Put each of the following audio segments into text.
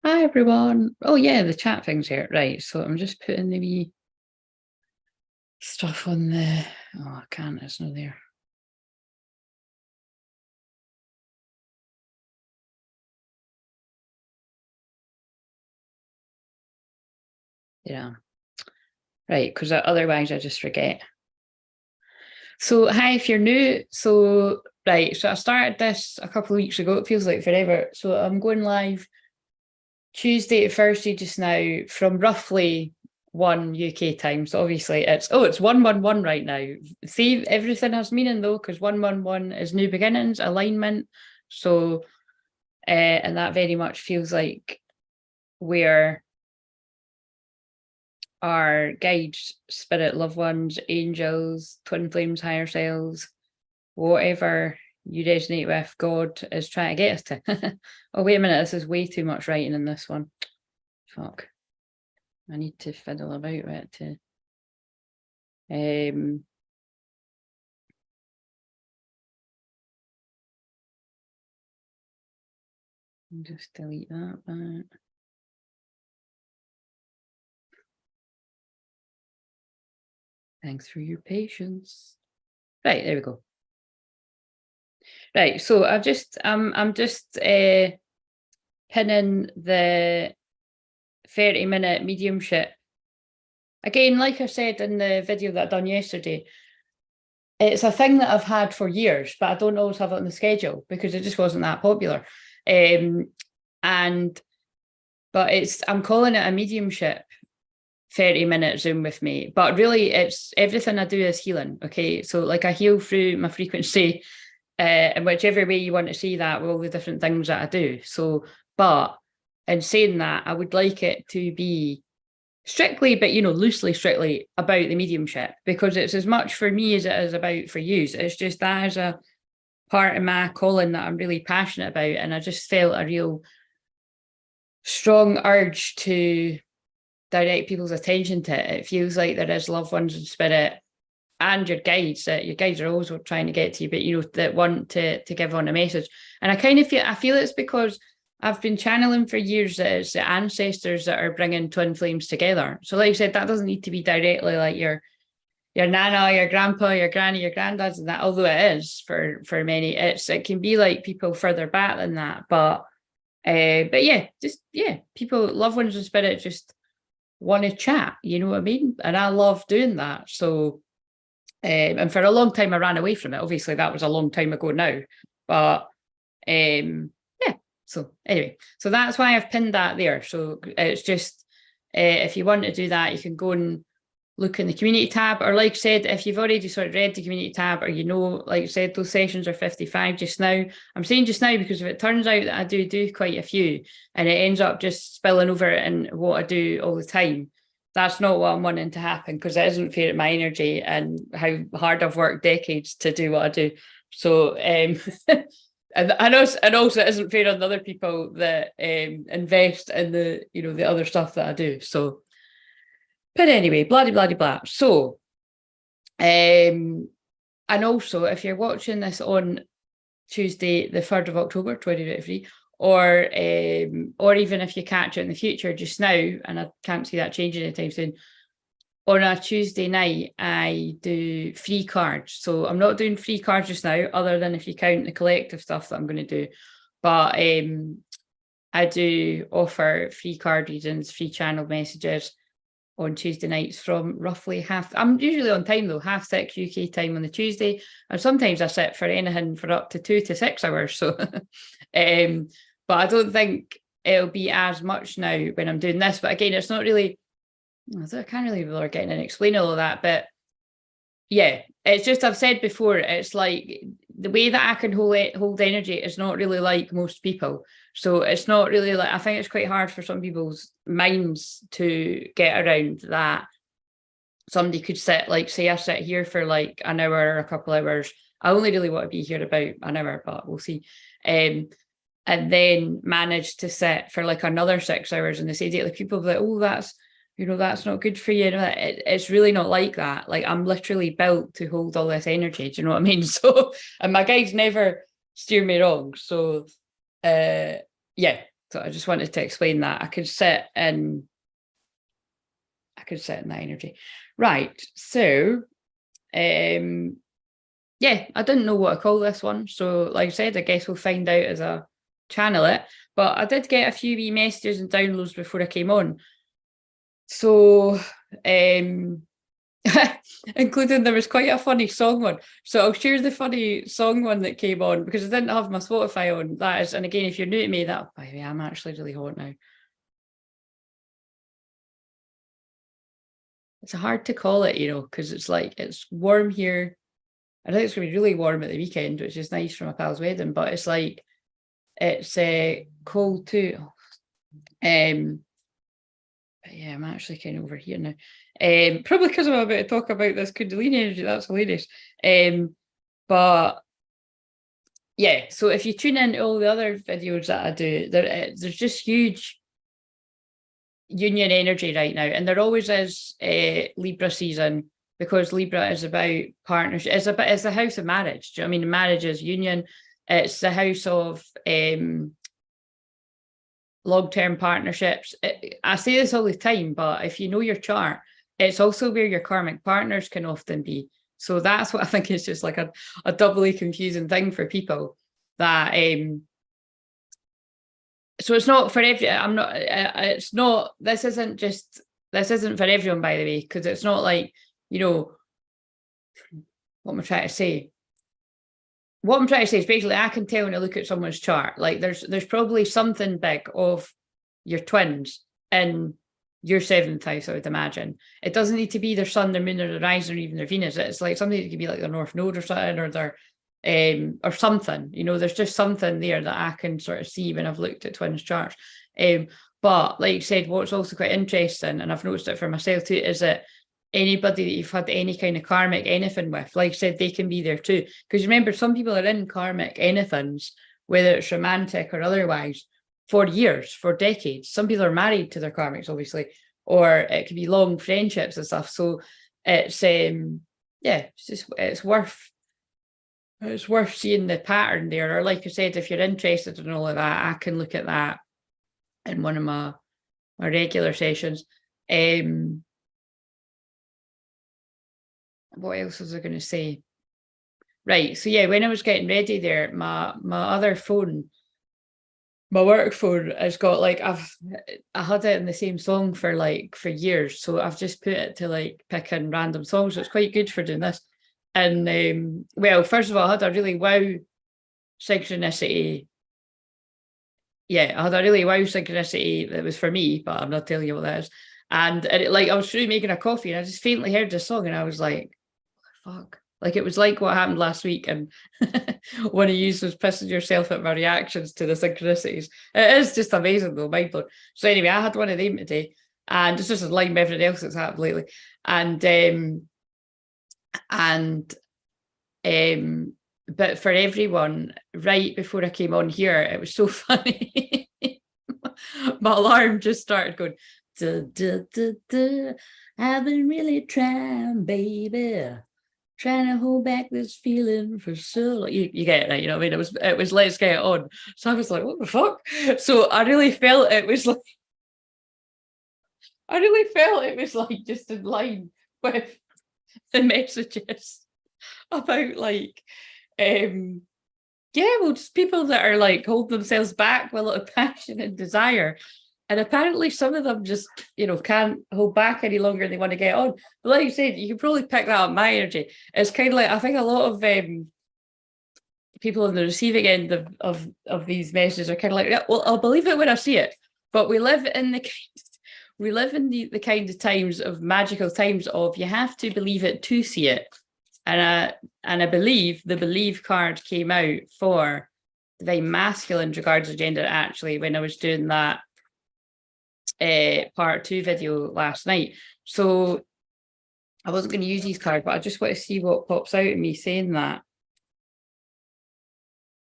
Hi everyone. Oh yeah, the chat thing's here. Right, so I'm just putting the wee stuff on the... Oh, I can't, it's not there. Yeah. Right, because otherwise I just forget. So hi, if you're new. So right, so I started this a couple of weeks ago. It feels like forever. So I'm going live Tuesday to Thursday just now from roughly 1 UK time. So obviously it's 111 right now. See, everything has meaning though, because 111 is new beginnings, alignment. So and that very much feels like where our guides, spirit, loved ones, angels, twin flames, higher selves, whatever you resonate with, God is trying to get us to. Oh, wait a minute, this is way too much writing in this one. Fuck. I need to fiddle about with it to just delete that back. Thanks for your patience. Right, there we go. Right, so I'm just pinning the 30-minute mediumship. Again, like I said in the video that I done yesterday, it's a thing that I've had for years, but I don't always have it on the schedule because it just wasn't that popular. But I'm calling it a mediumship 30-minute Zoom with me. But really, it's everything I do is healing. Okay, so like I heal through my frequency, in whichever way you want to see that, with all the different things that I do. So, but in saying that, I would like it to be strictly, but loosely, strictly about the mediumship, because it's as much for me as it is about for you. It's just that is a part of my calling that I'm really passionate about, and I just felt a real strong urge to direct people's attention to it. It feels like there is loved ones in spirit and your guides, that your guides are always trying to get to you, but that want to give on a message. And I feel it's because I've been channeling for years that it's the ancestors that are bringing twin flames together. So like I said, that doesn't need to be directly like your nana, your grandpa, your granny, your granddads, and that, although it is for many, it can be like people further back than that. But people, loved ones in spirit, just want to chat, you know what I mean? And I love doing that. So and for a long time I ran away from it. Obviously that was a long time ago now, but so anyway, so that's why I've pinned that there. So it's just if you want to do that, you can go and look in the community tab, or like I said, if you've already sort of read the community tab, or like I said, those sessions are 55 just now. I'm saying just now because if it turns out that I do quite a few and it ends up just spilling over in what I do all the time, that's not what I'm wanting to happen, because it isn't fair to my energy and how hard I've worked decades to do what I do. So and also it isn't fair on other people that invest in the other stuff that I do. So but anyway, blah blah blah blah. So and also if you're watching this on Tuesday the 3rd of October 2023, or even if you catch it in the future just now, and I can't see that changing anytime soon, on a Tuesday night I do free cards. So I'm not doing free cards just now, other than if you count the collective stuff that I'm going to do, but I do offer free card readings, free channel messages on Tuesday nights from roughly I'm usually on time though, 6:30 UK time on the Tuesday, and sometimes I sit for anything for up to 2 to 6 hours. So but I don't think it'll be as much now when I'm doing this. But again, it's not really, I can't really bother getting and explain all of that. But yeah, it's just, I've said before, it's like the way that I can hold energy is not really like most people. So it's not really like, I think it's quite hard for some people's minds to get around that. Somebody could sit, like, say I sit here for like an hour or a couple hours. I only really want to be here about an hour, but we'll see. And then manage to sit for like another 6 hours in the same day. Like people be like, oh, that's not good for you. It's really not like that. Like I'm literally built to hold all this energy. Do you know what I mean? So, and my guides never steer me wrong. So, yeah. So I just wanted to explain that. I could sit in that energy. Right. So yeah, I didn't know what to call this one. So like I said, I guess we'll find out as I channel it. But I did get a few wee messages and downloads before I came on. So including there was quite a funny song one. So I'll share the funny song one that came on because I didn't have my Spotify on. That is, and again, if you're new to me, that by the way, I'm actually really hot now. It's hard to call it, because it's like it's warm here. I think it's gonna be really warm at the weekend, which is nice for my pal's wedding, but it's like it's cold too. But yeah, I'm actually kind of over here now. Probably because I'm about to talk about this Kundalini energy. That's hilarious. But yeah, so if you tune in to all the other videos that I do, there's just huge union energy right now, and there always is Libra season, because Libra is about partnership. It's the house of marriage. Do you know what I mean? Marriage is union. It's the house of long-term partnerships. I say this all the time, but if you know your chart, it's also where your karmic partners can often be. So that's what I think is just like a doubly confusing thing for people. That so it's not for every. I'm not. It's not. This isn't for everyone, by the way, because it's not like, what am I trying to say? What I'm trying to say is basically I can tell when I look at someone's chart, like there's probably something big of your twins in your 7th house, I would imagine. It doesn't need to be their sun, their moon, or their rising, or even their Venus. It's like something that could be like their North Node or something, or their or something. There's just something there that I can sort of see when I've looked at twins charts. But like you said, what's also quite interesting, and I've noticed it for myself too, is that anybody that you've had any kind of karmic anything with, like I said, they can be there too. Because remember, some people are in karmic anythings, whether it's romantic or otherwise, for years, for decades. Some people are married to their karmics, obviously, or it could be long friendships and stuff. So it's it's worth seeing the pattern there. Or like I said, if you're interested in all of that, I can look at that in one of my regular sessions. What else was I going to say? Right. So yeah, when I was getting ready there, my other phone, my work phone, has got like I had it in the same song for years. So I've just put it to like pick in random songs. So it's quite good for doing this. And well, first of all, I had a really wow synchronicity. Yeah, I had a really wow synchronicity that was for me, but I'm not telling you what that is. And I was really making a coffee and I just faintly heard this song and I was like, fuck. Like it was like what happened last week, and one of you was pissing yourself at my reactions to the synchronicities. It is just amazing though, mind blowing. So anyway, I had one of them today, and it's just in line with everything else that's happened lately. But for everyone, right before I came on here, it was so funny. My alarm just started going. Duh, duh, duh, duh. I've been really trying, baby. Trying to hold back this feeling for so long. You get it, right? You know what I mean? It was Let's Get It On. So I was like, what the fuck? So I really felt it was like just in line with the messages about just people that are like holding themselves back with a lot of passion and desire. And apparently some of them just, can't hold back any longer. They want to get on. But like you said, you can probably pick that up, my energy. It's kind of like, I think a lot of people on the receiving end of these messages are kind of like, yeah, well, I'll believe it when I see it. But we live in the kind of times of magical times of you have to believe it to see it. And I believe the believe card came out for the very masculine regards to gender, actually, when I was doing that part 2 video last night. So I wasn't going to use these cards, but I just want to see what pops out of me saying that.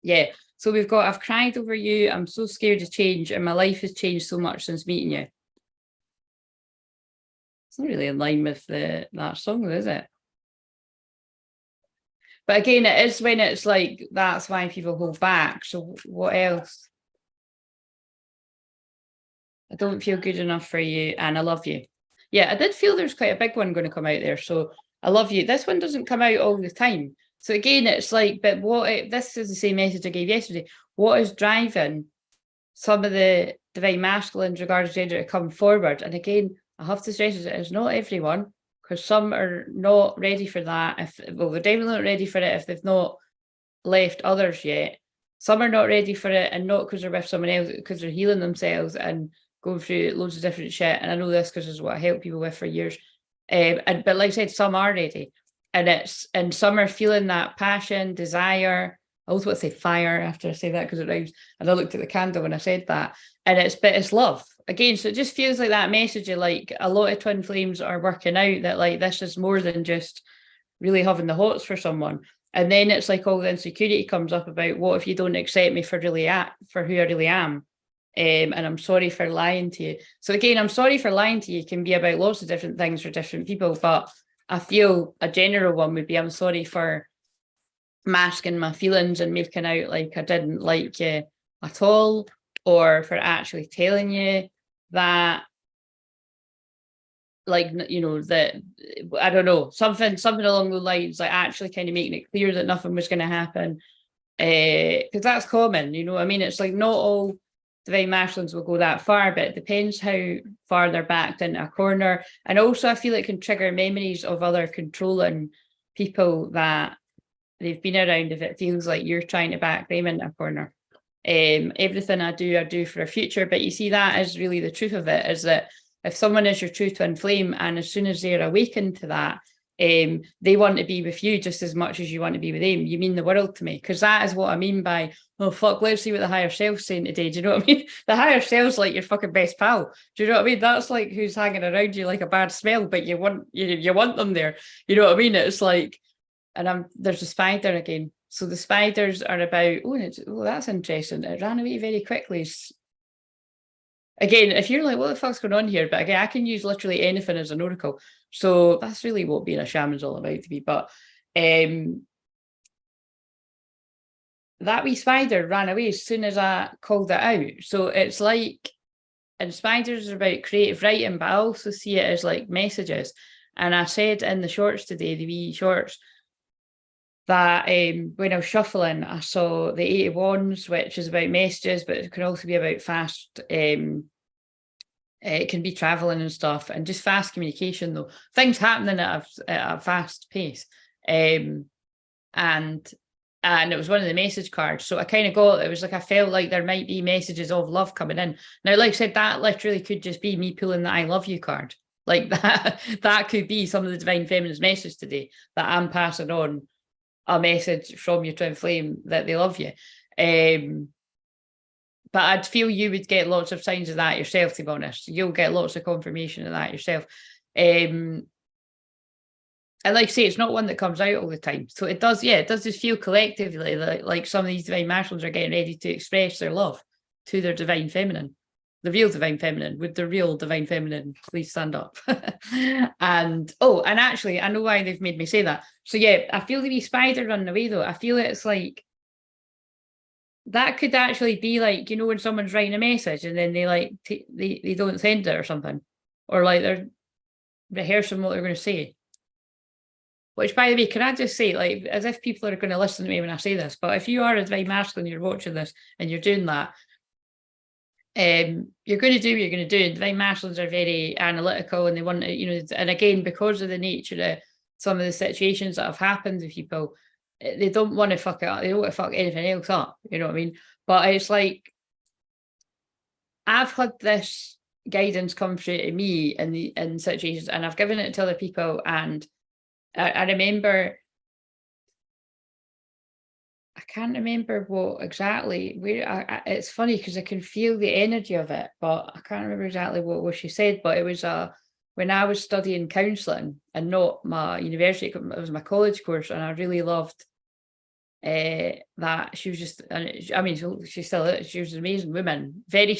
Yeah, so we've got, I've cried over you, I'm so scared to change, and my life has changed so much since meeting you. It's not really in line with that song, is it? But again, it is when it's like, that's why people hold back. So what else? I don't feel good enough for you, and I love you. Yeah, I did feel there's quite a big one going to come out there. So I love you. This one doesn't come out all the time. So again, it's like, but this is the same message I gave yesterday. What is driving some of the divine masculines regarding gender to come forward? And again, I have to stress it is not everyone, because some are not ready for that. They're definitely not ready for it if they've not left others yet. Some are not ready for it, and not because they're with someone else, because they're healing themselves and going through loads of different shit. And I know this because it's what I help people with for years. But like I said, some are ready, and some are feeling that passion, desire. I also want to say fire after I say that because it rhymes. And I looked at the candle when I said that, and it's love again. So it just feels like that message of like a lot of twin flames are working out that like this is more than just really having the hots for someone. And then it's like all the insecurity comes up about what if you don't accept me for who I really am. And I'm sorry for lying to you. So again, I'm sorry for lying to you can be about lots of different things for different people, but I feel a general one would be I'm sorry for masking my feelings and making out like I didn't like you at all, or for actually telling you that, like, you know, that I don't know, something along those lines, like actually kind of making it clear that nothing was going to happen, because that's common, you know. I mean, it's like not all divine masculines will go that far, but it depends how far they're backed into a corner. And also I feel it can trigger memories of other controlling people that they've been around if it feels like you're trying to back them into a corner. Everything I do for a future. But you see, that is really the truth of it, is that if someone is your true twin flame, and as soon as they're awakened to that, they want to be with you just as much as you want to be with them. You mean the world to me, because that is what I mean by, oh fuck, let's see what the higher self's saying today. Do you know what I mean? The higher self's like your fucking best pal. Do you know what I mean? That's like who's hanging around you like a bad smell, but you want them there. You know what I mean? It's like, and there's a spider again. So the spiders are about, that's interesting. It ran away very quickly. Again, if you're like, what the fuck's going on here? But again, I can use literally anything as an oracle. So that's really what being a shaman's all about to me. But that wee spider ran away as soon as I called it out. So it's like, and spiders are about creative writing, but I also see it as like messages. And I said in the shorts today, the wee shorts, that when I was shuffling, I saw the Eight of Wands, which is about messages, but it can also be about fast, it can be traveling and stuff, and just fast communication, though. Things happening at a fast pace. And it was one of the message cards. So I kind of got, it was like I felt like there might be messages of love coming in. Now, like I said, that literally could just be me pulling the I love you card. Like that could be some of the Divine Feminine's message today, that I'm passing on a message from your twin flame that they love you. But I'd feel you would get lots of signs of that yourself, to be honest. You'll get lots of confirmation of that yourself. And like I say, it's not one that comes out all the time. So it does just feel collectively like some of these divine masculines are getting ready to express their love to their divine feminine. The real divine feminine. Would the real divine feminine please stand up? And actually, I know why they've made me say that. So yeah, I feel the wee spider running away though. I feel it's like, that could actually be like, you know, when someone's writing a message and then they like they don't send it or something, or like they're rehearsing what they're going to say. Which, by the way, can I just say, like, as if people are going to listen to me when I say this, but if you are a divine masculine, you're watching this and you're doing that, you're going to do what you're going to do. Divine masculines are very analytical, and they want to, you know, and again, because of the nature of some of the situations that have happened with people, they don't want to fuck it up. They don't want to fuck anything else up. You know what I mean? But it's like, I've had this guidance come through to me in situations, and I've given it to other people, and I remember, I can't remember what exactly, where it's funny because I can feel the energy of it, but I can't remember exactly what she said. But it was when I was studying counselling, and not my university, it was my college course, and I really loved that she was just, I mean, she still is, she was an amazing woman, very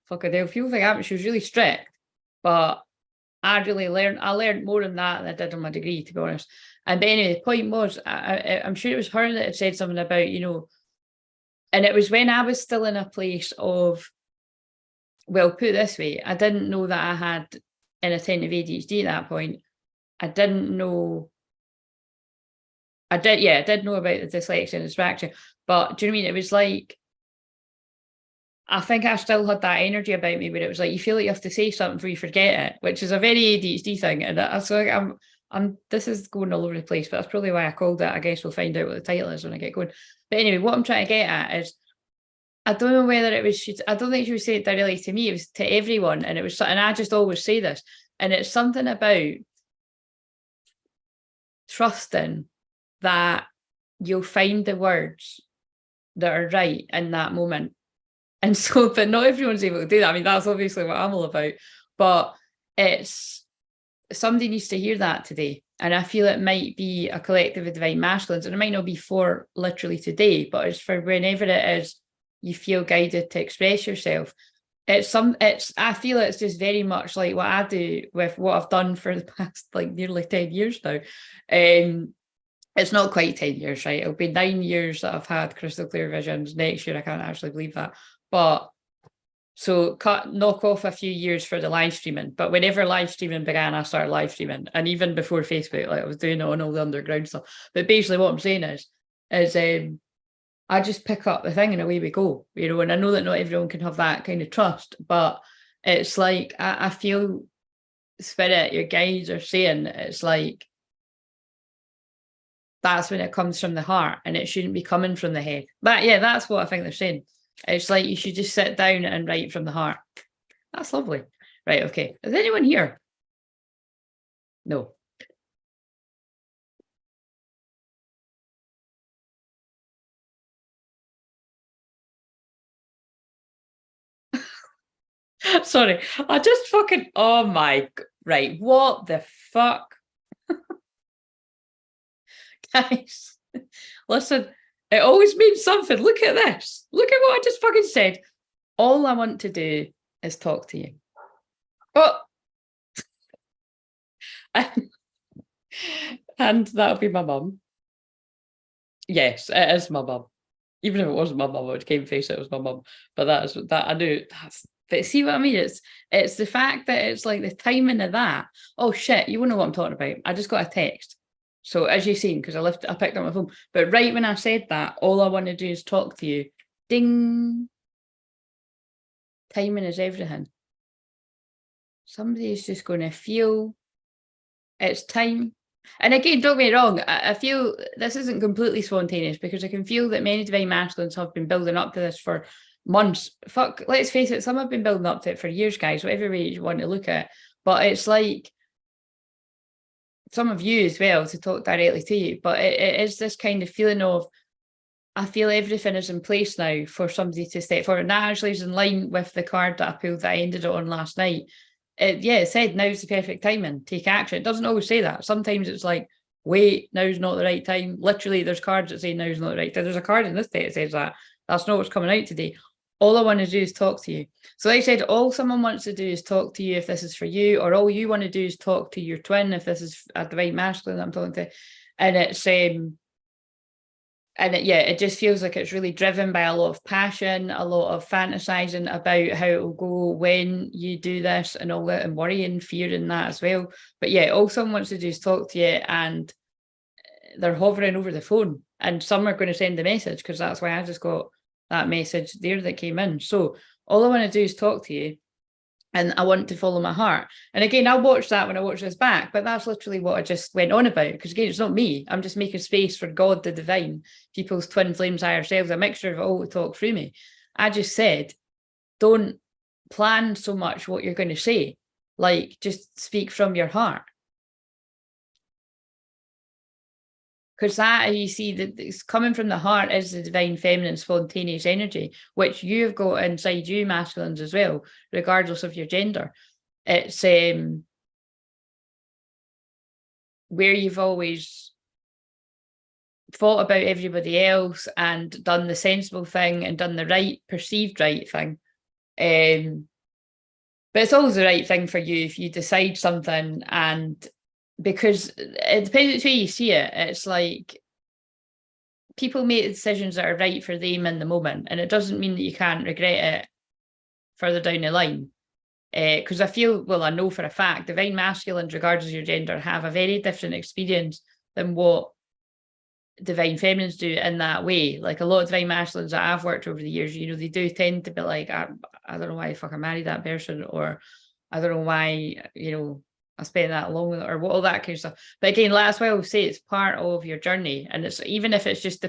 fucking hell, people think she was really strict, but I learned more than that than I did on my degree, to be honest. And but anyway, the point was, I'm sure it was her that had said something about, you know, and it was when I was still in a place of well, put it this way, I didn't know that I had inattentive ADHD at that point. I didn't know. I did know about the dyslexia and dyspraxia, but do you know what I mean? It was like, I think I still had that energy about me where it was like, you feel like you have to say something before you forget it, which is a very ADHD thing. And I so this is going all over the place, but that's probably why I called it. I guess we'll find out what the title is when I get going. But anyway, what I'm trying to get at is, I don't know whether it was, I don't think she was saying it directly to me, it was to everyone. And it was, and I just always say this, and it's something about trusting that you'll find the words that are right in that moment. And so, but not everyone's able to do that. I mean, that's obviously what I'm all about, but it's, somebody needs to hear that today. And I feel it might be a collective of divine masculines, and it might not be for literally today, but it's for whenever it is you feel guided to express yourself. I feel it's just very much like what I do with what I've done for the past like nearly 10 years now. It's not quite 10 years, right? It'll be 9 years that I've had crystal clear visions. Next year, I can't actually believe that. But so knock off a few years for the live streaming. But whenever live streaming began, I started live streaming. And even before Facebook, like I was doing it on all the underground stuff. But basically what I'm saying is I just pick up the thing and away we go, you know, and I know that not everyone can have that kind of trust, but it's like, I feel spirit, your guides are saying, it's like, that's when it comes from the heart and it shouldn't be coming from the head. But yeah, that's what I think they're saying. It's like, you should just sit down and write from the heart. That's lovely. Right, okay. Is anyone here? No. Sorry, I just fucking, oh my, right, what the fuck? Guys, listen, it always means something. Look at this. Look at what I just fucking said. All I want to do is talk to you. Oh, and that'll be my mum. Yes, it is my mum. Even if it wasn't my mum, I would came face it was my mum. But that's that I knew. But see what I mean? It's the fact that it's like the timing of that. Oh shit, you won't know what I'm talking about. I just got a text. So as you've seen, because I picked up my phone. But right when I said that, all I want to do is talk to you. Ding. Timing is everything. Somebody is just going to feel it's time. And again, don't get me wrong, I feel this isn't completely spontaneous because I can feel that many divine masculines have been building up to this for months. Fuck, let's face it, some have been building up to it for years, guys, whatever way you want to look at it. But it's like some of you as well to talk directly to you. But it is this kind of feeling of, I feel everything is in place now for somebody to step forward. And that actually is in line with the card that I pulled that I ended it on last night. It said now's the perfect timing, take action. It doesn't always say that. Sometimes it's like, wait, now's not the right time. Literally, there's cards that say now's not the right time. There's a card in this day that says that. That's not what's coming out today. All I want to do is talk to you. So like I said, all someone wants to do is talk to you if this is for you, or all you want to do is talk to your twin if this is a divine masculine that I'm talking to. And it's it just feels like it's really driven by a lot of passion, a lot of fantasizing about how it will go when you do this and all that, and worry and fear and that as well. But yeah, all someone wants to do is talk to you, and they're hovering over the phone, and some are going to send a message because that's why I just got that message there that came in. So all I want to do is talk to you, and I want to follow my heart. And again, I'll watch that when I watch this back, but that's literally what I just went on about. Because again, it's not me. I'm just making space for God, the divine, people's twin flames, higher selves, a mixture of it all to talk through me. I just said, don't plan so much what you're going to say. Like, just speak from your heart. Because that, you see, that it's coming from the heart is the divine feminine spontaneous energy, which you've got inside you, masculines as well, regardless of your gender. It's where you've always thought about everybody else and done the sensible thing and done the right, perceived right thing. But it's always the right thing for you if you decide something, and because it depends which way you see it. It's like people make decisions that are right for them in the moment, and it doesn't mean that you can't regret it further down the line. Because I feel, well, I know for a fact, divine masculines, regardless of your gender, have a very different experience than what divine feminines do in that way. Like a lot of divine masculines that I've worked over the years, you know, they do tend to be like, I don't know why the fuck I married that person, or I don't know why, you know, I spent that long with it, or all that kind of stuff. But again, that's why I will say it's part of your journey, and it's even if it's just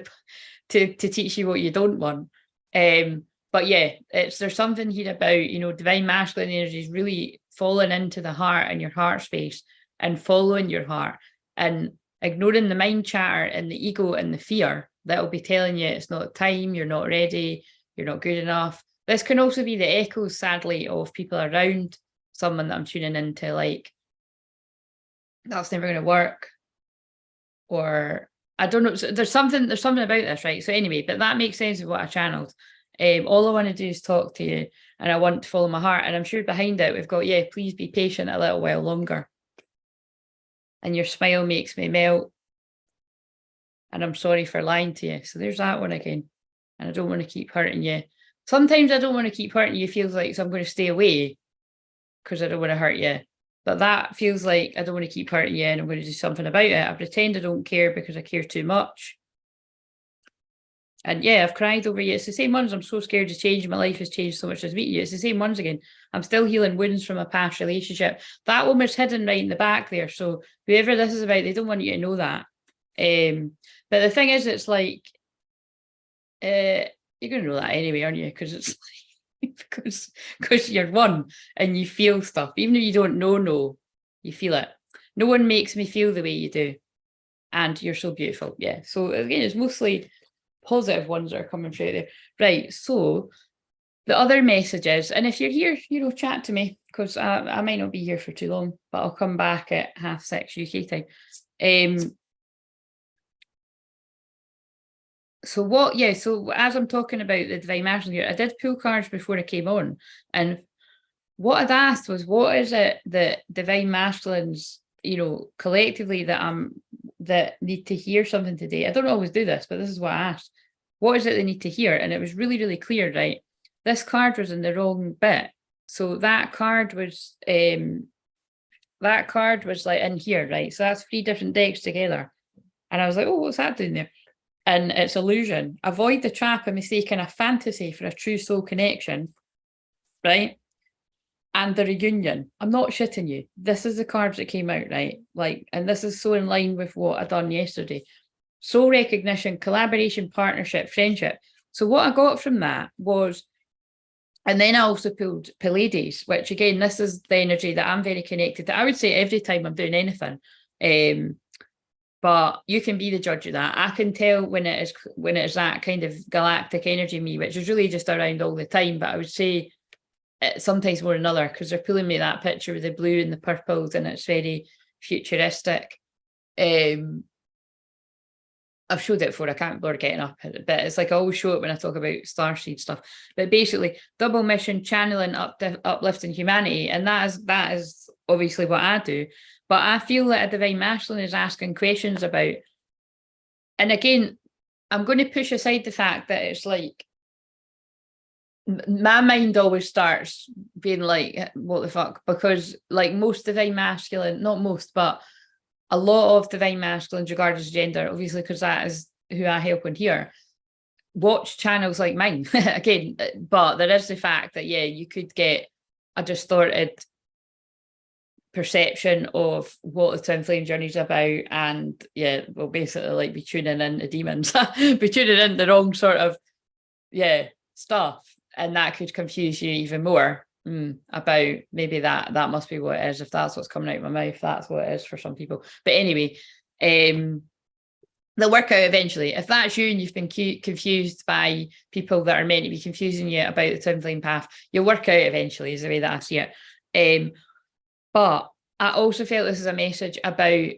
to teach you what you don't want. But yeah, there's something here about, you know, divine masculine energy is really falling into the heart and your heart space and following your heart and ignoring the mind chatter and the ego and the fear that will be telling you it's not time, you're not ready, you're not good enough. This can also be the echoes, sadly, of people around someone that I'm tuning into, like, that's never going to work, or I don't know. So there's something about this, right? So anyway, but that makes sense of what I channeled. All I want to do is talk to you, and I want to follow my heart. And I'm sure behind it we've got, yeah, please be patient a little while longer. And your smile makes me melt. And I'm sorry for lying to you. So there's that one again. And I don't want to keep hurting you. Sometimes I don't want to keep hurting you. It feels like I'm going to stay away because I don't want to hurt you. But that feels like I don't want to keep hurting you and I'm going to do something about it. I pretend I don't care because I care too much. And yeah, I've cried over you. It's the same ones. I'm so scared to change. My life has changed so much since meeting you. It's the same ones again. I'm still healing wounds from a past relationship. That one was hidden right in the back there. So whoever this is about, they don't want you to know that. But the thing is, it's like, you're going to know that anyway, aren't you? Because it's like, because you're one and you feel stuff. Even if you don't know, you feel it. No one makes me feel the way you do. And you're so beautiful. Yeah. So again, it's mostly positive ones that are coming through there. Right. So the other messages, and if you're here, you know, chat to me, because I might not be here for too long, but I'll come back at 6:30 UK time. So as I'm talking about the divine masculine here, I did pull cards before I came on, and what I'd asked was, what is it that divine masculines, you know, collectively that need to hear something today? I don't always do this, but this is what I asked. What is it they need to hear? And it was really, really clear, right? This card was in the wrong bit. So that card was like in here, right? So that's 3 different decks together. And I was like, oh, what's that doing there? And it's illusion. Avoid the trap of mistaking a fantasy for a true soul connection, right? And the reunion. I'm not shitting you. This is the cards that came out, right? Like, and this is so in line with what I done yesterday. Soul recognition, collaboration, partnership, friendship. So what I got from that was, and then I also pulled Pleiades, which again, this is the energy that I'm very connected to. I would say every time I'm doing anything. But you can be the judge of that. I can tell when it is that kind of galactic energy in me, which is really just around all the time. But I would say sometimes more than other, because they're pulling me that picture with the blue and the purples, and it's very futuristic. I've showed it before. I can't bother getting up at it, but it's like I always show it when I talk about starseed stuff. But basically, double mission, channeling, uplifting humanity, and that is obviously what I do. But I feel that a divine masculine is asking questions about, and again, I'm going to push aside the fact that it's like, my mind always starts being like, what the fuck? Because like most divine masculine, not most, but a lot of divine masculines, regardless of gender, obviously, because that is who I help in here, watch channels like mine. Again, but there is the fact that, yeah, you could get a distorted perception of what the twin flame journey is about, and yeah, we'll basically like be tuning in the demons, be tuning in the wrong sort of stuff, and that could confuse you even more about maybe that must be what it is. If that's what's coming out of my mouth, that's what it is for some people. But anyway, they'll work out eventually. If that's you and you've been confused by people that are meant to be confusing you about the twin flame path, you'll work out eventually, is the way that I see it. But I also felt this is a message about,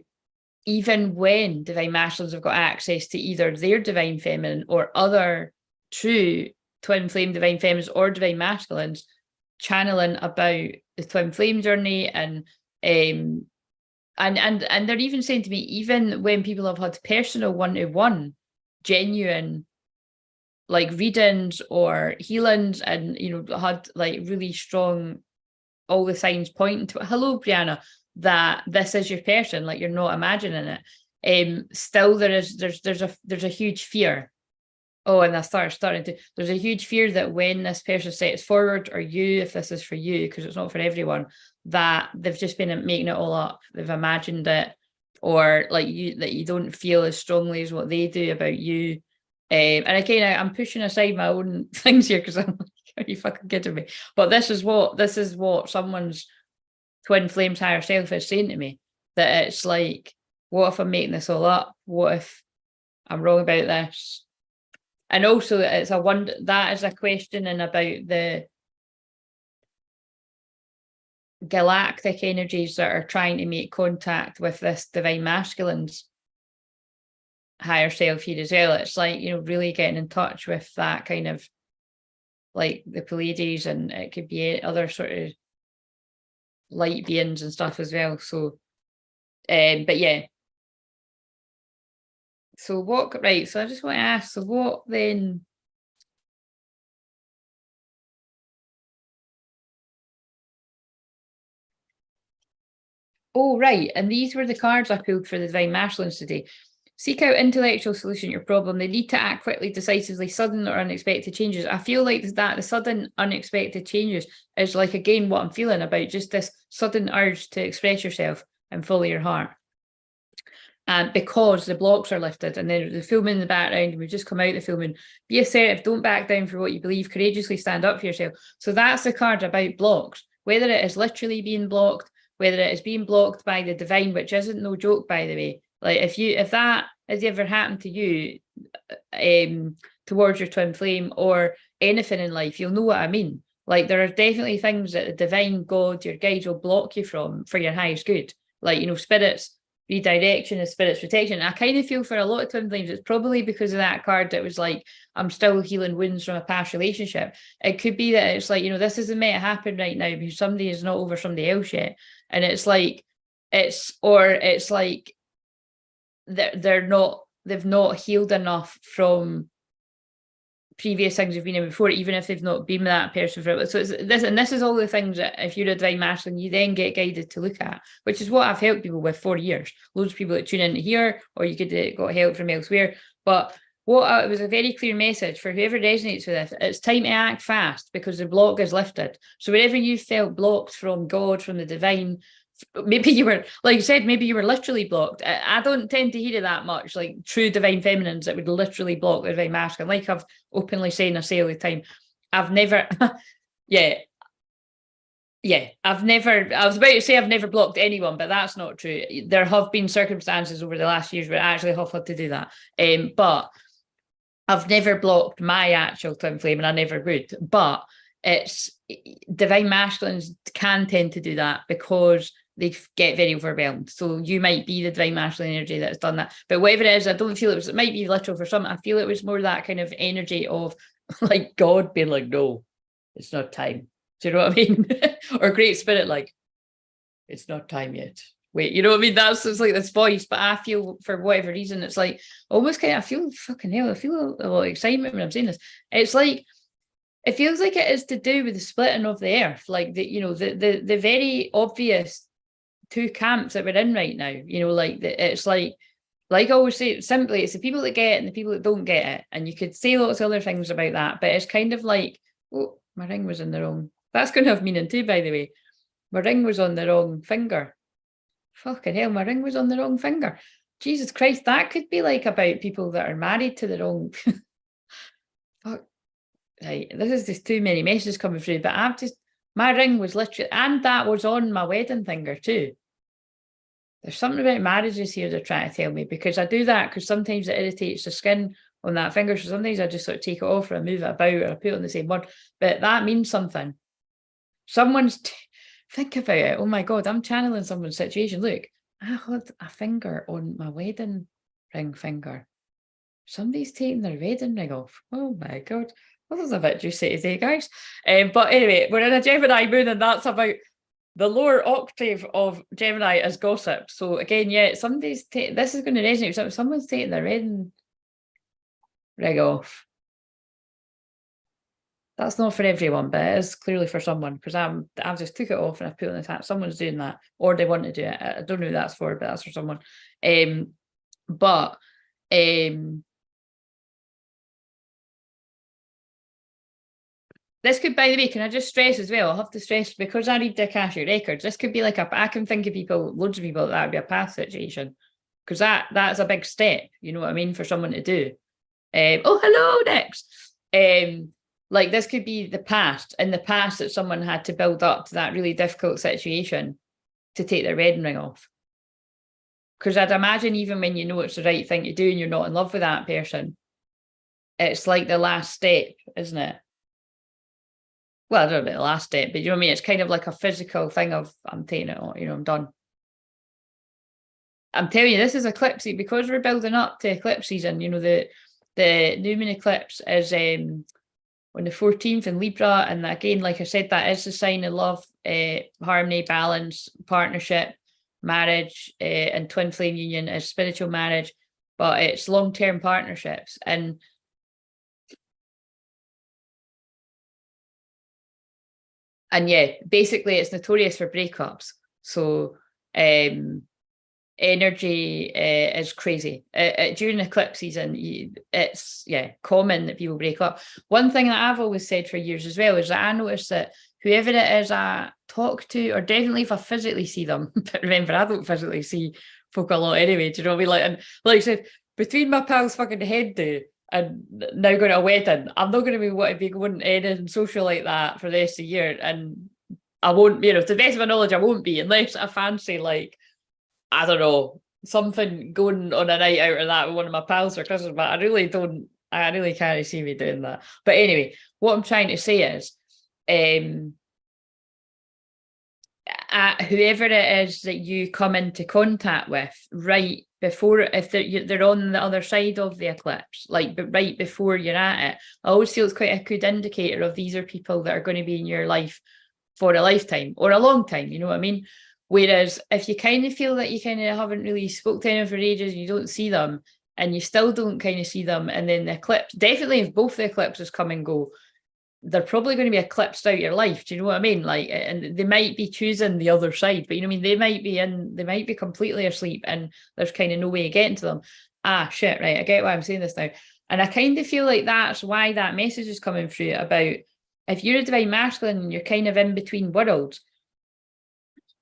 even when divine masculines have got access to either their divine feminine or other true twin flame divine feminines or divine masculines, channeling about the twin flame journey, and they're even saying to me, even when people have had personal one-to-one genuine like readings or healings, and had like really strong, all the signs pointing to it. Hello, Brianna, that this is your person, like you're not imagining it. Still there's a huge fear. Oh, and I starting to, there's a huge fear that when this person steps forward, or you, if this is for you, because it's not for everyone, that they've just been making it all up. They've imagined it, or like that you don't feel as strongly as what they do about you. And again, I'm pushing aside my own things here because I'm like, are you fucking kidding me? But this is what someone's twin flames higher self is saying to me. That it's like, what if I'm making this all up? What if I'm wrong about this? And also, it's a wonder, that is a questioning about the galactic energies that are trying to make contact with this divine masculine's higher self here as well. It's like, really getting in touch with that kind of like the Pleiades, and it could be other sort of light beings and stuff as well. So, but yeah. So what, right, so I just want to ask, so what then? Oh, right, and these were the cards I pulled for the Divine Masculines today. Seek out intellectual solution to your problem. They need to act quickly, decisively, sudden or unexpected changes. I feel like that the sudden, unexpected changes is like, again, what I'm feeling about just this sudden urge to express yourself and follow your heart. And because the blocks are lifted, and then the full moon in the background, and we've just come out the full moon. Be assertive, don't back down for what you believe, courageously stand up for yourself. So that's the card about blocks, whether it is literally being blocked, whether it is being blocked by the divine, which isn't no joke, by the way. Like if that has ever happened to you, towards your twin flame or anything in life, you'll know what I mean. Like there are definitely things that the divine God, your guides, will block you from for your highest good. Like, spirits, redirection is spirit's protection. I kind of feel for a lot of twin flames, it's probably because of that card that was like, I'm still healing wounds from a past relationship. It could be that it's like, this isn't meant to happen right now because somebody is not over somebody else yet. And it's like, it's like they've not healed enough from previous things you've been in before, even if they've not been with that person for it. So it's this, and this is all the things that if you're a divine masculine, you then get guided to look at, which is what I've helped people with for years. Loads of people that tune into here, or you could got help from elsewhere. But it was a very clear message for whoever resonates with this. It's time to act fast because the block is lifted. So wherever you felt blocked from God, from the divine, maybe you were, like you said, maybe you were literally blocked. I don't tend to hear it that much, like true divine feminines that would literally block the divine masculine. Like I've openly saying, I say all the time, I've never, I've never, I was about to say I've never blocked anyone, but that's not true. There have been circumstances over the last years where I actually have had to do that. But I've never blocked my actual twin flame, and I never would. But it's divine masculines can tend to do that because they get very overwhelmed. So you might be the divine masculine energy that's done that. But whatever it is, I don't feel it might be literal for some. I feel it was more that kind of energy of like God being like, no, it's not time. Do you know what I mean? Or Great Spirit, like, it's not time yet. Wait, you know what I mean? That's just like this voice. But I feel for whatever reason, it's like almost kind of, I feel fucking hell. I feel a lot of excitement when I'm saying this. It's like, it feels like it is to do with the splitting of the earth, like the very obvious two camps that we're in right now. It's like I always say, simply, it's the people that get it and the people that don't get it. And you could say lots of other things about that, but it's kind of like, oh, my ring was in the wrong. That's going to have meaning too, by the way. My ring was on the wrong finger. Fucking hell, my ring was on the wrong finger. Jesus Christ, that could be like about people that are married to the wrong. Fuck. Right, this is just too many messages coming through, but my ring was literally, and that was on my wedding finger too. There's something about marriages here they're trying to tell me, because I do that because sometimes it irritates the skin on that finger. So sometimes I just sort of take it off, or I move it about, or I put it on the same one. But that means something. Think about it. Oh my God, I'm channeling someone's situation. Look, I had a finger on my wedding ring finger. Somebody's taking their wedding ring off. Oh my God. Well, that's a bit juicy today, guys. But anyway, we're in a Gemini moon, and that's about the lower octave of Gemini as gossip. So again, this is going to resonate with someone's taking their wedding ring off. That's not for everyone, but it is clearly for someone, because I've just took it off and I've put it on the tap. Someone's doing that, or they want to do it. I don't know who that's for, but that's for someone. But this could, by the way, can I just stress as well? I'll have to stress, because I read the Akashic records, this could be like I can think of people, loads of people, that would be a past situation, because that's a big step, you know what I mean, for someone to do. Oh, hello, next. Like this could be the past, in the past, that someone had to build up to that really difficult situation to take their wedding ring off. Because I'd imagine even when you know it's the right thing to do and you're not in love with that person, it's like the last step, isn't it? Well, I don't know about the last step, but you know what I mean? It's kind of like a physical thing of, I'm taking it on, you know, I'm done. I'm telling you, this is eclipse, because we're building up to eclipse season. You know, the new moon eclipse is on the 14th in Libra, and again, like I said, that is the sign of love, harmony, balance, partnership, marriage, and twin flame union is spiritual marriage, but it's long-term partnerships. And yeah, basically it's notorious for breakups. So energy is crazy. During eclipse season, it's common that people break up. One thing that I've always said for years as well is that I notice that whoever it is I talk to, or definitely if I physically see them, but remember, I don't physically see folk a lot anyway, do you know what I mean? Like, and like I said, between my pal's fucking head do and now going to a wedding, I'm not going to be going anything social like that for the rest of the year. And I won't, you know, to the best of my knowledge, I won't be, unless I fancy, like, I don't know, something going on a night out of that with one of my pals for Christmas, but I really can't see me doing that. But anyway, what I'm trying to say is, whoever it is that you come into contact with right before, if they're on the other side of the eclipse, like right before you're at it, I always feel it's quite a good indicator of these are people that are going to be in your life for a lifetime or a long time, you know what I mean? Whereas if you kind of feel that you kind of haven't really spoke to anyone for ages, you don't see them, and you still don't kind of see them, and then the eclipse, definitely if both the eclipses come and go, they're probably going to be eclipsed out of your life. Do you know what I mean? Like, and they might be choosing the other side, but you know what I mean? They might be completely asleep and there's kind of no way of getting to them. Ah, shit, right. I get why I'm saying this now. And I kind of feel like that's why that message is coming through about if you're a divine masculine and you're kind of in between worlds.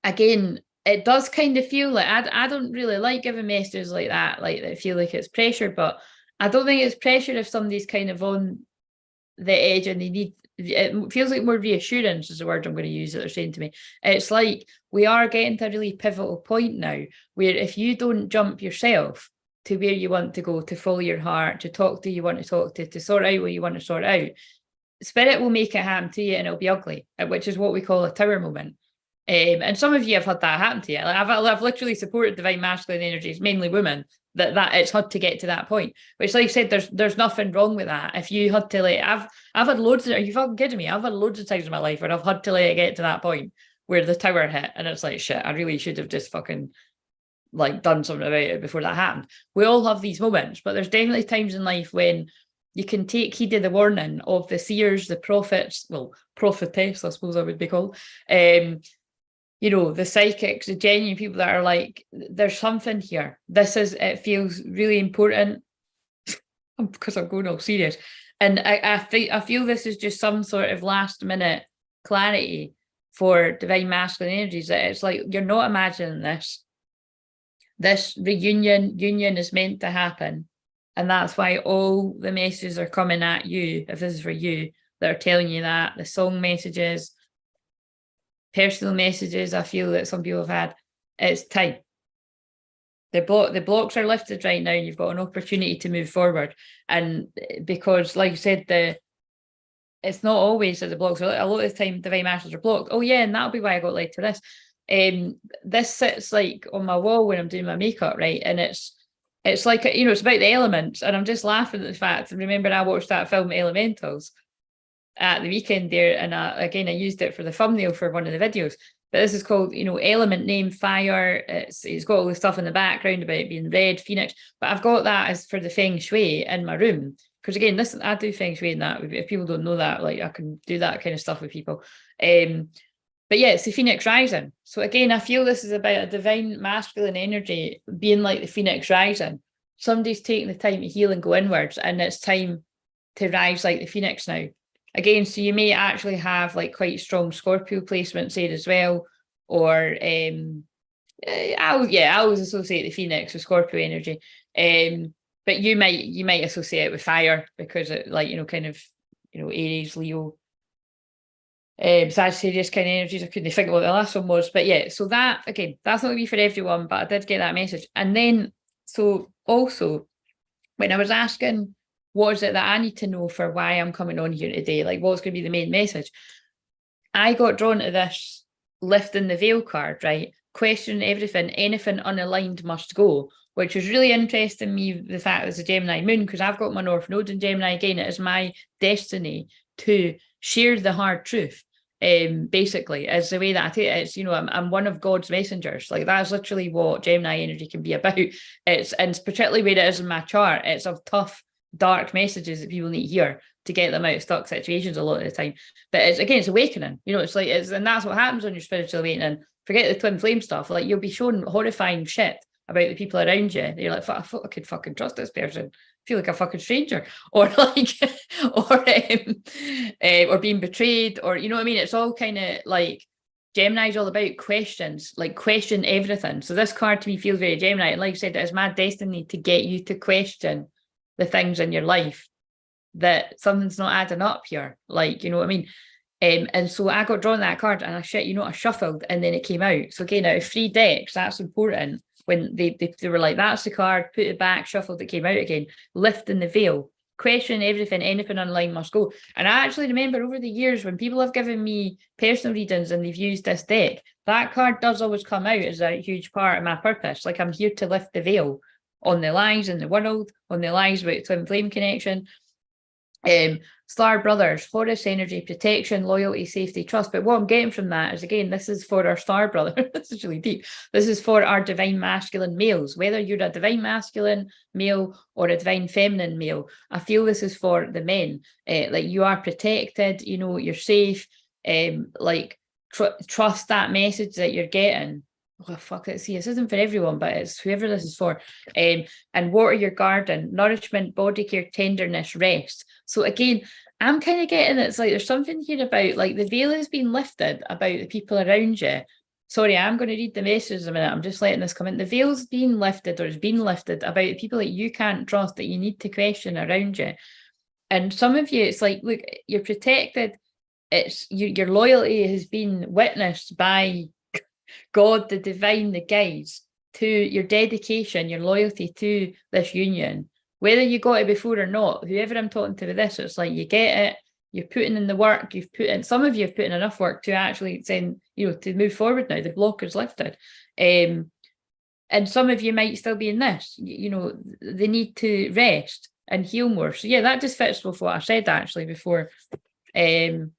Again, it does kind of feel like, I don't really like giving messages like that, like I feel like it's pressure, but I don't think it's pressure if somebody's kind of on the edge and they need, it feels like more reassurance is the word I'm going to use that they're saying to me. It's like we are getting to a really pivotal point now where if you don't jump yourself to where you want to go, to follow your heart, to talk to who you want to talk to sort out what you want to sort out, spirit will make it happen to you and it'll be ugly, which is what we call a tower moment. And some of you have had that happen to you. Like I've literally supported divine masculine energies, mainly women, that it's had to get to that point. Which, like I said, there's nothing wrong with that. If you had to, like, I've had loads of, are you fucking kidding me? I've had loads of times in my life where I've had to let it get to that point where the tower hit, and it's like, shit, I really should have just fucking like done something about it before that happened. We all have these moments, but there's definitely times in life when you can take heed of the warning of the seers, the prophets, well, prophetess, I suppose I would be called, you know, the psychics, the genuine people that are like, there's something here. It feels really important because I'm going all serious. And I feel this is just some sort of last minute clarity for divine masculine energies, that it's like, you're not imagining this. This union is meant to happen. And that's why all the messages are coming at you, if this is for you, that are telling you that, the song messages, personal messages I feel that some people have had, it's time. The blocks are lifted right now and you've got an opportunity to move forward. And because, like you said, it's not always that the blocks are, a lot of the time divine masters are blocked. Oh yeah, and that'll be why I got led to this. This sits like on my wall when I'm doing my makeup, right? And it's like, you know, it's about the elements, and I'm just laughing at the fact, remember I watched that film Elementals at the weekend there, and I used it for the thumbnail for one of the videos. But this is called, you know, element name fire. It's got all the stuff in the background about it being red, phoenix. But I've got that as for the feng shui in my room, because again, this I do feng shui in that. If people don't know that, like I can do that kind of stuff with people. But yeah, it's the Phoenix rising. So again, I feel this is about a divine masculine energy being like the Phoenix rising. Somebody's taking the time to heal and go inwards, and it's time to rise like the Phoenix now. Again, so you may actually have like quite strong Scorpio placements there as well, or I always associate the Phoenix with Scorpio energy. But you might associate it with fire because it, like, kind of, Aries, Leo, Sagittarius kind of energies. I couldn't think of what the last one was, but yeah, so that, again, that's not going to be for everyone, but I did get that message. And then, so also, when I was asking, what is it that I need to know for why I'm coming on here today, like what's going to be the main message, I got drawn to this lifting the veil card, right? Question everything, anything unaligned must go, which was really interesting me, the fact that it's a Gemini moon, because I've got my North Node in Gemini. Again, it is my destiny to share the hard truth. Basically, is the way that I take it. It's, I'm one of God's messengers. Like, that's literally what Gemini energy can be about. And particularly where it is in my chart, it's of tough, dark messages that people need to hear to get them out of stuck situations a lot of the time. But it's awakening. It's like, and that's what happens on your spiritual awakening. Forget the twin flame stuff. Like, you'll be shown horrifying shit about the people around you. You're like, I thought I could fucking trust this person. I feel like a fucking stranger, or like, or being betrayed, or you know what I mean. It's all kind of like Gemini's all about questions, like question everything. So this card to me feels very Gemini, and like I said, it is my destiny to get you to question the things in your life that something's not adding up here. Like, you know what I mean. And so I got drawn that card, and I shuffled, and then it came out. So again, out of 3 decks, that's important. When they were like, that's the card, put it back, shuffled, it came out again, lifting the veil, question everything, anything online must go. And I actually remember over the years when people have given me personal readings and they've used this deck, that card does always come out as a huge part of my purpose. Like, I'm here to lift the veil on the lies in the world, on the lies about twin flame connection. Star Brothers, Forest energy, protection, loyalty, safety, trust. But what I'm getting from that is, again, this is for our Star Brother. This is really deep. This is for our divine masculine males, whether you're a divine masculine male or a divine feminine male. I feel this is for the men. Like, you are protected, you're safe. Trust that message that you're getting. Oh, fuck it. See, this isn't for everyone, but it's whoever this is for. And water your garden, nourishment, body care, tenderness, rest. So again, I'm kind of getting it's like there's something here about like the veil has been lifted about the people around you. Sorry, I'm going to read the message in a minute. I'm just letting this come in. The veil's been lifted, or has been lifted, about the people that you can't trust, that you need to question around you. And some of you, it's like, look, you're protected. It's your loyalty has been witnessed by God, the divine, the guides, to your dedication, your loyalty to this union. Whether you got it before or not, whoever I'm talking to with this, it's like you get it, you're putting in the work, some of you have put in enough work to actually saying, to move forward now, the block is lifted. And some of you might still be in this, they need to rest and heal more. So yeah, that just fits with what I said actually before. And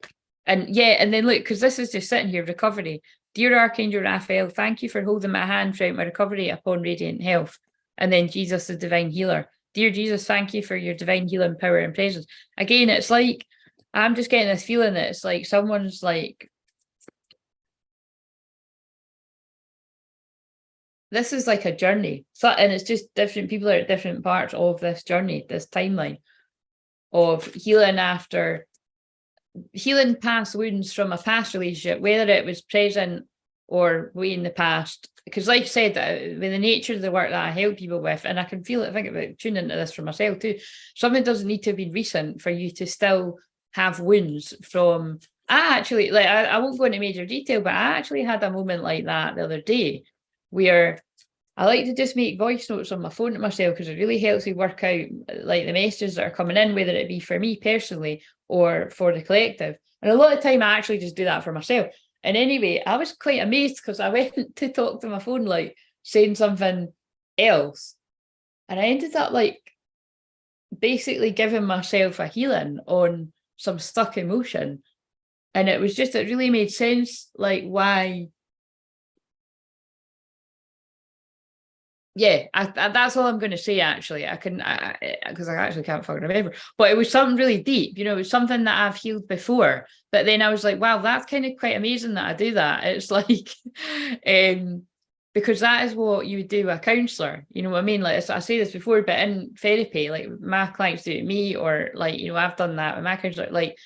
then look, because this is just sitting here, recovery. Dear Archangel Raphael, thank you for holding my hand throughout my recovery upon radiant health. And then Jesus, the divine healer. Dear Jesus, thank you for your divine healing power and presence. Again, it's like, I'm just getting this feeling that it's like someone's like, this is like a journey. So, and it's just different people are at different parts of this journey, this timeline of healing past wounds from a past relationship, whether it was present or way in the past. Because like I said, with the nature of the work that I help people with, and I can feel it, think about tuning into this for myself too, something doesn't need to have been recent for you to still have wounds from. I won't go into major detail, but I actually had a moment like that the other day where I like to just make voice notes on my phone to myself, because it really helps me work out like the messages that are coming in, whether it be for me personally or for the collective. And a lot of the time I actually just do that for myself. And anyway, I was quite amazed because I went to talk to my phone, like saying something else. And I ended up like basically giving myself a healing on some stuck emotion. And it really made sense, like why yeah, that's all I'm going to say. Actually, I can, because I actually can't fucking remember. But it was something really deep. You know, it was something that I've healed before. But then I was like, wow, that's kind of quite amazing that I do that. It's like, because that is what you would do with a counsellor. You know what I mean? Like I say this before, but in therapy, like my clients do it to me, or like, you know, I've done that with my counsellor. Like,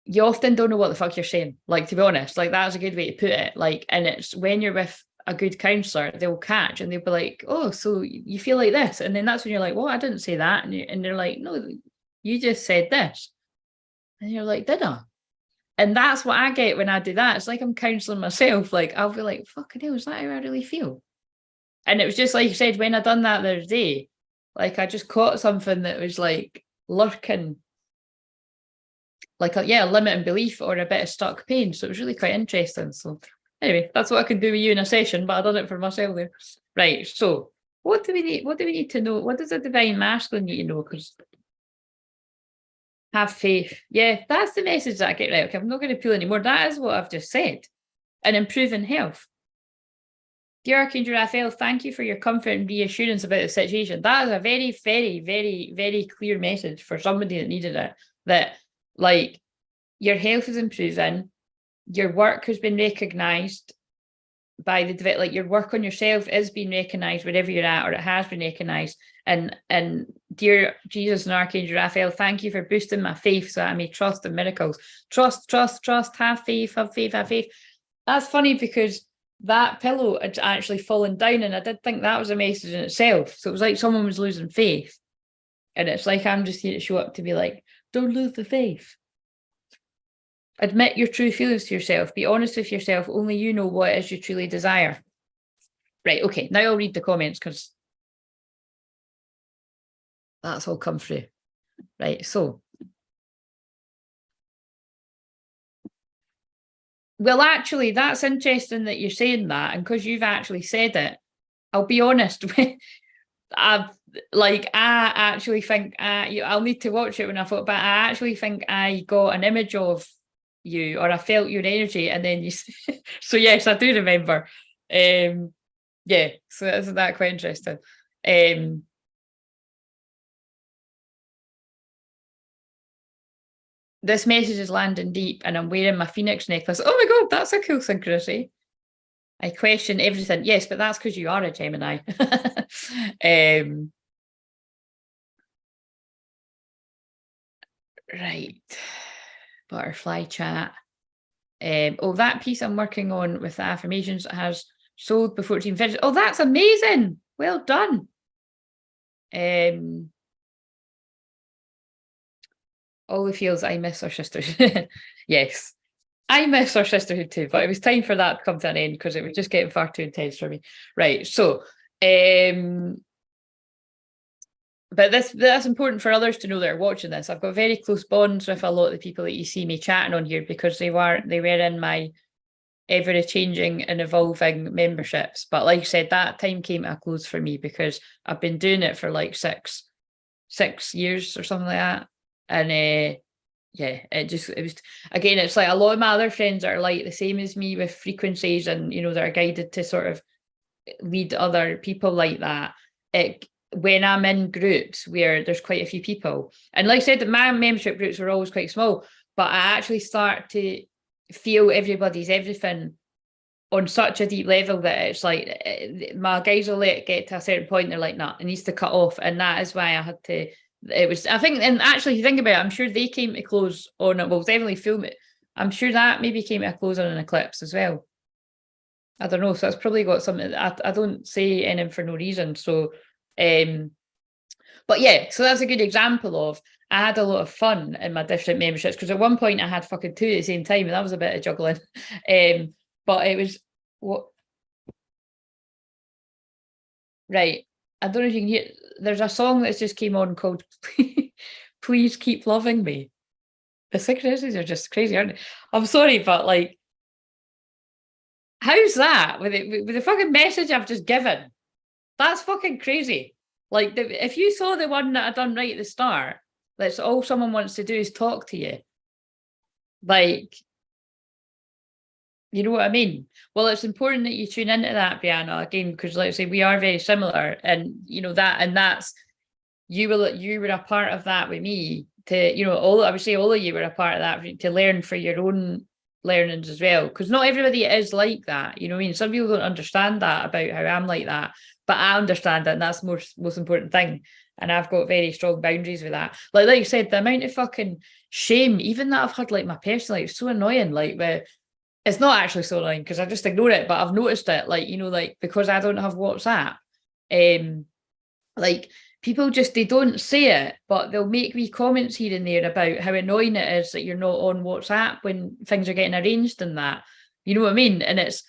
you often don't know what the fuck you're saying. Like, to be honest, like that's a good way to put it. Like, and it's when you're with a good counselor, they'll catch and they'll be like, oh, so you feel like this. And then that's when you're like, well, I didn't say that. And they're like, no, you just said this. And you're like, did I? And that's what I get when I do that. It's like I'm counselling myself. Like, I'll be like, fucking hell, is that how I really feel? And it was just like you said, when I done that the other day, like I just caught something that was like lurking, like a limiting belief or a bit of stuck pain. So it was really quite interesting. So anyway, that's what I can do with you in a session, but I done it for myself there. Right. So what do we need? What do we need to know? What does the divine masculine need to know? Because have faith. Yeah, that's the message that I get. Right. Okay, I'm not going to pull anymore. That is what I've just said. And improving health. Dear Archangel Raphael, thank you for your comfort and reassurance about the situation. That is a very, very, very, very clear message for somebody that needed it. That, like, your health is improving, your work has been recognised by the, like, your work on yourself is being recognised wherever you're at, or it has been recognised. And dear Jesus and Archangel Raphael, thank you for boosting my faith so I may trust in miracles. Trust, trust, trust, have faith, have faith, have faith. That's funny because that pillow had actually fallen down, and I did think that was a message in itself. So it was like someone was losing faith. And it's like, I'm just here to show up to be like, don't lose the faith. Admit your true feelings to yourself. Be honest with yourself. Only you know what it is you truly desire. Right, okay. Now I'll read the comments because that's all come through. Right, so. Well, actually, that's interesting that you're saying that. And because you've actually said it, I'll be honest. I actually think I'll need to watch it when I thought, but I actually think I got an image of you, or I felt your energy, and then you. So yes, I do remember. Yeah, so isn't that quite interesting? This message is landing deep, and I'm wearing my Phoenix necklace. Oh my god, that's a cool synchronicity. I question everything. Yes, but that's because you are a Gemini. Right. Butterfly chat. That piece I'm working on with the affirmations has sold before it's even finished. Oh, that's amazing. Well done. All the feels I miss our sisterhood. Yes. I miss our sisterhood too, but it was time for that to come to an end because it was just getting far too intense for me. Right. So but that's important for others to know that are watching this. I've got very close bonds with a lot of the people that you see me chatting on here because they were in my ever changing and evolving memberships. But like I said, that time came to a close for me because I've been doing it for like six years or something like that. And it was, again, it's like a lot of my other friends that are like the same as me with frequencies, and you know, that are guided to sort of lead other people like that. When I'm in groups where there's quite a few people, and like I said, my membership groups were always quite small, but I actually start to feel everybody's everything on such a deep level that it's like my guys will let it get to a certain point and they're like, nah, it needs to cut off. And that is why I had to, it was, I think, and actually, if you think about it, I'm sure they came to close on it. Well, definitely film it. I'm sure that maybe came to a close on an eclipse as well. I don't know. So it's probably got something. I don't say anything for no reason. So, but yeah, so that's a good example of I had a lot of fun in my different memberships because at one point I had fucking two at the same time, and that was a bit of juggling. But it was what. Right. I don't know if you can hear. There's a song that's just came on called "Please Keep Loving Me." The synchronicities are just crazy, aren't they? I'm sorry, but like, how's that with it with the fucking message I've just given? That's fucking crazy. Like, if you saw the one that I done right at the start, that's all someone wants to do is talk to you. Like, You know what I mean? Well, it's important that you tune into that, Brianna, again, because like I say, we are very similar, and you know that, and that's you were a part of that with me to, you know, I would say all of you were a part of that to learn for your own learnings as well. Because not everybody is like that. You know what I mean? Some people don't understand that about how I'm like that, but I understand it, and that's the most important thing. And I've got very strong boundaries with that. Like you said, the amount of fucking shame, even that I've had like my personal life, so annoying. Like it's not actually so annoying because I just ignore it, but I've noticed it, like, you know, like because I don't have WhatsApp, like people just they don't say it, but they'll make wee comments here and there about how annoying it is that you're not on WhatsApp when things are getting arranged and that. You know what I mean? And it's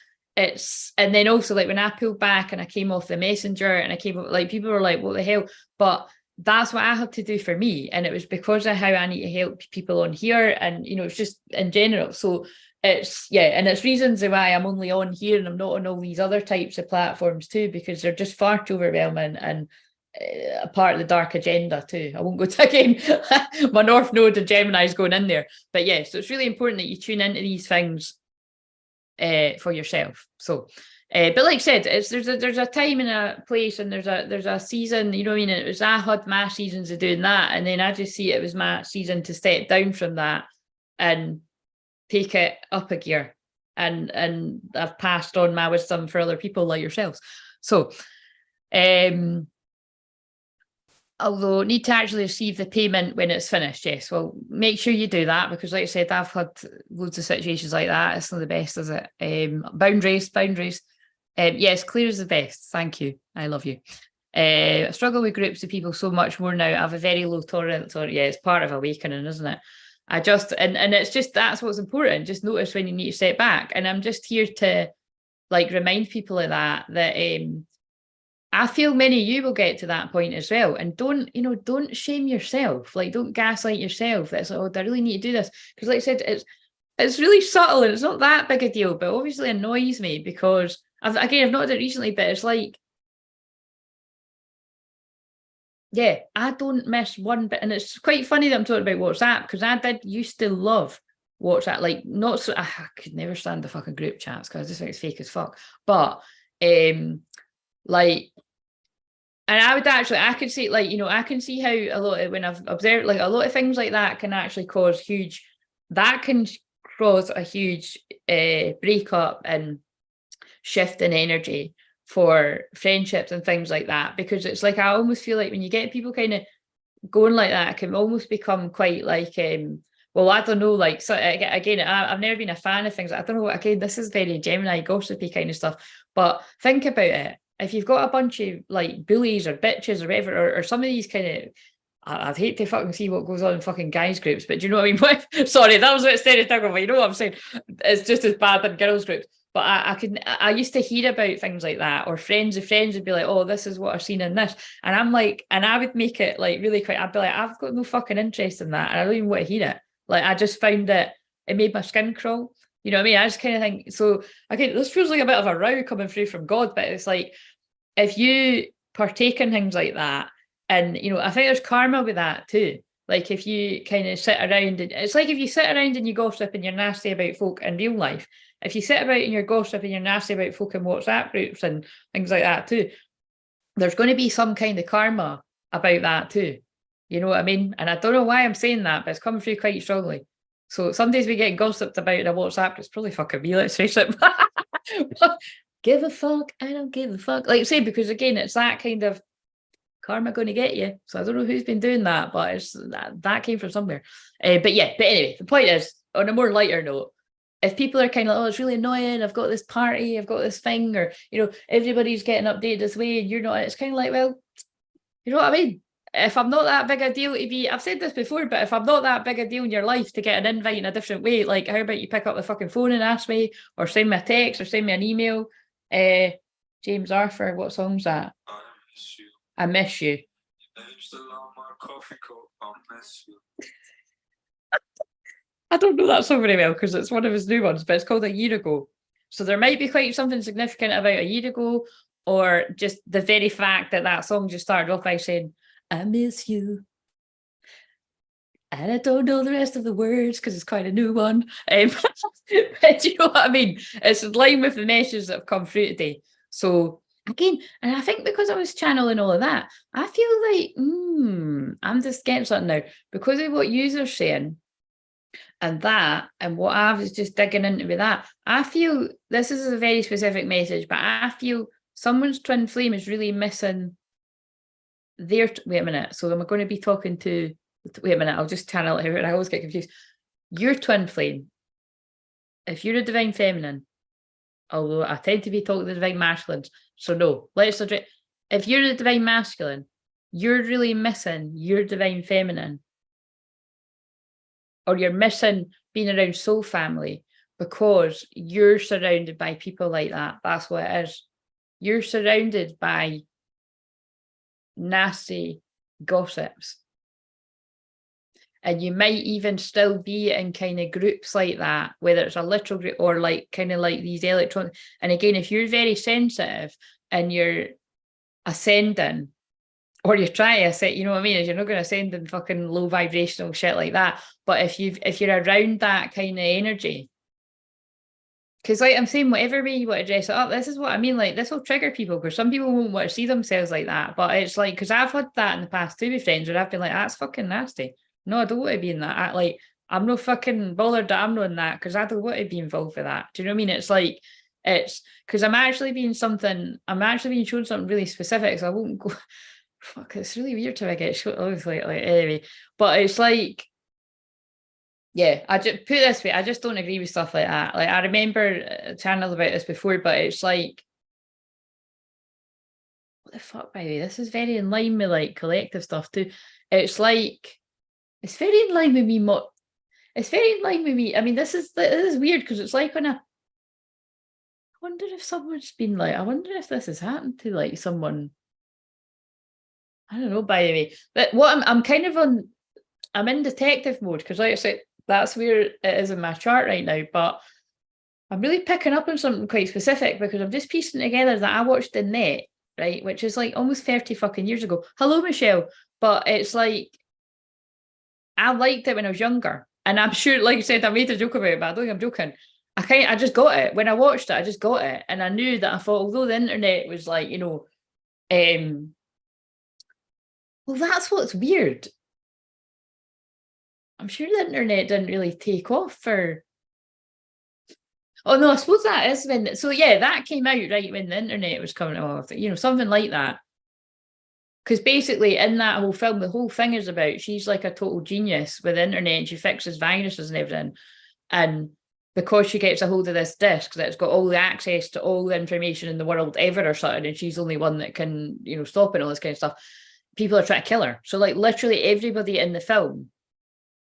and then also like when I pulled back and I came off the messenger and I came up, like people were like, what the hell? But that's what I had to do for me. And it was because of how I need to help people on here. And you know, it's just in general. So it's and it's reasons why I'm only on here and I'm not on all these other types of platforms too, because they're just far too overwhelming and a part of the dark agenda too. I won't go to again my North Node of Gemini is going in there, but so it's really important that you tune into these things for yourself. So but like I said, there's a time and a place, and there's a season, you know what I mean? It was I had my seasons of doing that, and then I just see it was my season to step down from that and take it up a gear, and I've passed on my wisdom for other people like yourselves. So although need to actually receive the payment when it's finished, yes, well, make sure you do that, because like I said, I've had loads of situations like that. It's not the best, is it? Boundaries. Yes, Claire is the best. Thank you. I love you. I struggle with groups of people so much more now. I have a very low tolerance, or it's part of awakening, isn't it? I just and it's just, that's what's important. Just notice when you need to step back. And I'm just here to like remind people of that I feel many of you will get to that point as well. And don't shame yourself. Like, don't gaslight yourself. That's like, oh, do I really need to do this? Because like I said, it's really subtle and it's not that big a deal, but obviously annoys me because I've not done it recently, but it's like, I don't miss one bit. And it's quite funny that I'm talking about WhatsApp, because I did used to love WhatsApp. Like, not so, I could never stand the fucking group chats because I just think it's fake as fuck. But like, and I would actually, I could see, like, you know, I can see how a lot of, when I've observed, like, a lot of things like that can actually cause a huge breakup and shift in energy for friendships and things like that. Because it's like, I almost feel like when you get people kind of going like that, it can almost become quite like, well, I don't know, like, so again, I've never been a fan of things. I don't know, again, this is very Gemini gossipy kind of stuff, but think about it. If you've got a bunch of like bullies or bitches or whatever, or some of these kind of, I'd hate to fucking see what goes on in fucking guys groups, but do you know what I mean? Sorry, that was a bit stereotypical, but you know what I'm saying? It's just as bad in girls groups. But I used to hear about things like that, or friends of friends would be like, oh, this is what I've seen in this. And I'm like, and I would make it like really quick. I'd be like, I've got no fucking interest in that. And I don't even want to hear it. Like, I just found it made my skin crawl. You know what I mean? I just kind of think, so, okay, this feels like a bit of a row coming through from God, but it's like, if you partake in things like that, and, you know, I think there's karma with that too. Like, if you kind of sit around, and it's like if you sit around and you gossip and you're nasty about folk in real life, if you sit about and you're gossip and you're nasty about folk in WhatsApp groups and things like that too, there's going to be some kind of karma about that too. You know what I mean? And I don't know why I'm saying that, but it's coming through quite strongly. So some days we get gossiped about in a WhatsApp, it's probably fucking me, let's face it. Give a fuck, I don't give a fuck. Like I say, because again, it's that kind of karma going to get you. So I don't know who's been doing that, but it's that came from somewhere. But anyway, the point is, on a more lighter note, if people are kind of like, oh, it's really annoying, I've got this party, I've got this thing, or, you know, everybody's getting updated this way and you're not, it's kind of like, well, you know what I mean? If I'm not that big a deal to be, I've said this before, but if I'm not that big a deal in your life to get an invite in a different way, like, how about you pick up the fucking phone and ask me, or send me a text, or send me an email? James Arthur, what song's that? I miss you. I don't know that song very well because it's one of his new ones, but it's called A Year Ago. So there might be quite something significant about A Year Ago, or just the very fact that that song just started off by saying, I miss you. and I don't know the rest of the words because it's quite a new one. But you know what I mean? It's in line with the messages that have come through today. So again, and I think because I was channeling all of that, I feel like, I'm just getting something now because of what you're saying and that, and what I was just digging into with that. I feel this is a very specific message, but I feel someone's twin flame is really missing their. Wait a minute. So am I going to be talking to? Wait a minute. I'll just channel it here, and I always get confused. Your twin flame. If you're a divine feminine, although I tend to be talking to the divine masculines, so no. Let's address. If you're the divine masculine, you're really missing your divine feminine, or you're missing being around soul family because you're surrounded by people like that. That's what it is. You're surrounded by nasty gossips. And you might even still be in kind of groups like that, whether it's a literal group or like kind of like these electronic. And again, if you're very sensitive and you're ascending, or you're trying to set, you know what I mean? Is you're not going to send in fucking low vibrational shit like that. But if you're around that kind of energy, because like I'm saying, whatever way you want to dress it up, this is what I mean. Like this will trigger people because some people won't want to see themselves like that. But it's like, because I've had that in the past too with friends where I've been like, that's fucking nasty. No, I don't want to be in that. I'm no fucking bothered that I'm not in that because I don't want to be involved with that. Do you know what I mean? It's like, it's because I'm actually being shown something really specific. So I won't go. Fuck, it's really weird to get shot. Obviously, like anyway, but it's like, yeah, I just put it this way, I just don't agree with stuff like that. Like I remember channel about this before, but it's like, what the fuck, by the way, this is very in line with like collective stuff too. It's like, it's very in line with me. It's very in line with me. I mean, this is weird because it's like when I wonder if someone's been like, I wonder if this has happened to like someone. I don't know, by the way. But what I'm kind of on, I'm in detective mode because like I said, that's where it is in my chart right now. But I'm really picking up on something quite specific because I'm just piecing together that I watched the net, right? Which is like almost 30 fucking years ago. Hello, Michelle. But it's like, I liked it when I was younger. And I'm sure, like I said, I made a joke about it, but I don't think I'm joking. I just got it. When I watched it, I just got it. And I knew that I thought, although the internet was like, well, that's what's weird. I'm sure the internet didn't really take off for. Oh no, I suppose that is when. So yeah, that came out right when the internet was coming off. Something like that. Because basically, in that whole film, the whole thing is about she's like a total genius with the internet, and she fixes viruses and everything. And because she gets a hold of this disc that's got all the access to all the information in the world ever or something, and she's the only one that can, stop it and all this kind of stuff. People are trying to kill her. So like literally everybody in the film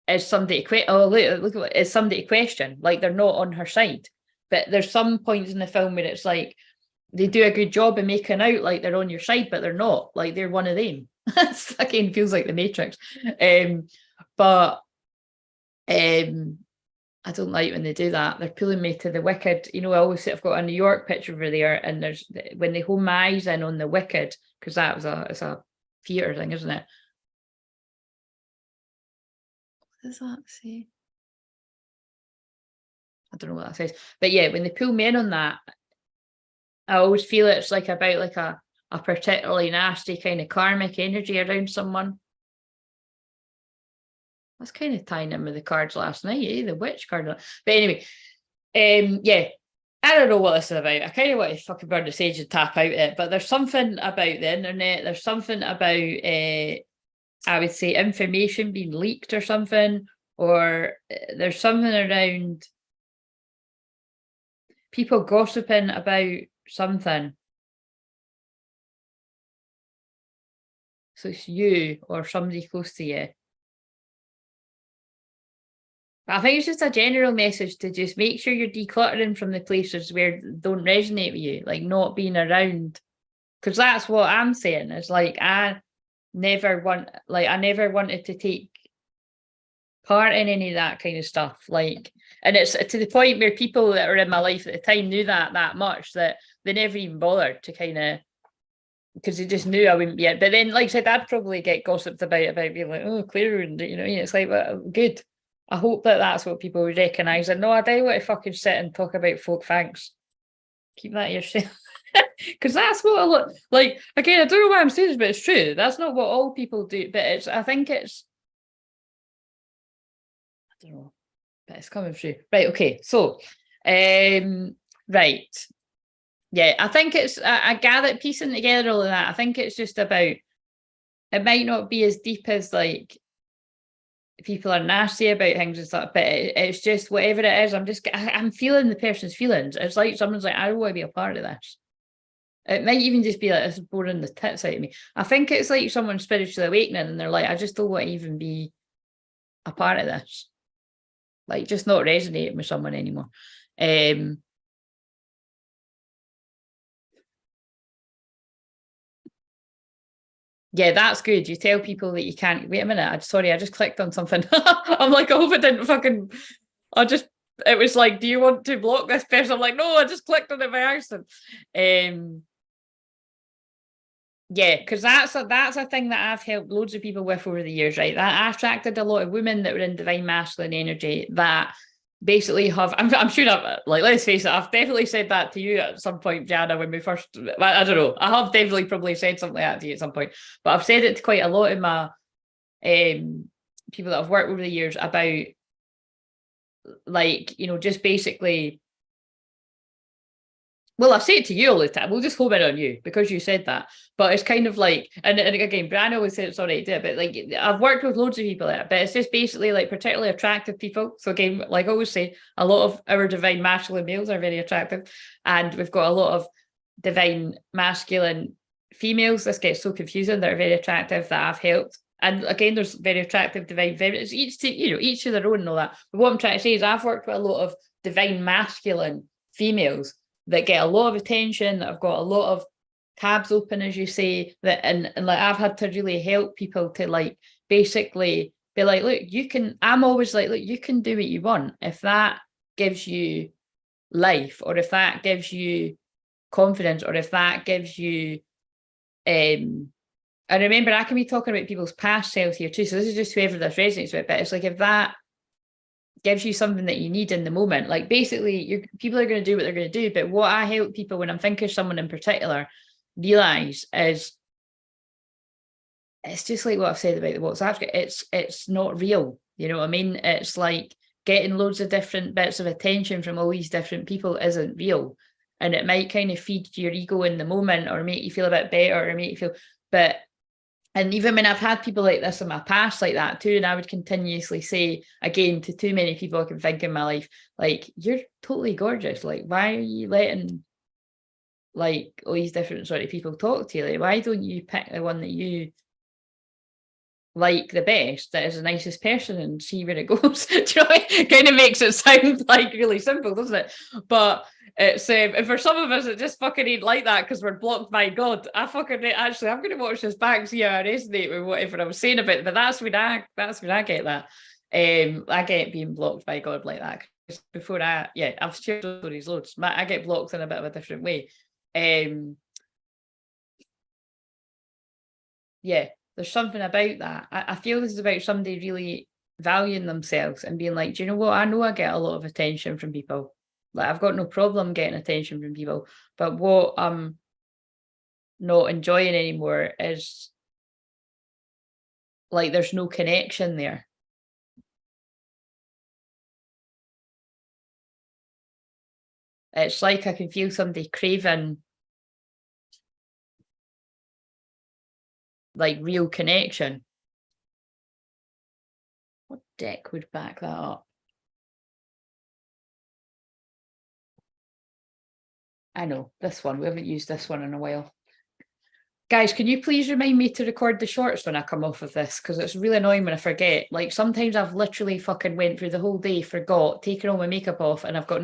is somebody is somebody to question. Like they're not on her side. But there's some points in the film where it's like they do a good job of making out like they're on your side, but they're not. Like they're one of them. Again, feels like the Matrix. But I don't like when they do that. They're pulling me to the wicked. I always say I've got a New York picture over there, and there's when they hold my eyes in on the wicked, because it's a theatre thing, isn't it? What does that say? I don't know what that says. But yeah, when they pull me in on that, I always feel it's like about like a particularly nasty kind of karmic energy around someone. That's kind of tying in with the cards last night, the witch card. But anyway, yeah, I don't know what this is about. I kind of want to fucking burn the sage and tap out it, but there's something about the internet. There's something about, I would say, information being leaked or something, or there's something around people gossiping about something. So it's you or somebody close to you. But I think it's just a general message to just make sure you're decluttering from the places where don't resonate with you, like not being around. Because that's what I'm saying. It's like I never wanted to take part in any of that kind of stuff. Like, and it's to the point where people that were in my life at the time knew that much that they never even bothered to kind of because he just knew I wouldn't be it. But then, like I said, I'd probably get gossiped about being like, oh, Clairvoyant, you know, it's like, well, good. I hope that that's what people would recognise. And no, I don't want to fucking sit and talk about folk, thanks. Keep that yourself. Because that's what a lot, like, again, I don't know why I'm saying this, but it's true. That's not what all people do, but it's, I think it's, I don't know, but it's coming through. Right, okay, so, right. Yeah, I think it's, I gather piecing together all of that. I think it's just about, it might not be as deep as like people are nasty about things and stuff, but it's just whatever it is. I'm feeling the person's feelings. It's like someone's like, I don't want to be a part of this. It might even just be like, this is boring the tits out of me. I think it's like someone spiritually awakening and they're like, I just don't want to even be a part of this. Like, just not resonating with someone anymore. Yeah, that's good. You tell people that you can't. Wait a minute. Sorry, I just clicked on something. I'm like, I hope it didn't fucking. It was like, do you want to block this person? I'm like, no, I just clicked on it by accident. Yeah, because that's a thing that I've helped loads of people with over the years, right? That I attracted a lot of women that were in divine masculine energy that basically have, I'm sure I've, like, let's face it, I've definitely said that to you at some point, Jana, when we first, I don't know, I have definitely probably said something like that to you at some point, but I've said it to quite a lot of my people that I've worked over the years about, like, you know, just basically, well, I say it to you all the time. We'll just home in on you because you said that. But it's kind of like, and again, Brian always said it's all right to do it, but like I've worked with loads of people there, but it's just basically like particularly attractive people. So again, like I always say, a lot of our divine masculine males are very attractive, and we've got a lot of divine masculine females. This gets so confusing that are very attractive that I've helped. And again, there's very attractive divine feminines, each to, you know, each to their own and all that. But what I'm trying to say is I've worked with a lot of divine masculine females that get a lot of attention, that have got a lot of tabs open, as you say, that and like I've had to really help people to like basically be like, look, you can, I'm always like, look, you can do what you want. If that gives you life, or if that gives you confidence, or if that gives you and remember, I can be talking about people's past selves here too. So this is just whoever this resonates with, but it's like if that gives you something that you need in the moment, like basically people are going to do what they're going to do. But what I help people when I'm thinking of someone in particular realize is it's just like what I've said about the WhatsApp. It's not real. You know what I mean? It's like getting loads of different bits of attention from all these different people isn't real. And it might kind of feed your ego in the moment or make you feel a bit better or make you feel, but and even when I've had people like this in my past like that too, and I would continuously say again to too many people I can think in my life, like, you're totally gorgeous. Like, why are you letting like all these different sort of people talk to you? Like, why don't you pick the one that you like the best, that is the nicest person, and see where it goes? Do you know, it kind of makes it sound like really simple, doesn't it? But it's and for some of us it just fucking ain't like that because we're blocked by God. I fucking actually I'm gonna watch this back, see how I resonate with whatever I was saying about it. But that's when I get that. I get being blocked by God like that. Before I've shared stories loads. I get blocked in a bit of a different way. Yeah, there's something about that. I feel this is about somebody really valuing themselves and being like, do you know what? I know I get a lot of attention from people. Like, I've got no problem getting attention from people. But what I'm not enjoying anymore is like there's no connection there. It's like I can feel somebody craving like real connection. What deck would back that up? I know, this one. We haven't used this one in a while. Guys, can you please remind me to record the shorts when I come off of this? Because it's really annoying when I forget. Like, sometimes I've literally fucking went through the whole day, forgot, taken all my makeup off, and I've got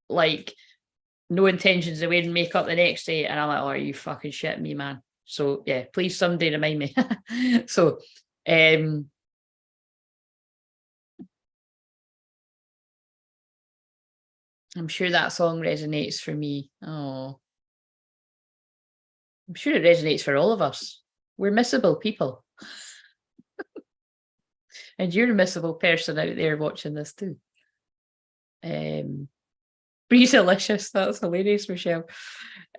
like, no intentions of wearing makeup the next day. And I'm like, oh, are you fucking shitting me, man? So, yeah, please someday remind me. So, I'm sure that song resonates for me. Oh, I'm sure it resonates for all of us. We're missable people. And you're a missable person out there watching this too. Breezelicious, that's hilarious, Michelle.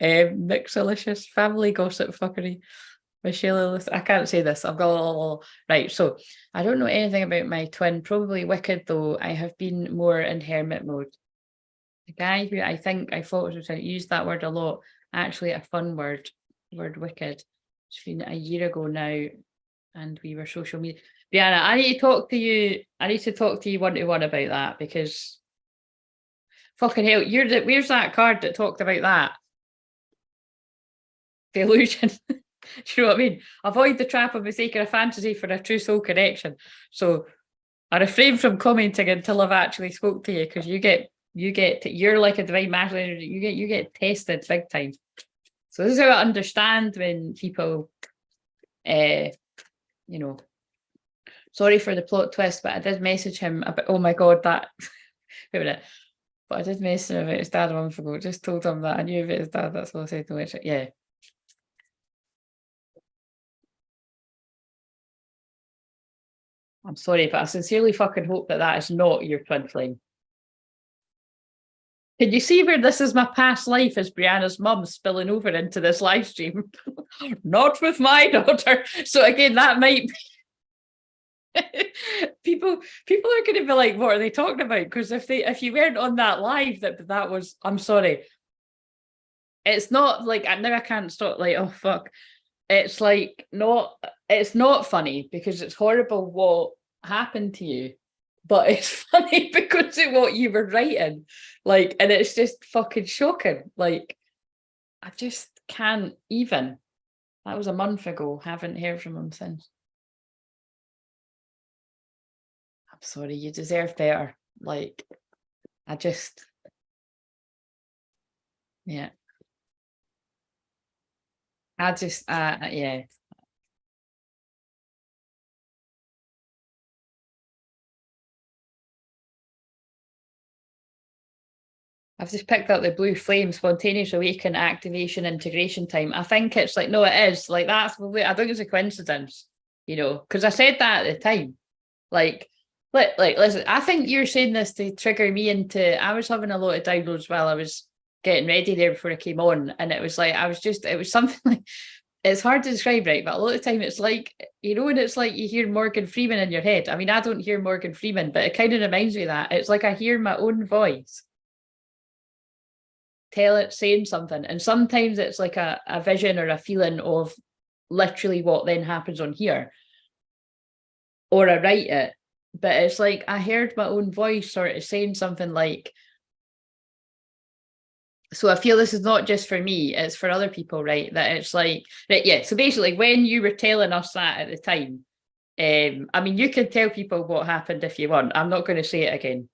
Mixalicious, family gossip fuckery. Michelle, I can't say this. I've got right. So I don't know anything about my twin. Probably wicked though. I have been more in hermit mode. The guy who I think I thought was trying to use that word a lot. Actually, a fun word. Word wicked. It's been a year ago now, and we were social media. Brianna, I need to talk to you. I need to talk to you one-to-one about that because fucking hell, where's that card that talked about that? The illusion. Do you know what I mean? Avoid the trap of mistaking a fantasy for a true soul connection. So I refrain from commenting until I've actually spoke to you because you're like a divine masculine. You get tested big time. So this is how I understand when people, sorry for the plot twist, but I did message him about, oh my God, that, wait a minute. But I did message him about his dad a month ago. Just told him that I knew about his dad. That's all I said to him. Yeah. I'm sorry, but I sincerely fucking hope that is not your twin flame. Can you see where this is my past life as Brianna's mum spilling over into this live stream? Not with my daughter. So again, that might be people are going to be like, what are they talking about? Because if you weren't on that live, that was, I'm sorry. It's not like now I can't stop like, oh fuck. It's like it's not funny because it's horrible what happened to you. But it's funny because of what you were writing. Like, and it's just fucking shocking. Like, I just can't even. That was a month ago. Haven't heard from him since. I'm sorry, you deserve better. Like, yeah. Yeah. I've just picked up the blue flame, spontaneous awaken, activation, integration time. I think it's like, no, it is. Like, I think it's a coincidence, because I said that at the time. Like, listen, I think you're saying this to trigger me into, I was having a lot of downloads while I was getting ready there before I came on. And it was like, it was something like, it's hard to describe, right? But a lot of time it's like, and it's like you hear Morgan Freeman in your head. I mean, I don't hear Morgan Freeman, but it kind of reminds me of that. It's like I hear my own voice saying something, and sometimes it's like a vision or a feeling of literally what then happens on here, or I write it, but it's like I heard my own voice sort of saying something like, so I feel this is not just for me, it's for other people, right? That it's like, right, yeah. So basically when you were telling us that at the time, I mean, you can tell people what happened if you want. I'm not going to say it again,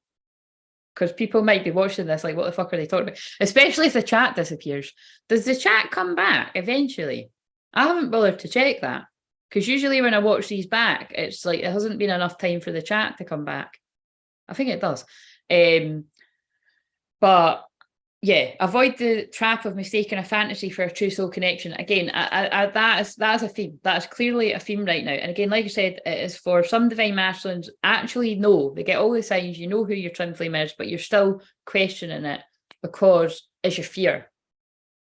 because people might be watching this like, what the fuck are they talking about? Especially if the chat disappears. Does the chat come back eventually? I haven't bothered to check that, because usually when I watch these back, it's like it hasn't been enough time for the chat to come back. I think it does. But yeah, avoid the trap of mistaking a fantasy for a true soul connection. Again, that's a theme. That's clearly a theme right now. And again, like I said, it is for some divine masculines actually know, they get all the signs, you know who your twin flame is, but you're still questioning it because it's your fear.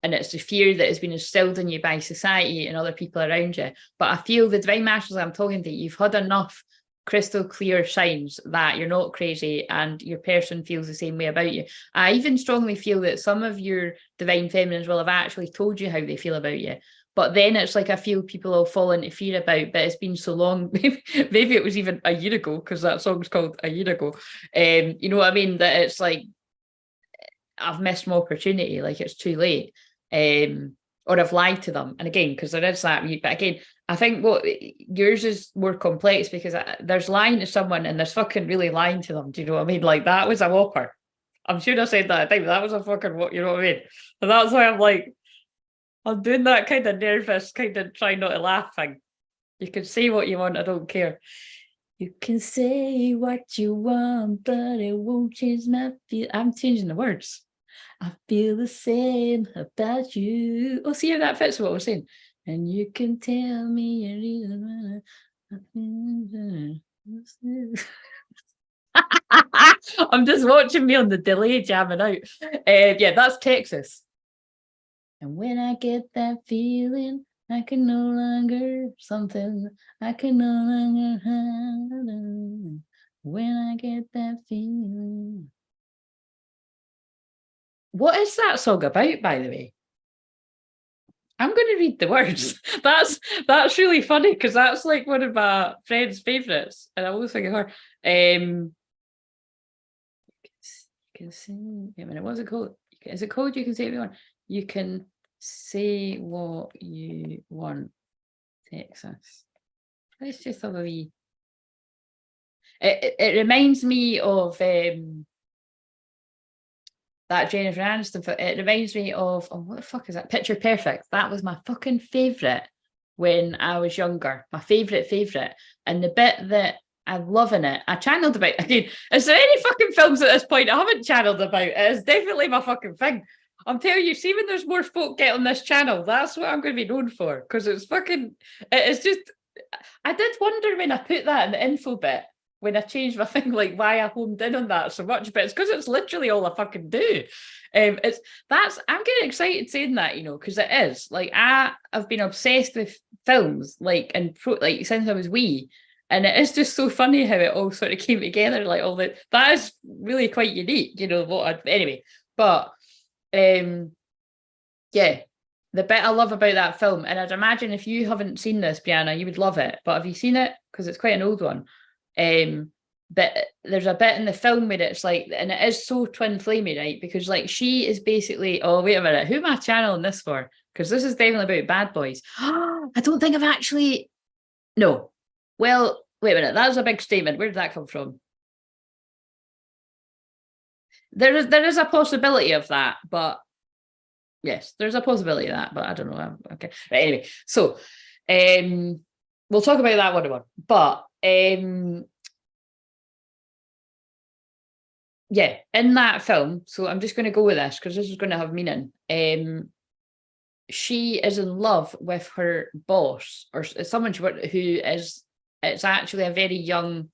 And it's the fear that has been instilled in you by society and other people around you. But I feel the divine masculines I'm talking to, you've had enough crystal clear signs that you're not crazy and your person feels the same way about you. I even strongly feel that some of your divine feminines will have actually told you how they feel about you. But then it's like I feel people will fall into fear about, but it's been so long. Maybe it was even a year ago, because that song's called A Year Ago. You know what I mean? That it's like, I've missed my opportunity, like it's too late. Or I've lied to them. And again, because there is that, but again, I think what yours is more complex, because there's lying to someone and there's fucking really lying to them. Do you know what I mean? Like, that was a whopper. I'm sure I said that at the time. That was a fucking, you know what I mean? And that's why I'm like, I'm doing that kind of nervous, kind of trying not to laugh thing. You can say what you want, I don't care. You can say what you want, but it won't change my feel. I'm changing the words. I feel the same about you. Oh, see how that fits what we're saying. And you can tell me a reason. I'm just watching me on the delay jamming out. Yeah, that's Texas. And when I get that feeling, I can no longer something. I can no longer hide. When I get that feeling. What is that song about, by the way? I'm going to read the words. That's really funny because that's like one of my friend's favourites, and I always think of her. You can sing. I mean, what's it called? Is it called? You can say what you want. You can say what you want. Texas. Let's just have a wee. It reminds me of that Jennifer Aniston. It reminds me of, oh, what the fuck is that? Picture Perfect. That was my fucking favourite when I was younger. My favourite. And the bit that I love in it, I channeled about. Again, is there any fucking films at this point I haven't channeled about? It is definitely my fucking thing. I'm telling you, see when there's more folk get on this channel, that's what I'm going to be known for. Because it's fucking, it's just, I did wonder when I put that in the info bit, when I changed my thing, like why I homed in on that so much, but it's because it's literally all I fucking do. I'm getting excited saying that, you know, because it is like I've been obsessed with films like since I was wee, and it is just so funny how it all sort of came together, like all that is really quite unique, you know. Anyway, but yeah. The bit I love about that film, and I'd imagine if you haven't seen this, Brianna, you would love it. But have you seen it? Because it's quite an old one. But there's a bit in the film where it's like, and it is so twin flamey, right? Because like she is basically, oh wait a minute, who am I channeling this for? Because this is definitely about bad boys. I don't think I've actually. No. Well, wait a minute. That was a big statement. Where did that come from? There is a possibility of that, but. Yes, there's a possibility of that, but I don't know. Okay. Right, anyway, so we'll talk about that one. But yeah, in that film, so I'm just going to go with this because this is going to have meaning. She is in love with her boss, or someone who is, it's actually a very young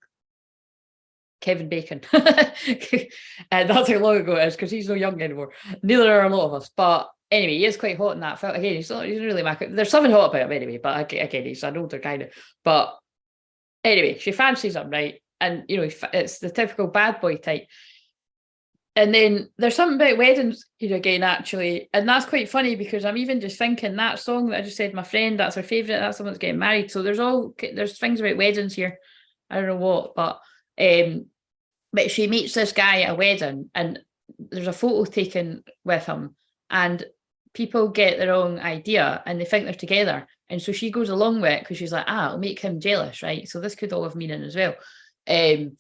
Kevin Bacon. And that's how long ago it is because he's no young anymore. Neither are a lot of us, but anyway, he is quite hot in that film. Again, he's really there's something hot about him anyway, but again, he's an older kind of. But anyway, she fancies him, right? And you know, it's the typical bad boy type. And then there's something about weddings here again, actually, and that's quite funny because I'm even just thinking that song that I just said, my friend, that's her favourite. That's someone's getting married. So there's things about weddings here. I don't know what, but she meets this guy at a wedding, and there's a photo taken with him, and people get the wrong idea and they think they're together. And so she goes along with it because she's like, it'll make him jealous, right? So this could all have meaning as well. And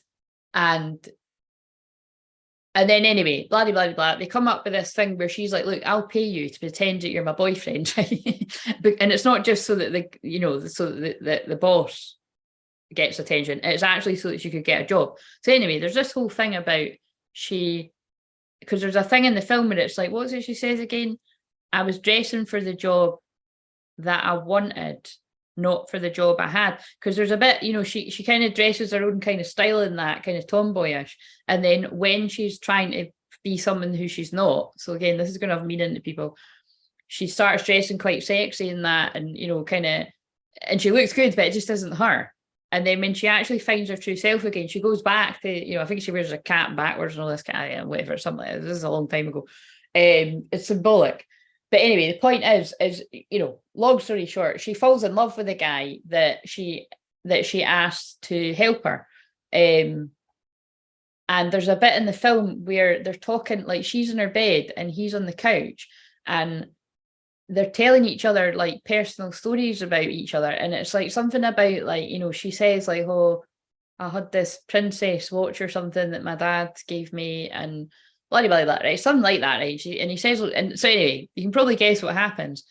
then anyway, blah, blah, blah, blah, they come up with this thing where she's like, look, I'll pay you to pretend that you're my boyfriend, right? And it's not just so that the boss gets attention. It's actually so that she could get a job. So anyway, there's this whole thing about because there's a thing in the film where it's like, what's it she says again? I was dressing for the job that I wanted, not for the job I had. Because there's a bit, you know, she kind of dresses her own kind of style in that, kind of tomboyish. And then when she's trying to be someone who she's not, so again, this is going to have meaning to people, she starts dressing quite sexy in that, and, you know, kind of, and she looks good, but it just isn't her. And then when she actually finds her true self again, she goes back to, you know, I think she wears a cap backwards and all this kind of whatever, something like that. This is a long time ago. It's symbolic. But anyway, the point is, you know, long story short, she falls in love with a guy that she asks to help her. And there's a bit in the film where they're talking, like she's in her bed and he's on the couch, and they're telling each other like personal stories about each other. And it's like something about, like, you know, she says like, oh, I had this princess watch or something that my dad gave me, and blah, blah, blah, right? Something like that, right? And he says, and so anyway, you can probably guess what happens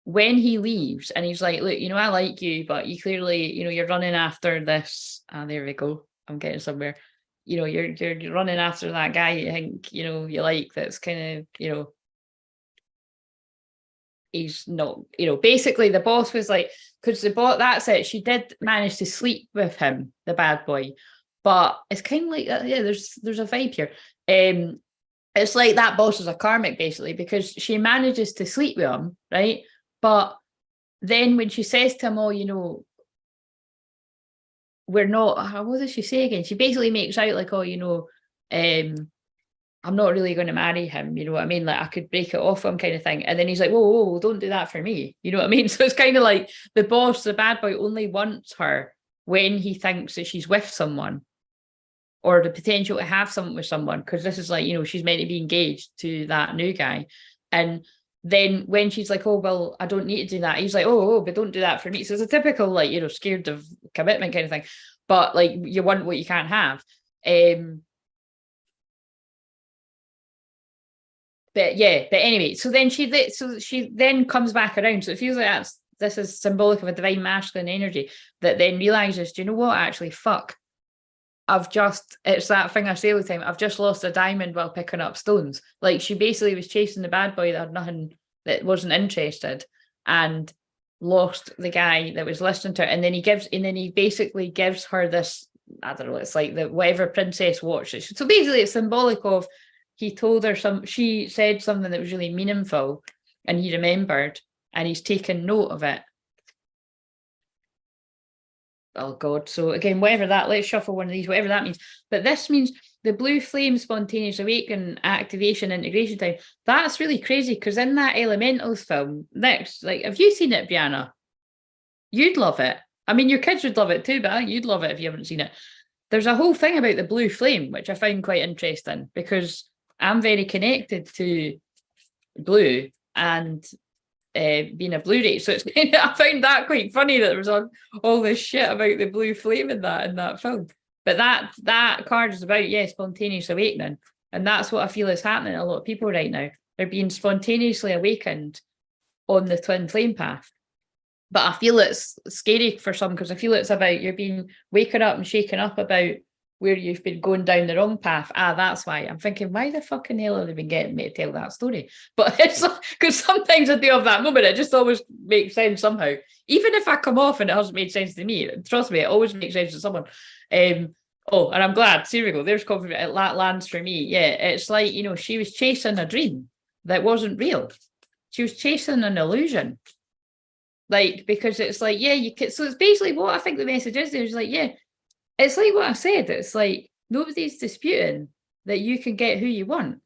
when he leaves. And he's like, look, you know, I like you, but you clearly, you know, you're running after this. There we go. I'm getting somewhere. you know, you're running after that guy you think, you know, you like, that's kind of, you know, he's not, you know, basically the boss was like, because the boss, that's it, she did manage to sleep with him, the bad boy, but it's kind of like, yeah, there's a vibe here. It's like that boss is a karmic, basically, because she manages to sleep with him, right? But then when she says to him, oh, you know, we're not, what does she say again? She basically makes out like, oh, you know, I'm not really going to marry him, you know what I mean? Like, I could break it off him, kind of thing. And then he's like, whoa, whoa, don't do that for me. You know what I mean? So it's kind of like the boss, the bad boy, only wants her when he thinks that she's with someone, or the potential to have something with someone, because this is like, you know, she's meant to be engaged to that new guy. And then when she's like, oh, well, I don't need to do that, he's like, oh, but don't do that for me. So it's a typical, like, you know, scared of commitment kind of thing. But like, you want what you can't have. But yeah, but anyway, so she then comes back around. So it feels like this is symbolic of a divine masculine energy that then realizes, do you know what? Actually, fuck. It's that thing I say all the time. I've just lost a diamond while picking up stones. Like, she basically was chasing the bad boy that had nothing, that wasn't interested, and lost the guy that was listening to her. And then he basically gives her this, I don't know, it's like the whatever princess watches. So basically it's symbolic of, he told her she said something that was really meaningful, and he remembered, and he's taken note of it. Oh God. So again, whatever that, let's shuffle one of these, whatever that means. But this means the blue flame, spontaneous awakening, activation, integration time. That's really crazy, because in that Elementals film, next, like, have you seen it, Brianna? You'd love it. I mean, your kids would love it too, but I think you'd love it if you haven't seen it. There's a whole thing about the blue flame, which I find quite interesting, because I'm very connected to blue and being a Blu-ray. So it's I found that quite funny that there was all this shit about the blue flame in that film. But that card is about, yeah, spontaneous awakening. And that's what I feel is happening to a lot of people right now. They're being spontaneously awakened on the twin flame path. But I feel it's scary for some, because I feel it's about you're being waken up and shaken up about where you've been going down the wrong path. That's why. I'm thinking, why the fucking hell have they been getting me to tell that story? But it's because sometimes I do have that moment, it just always makes sense somehow. Even if I come off and it hasn't made sense to me, trust me, it always makes sense to someone. Oh, and I'm glad. Here we go. There's confidence. That lands for me. Yeah, it's like, you know, she was chasing a dream that wasn't real. She was chasing an illusion. Like, because it's like, yeah, you can. So it's basically what I think the message is. There's like, yeah, it's like what I said. It's like nobody's disputing that you can get who you want.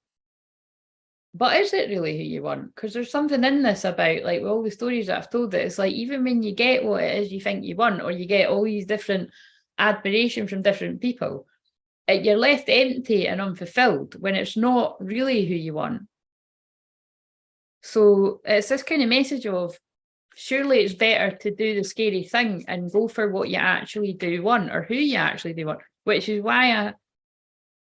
But is it really who you want? Because there's something in this about, like, all the stories that I've told, that it's like, even when you get what it is you think you want, or you get all these different admiration from different people, you're left empty and unfulfilled when it's not really who you want. So it's this kind of message of, surely it's better to do the scary thing and go for what you actually do want, or who you actually do want, which is why I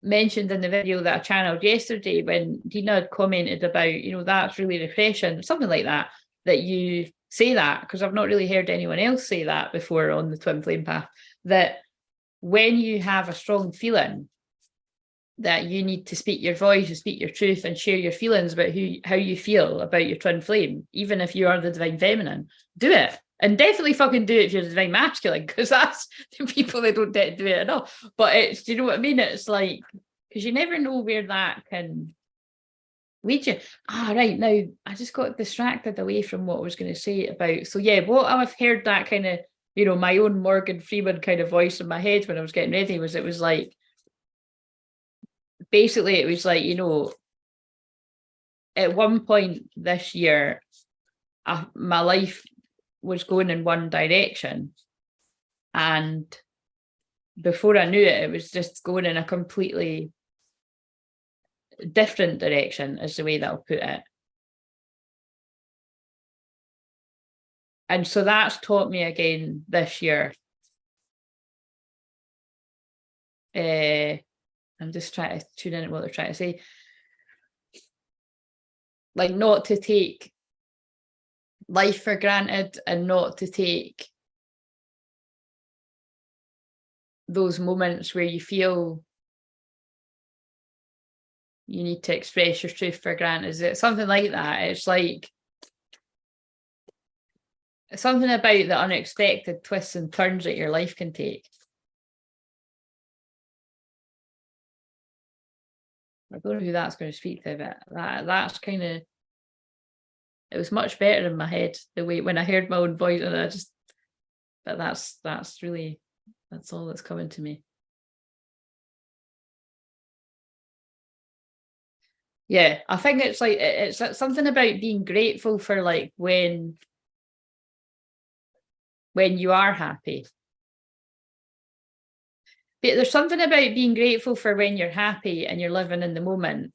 mentioned in the video that I channeled yesterday, when Dina had commented about, you know, that's really refreshing, something like that, that you say that, because I've not really heard anyone else say that before on the twin flame path, that when you have a strong feeling that you need to speak your voice, and speak your truth, and share your feelings about how you feel about your twin flame, even if you are the divine feminine, do it. And definitely fucking do it if you're the divine masculine, because that's the people that don't get to do it at all. But it's, do you know what I mean? It's like, because you never know where that can lead you. Right, now I just got distracted away from what I was going to say about. So yeah, what I've heard, that kind of, you know, my own Morgan Freeman kind of voice in my head when I was getting ready, it was like, basically it was like, you know, at one point this year, my life was going in one direction, and before I knew it, it was just going in a completely different direction, is the way that I'll put it. And so that's taught me again this year. I'm just trying to tune in at what they're trying to say. Like, not to take life for granted, and not to take those moments where you feel you need to express your truth for granted. Is it something like that? It's like something about the unexpected twists and turns that your life can take. I don't know who that's going to speak to, but that's kind of, it was much better in my head the way when I heard my own voice, and but that's really, that's all that's coming to me. Yeah, I think it's like, it's something about being grateful for like when you are happy. But there's something about being grateful for when you're happy and you're living in the moment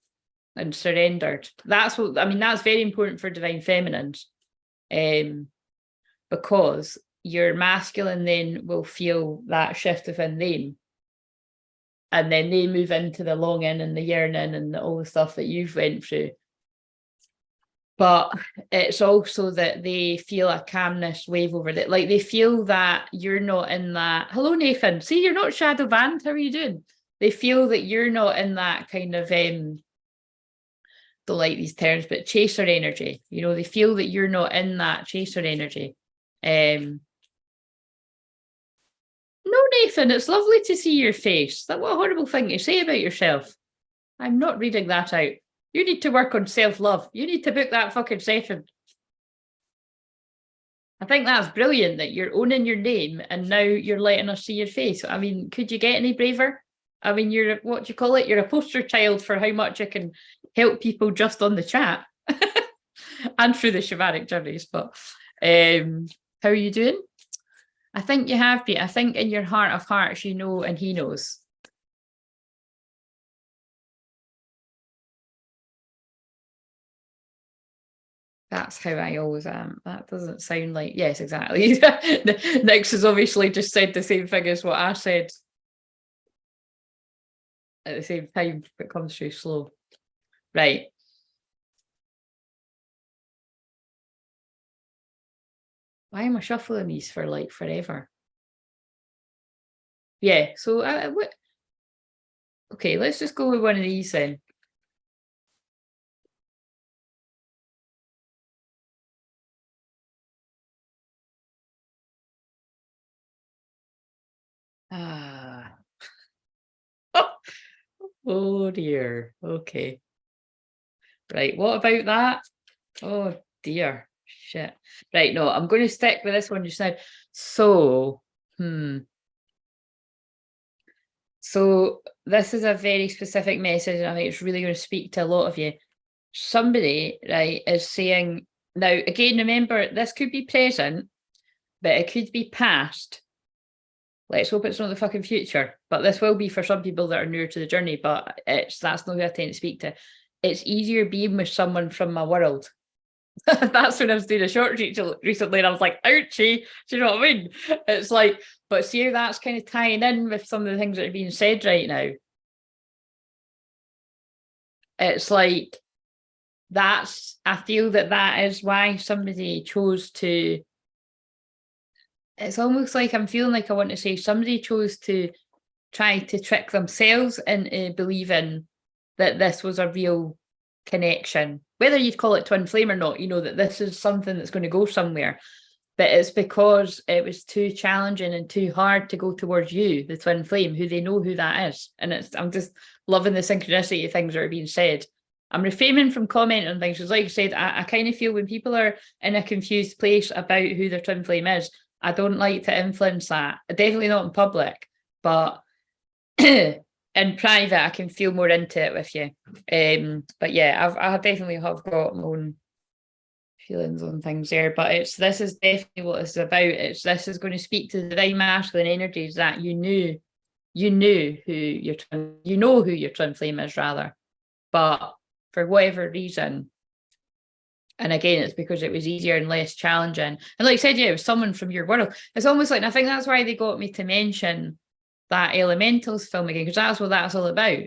and surrendered. That's what, I mean, that's very important for divine feminines, because your masculine then will feel that shift within them. And then they move into the longing and the yearning and all the stuff that you've went through. But it's also that they feel a calmness wave over it. Like they feel that you're not in that, hello, Nathan. See, you're not shadow banned. How are you doing? They feel that you're not in that kind of, don't like these terms, but chaser energy. You know, they feel that you're not in that chaser energy. No, Nathan, it's lovely to see your face. What a horrible thing to say about yourself. I'm not reading that out. You need to work on self-love. You need to book that fucking session. I think that's brilliant that you're owning your name and now you're letting us see your face. I mean, could you get any braver? I mean, you're, what do you call it? You're a poster child for how much I can help people just on the chat and through the shamanic journeys. But how are you doing? I think you have been. I think in your heart of hearts, you know, and he knows. That's how I always am. That doesn't sound like, yes, exactly. Nix has obviously just said the same thing as what I said at the same time, but it comes through slow. Right. Why am I shuffling these for like forever? Yeah, so okay, let's just go with one of these then. Ah. Oh dear. Okay. Right, what about that? Oh dear. Shit. Right, no, I'm going to stick with this one just now. So, so this is a very specific message, and I think it's really going to speak to a lot of you. Somebody, right, is saying, now again, remember, this could be present, but it could be past. Let's hope it's not the fucking future, but this will be for some people that are newer to the journey, but that's not who I tend to speak to. It's easier being with someone from my world. That's when I was doing a short reach recently, and I was like, ouchie, do you know what I mean? It's like, but see how that's kind of tying in with some of the things that are being said right now. It's like, I feel that is why somebody chose to, it's almost like I'm feeling like I want to say somebody chose to try to trick themselves into believing that this was a real connection, whether you'd call it twin flame or not, you know, that this is something that's going to go somewhere. But it's because it was too challenging and too hard to go towards you, the twin flame, who they know who that is. And I'm just loving the synchronicity of things that are being said. I'm refraining from commenting on things because, like I said, I kind of feel when people are in a confused place about who their twin flame is, I don't like to influence that. Definitely not in public, but in private, I can feel more into it with you. But yeah, I definitely have got my own feelings on things there. But this is definitely what it's about. This is going to speak to the divine masculine energies that you know who your twin flame is, rather. But for whatever reason, and again, it's because it was easier and less challenging. And like I said, yeah, it was someone from your world. It's almost like, and I think that's why they got me to mention that Elementals film again, because that's what that's all about.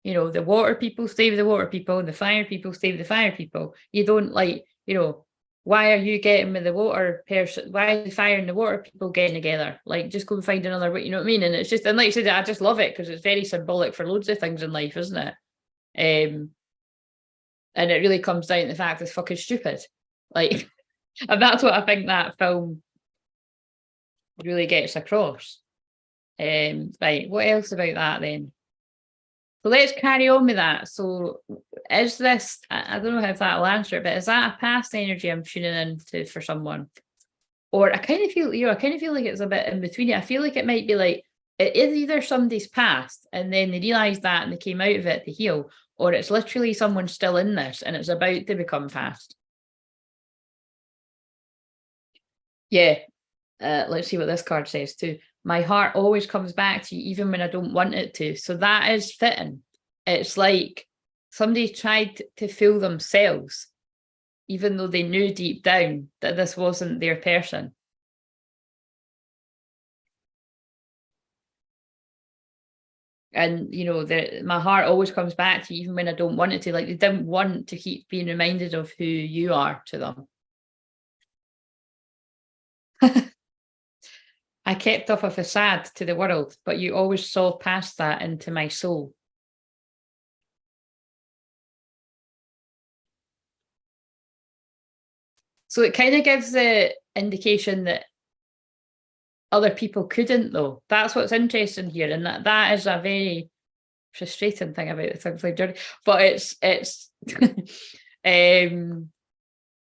You know, the water people stay with the water people, and the fire people stay with the fire people. You don't like, you know, why are you getting with the water person? Why are the fire and the water people getting together? Like, just go and find another way, you know what I mean? And it's just, and like I said, I just love it because it's very symbolic for loads of things in life, isn't it? And it really comes down to the fact it's fucking stupid. Like, and that's what I think that film really gets across. Right, what else about that then? So let's carry on with that. So is this, I don't know if that'll answer it, but is that a past energy I'm tuning into for someone? Or I kind of feel, I kind of feel like it's a bit in between it. I feel like it might be like, it is either somebody's past and then they realised that and they came out of it to heal, or it's literally someone still in this and it's about to become past. Yeah. Let's see what this card says too. My heart always comes back to you even when I don't want it to. So that is fitting. It's like somebody tried to fool themselves, even though they knew deep down that this wasn't their person. And, my heart always comes back to you even when I don't want it to. Like, they didn't want to keep being reminded of who you are to them. I kept up a facade to the world, but you always saw past that into my soul. So it kind of gives the indication that other people couldn't, though. That's what's interesting here. And that is a very frustrating thing about the twin flame journey. But it's yeah,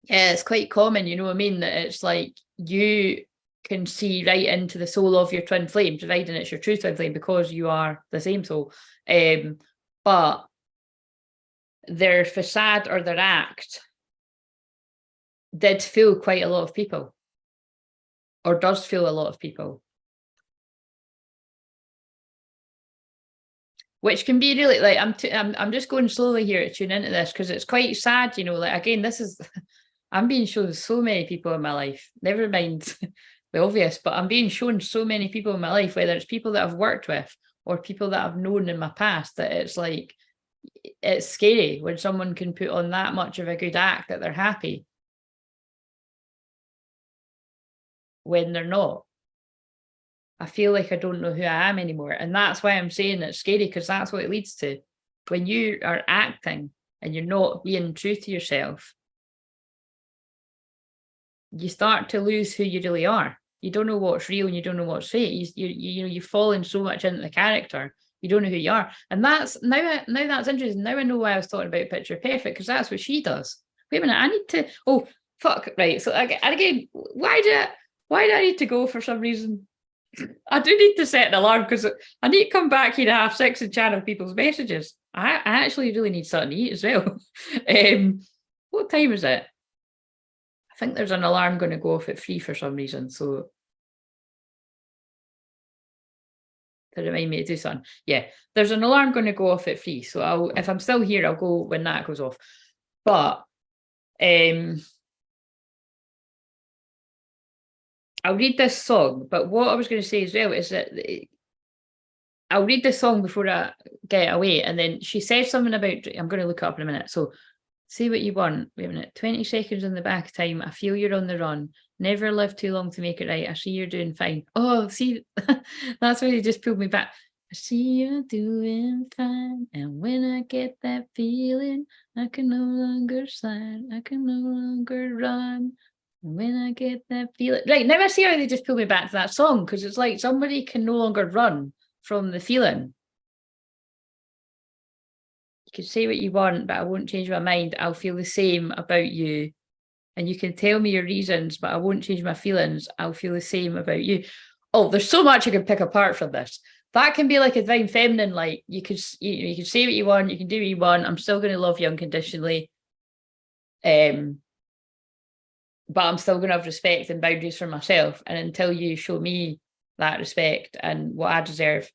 it's quite common, you know what I mean? That it's like you can see right into the soul of your twin flame, providing it's your true twin flame, because you are the same soul. But their facade or their act did fool quite a lot of people, or does fool a lot of people. Which can be really, like, I'm just going slowly here to tune into this, because it's quite sad, like, again, this is, I'm being shown so many people in my life, never mind the obvious, but I'm being shown so many people in my life, whether it's people that I've worked with or people that I've known in my past, that it's like, it's scary when someone can put on that much of a good act that they're happy when they're not. I feel like I don't know who I am anymore. And that's why I'm saying it's scary, because that's what it leads to. When you are acting and you're not being true to yourself, you start to lose who you really are. You don't know what's real and you don't know what's fake. You've fallen so much into the character, you don't know who you are. And that's now that's interesting. Now I know why I was talking about Picture Perfect, because that's what she does. Wait a minute, I need to, oh fuck, right. So again, why do I need to go for some reason? I do need to set an alarm, because I need to come back here at 6:30 and channel people's messages. I actually really need something to eat as well. What time is it? I think there's an alarm going to go off at 3 for some reason. So to remind me to do something. Yeah, there's an alarm going to go off at 3. So if I'm still here, I'll go when that goes off. But I'll read this song, but what I was going to say as well is that I'll read this song before I get away. And then she said something about, I'm going to look it up in a minute. So, say what you want. Wait a minute, 20 seconds in the back time. I feel you're on the run. Never live too long to make it right. I see you're doing fine. Oh, see, that's why you just pulled me back. I see you're doing fine. And when I get that feeling, I can no longer slide. I can no longer run. When I get that feeling, right now I see how they just pull me back to that song, because it's like somebody can no longer run from the feeling. You can say what you want, but I won't change my mind. I'll feel the same about you. And you can tell me your reasons, but I won't change my feelings. I'll feel the same about you. Oh, there's so much you can pick apart from this. That can be like a divine feminine, like you can say what you want, you can do what you want. I'm still going to love you unconditionally. But I'm still going to have respect and boundaries for myself. And until you show me that respect and what I deserve,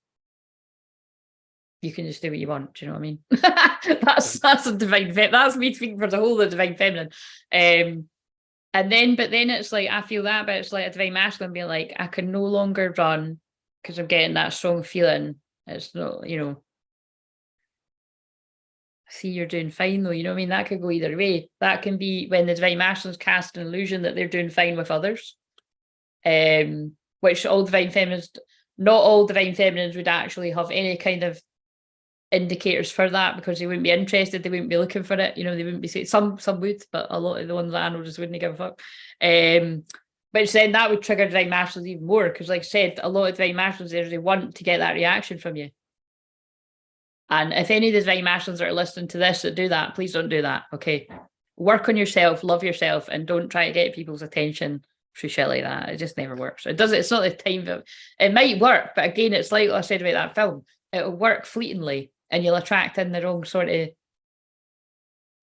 you can just do what you want. Do you know what I mean? that's a divine feminine. That's me speaking for the whole of the divine feminine. But then it's like, I feel that, but it's like a divine masculine being like, I can no longer run because I'm getting that strong feeling. It's not, see you're doing fine though, you know what I mean? That could go either way. That can be when the divine masculines cast an illusion that they're doing fine with others, which not all divine feminines would actually have any kind of indicators for that, because they wouldn't be interested, they wouldn't be looking for it, they wouldn't be saying, some would, but a lot of the ones that I know just wouldn't give a fuck. Which then that would trigger divine masculines even more, because like I said, a lot of divine masculines, they want to get that reaction from you. And if any of the divine masculines that are listening to this that do that, please don't do that. Okay, work on yourself, love yourself, and don't try to get people's attention through shit like that. It just never works. It's not the time that it might work, but again, it's like I said about that film, it'll work fleetingly and you'll attract in the wrong sort of,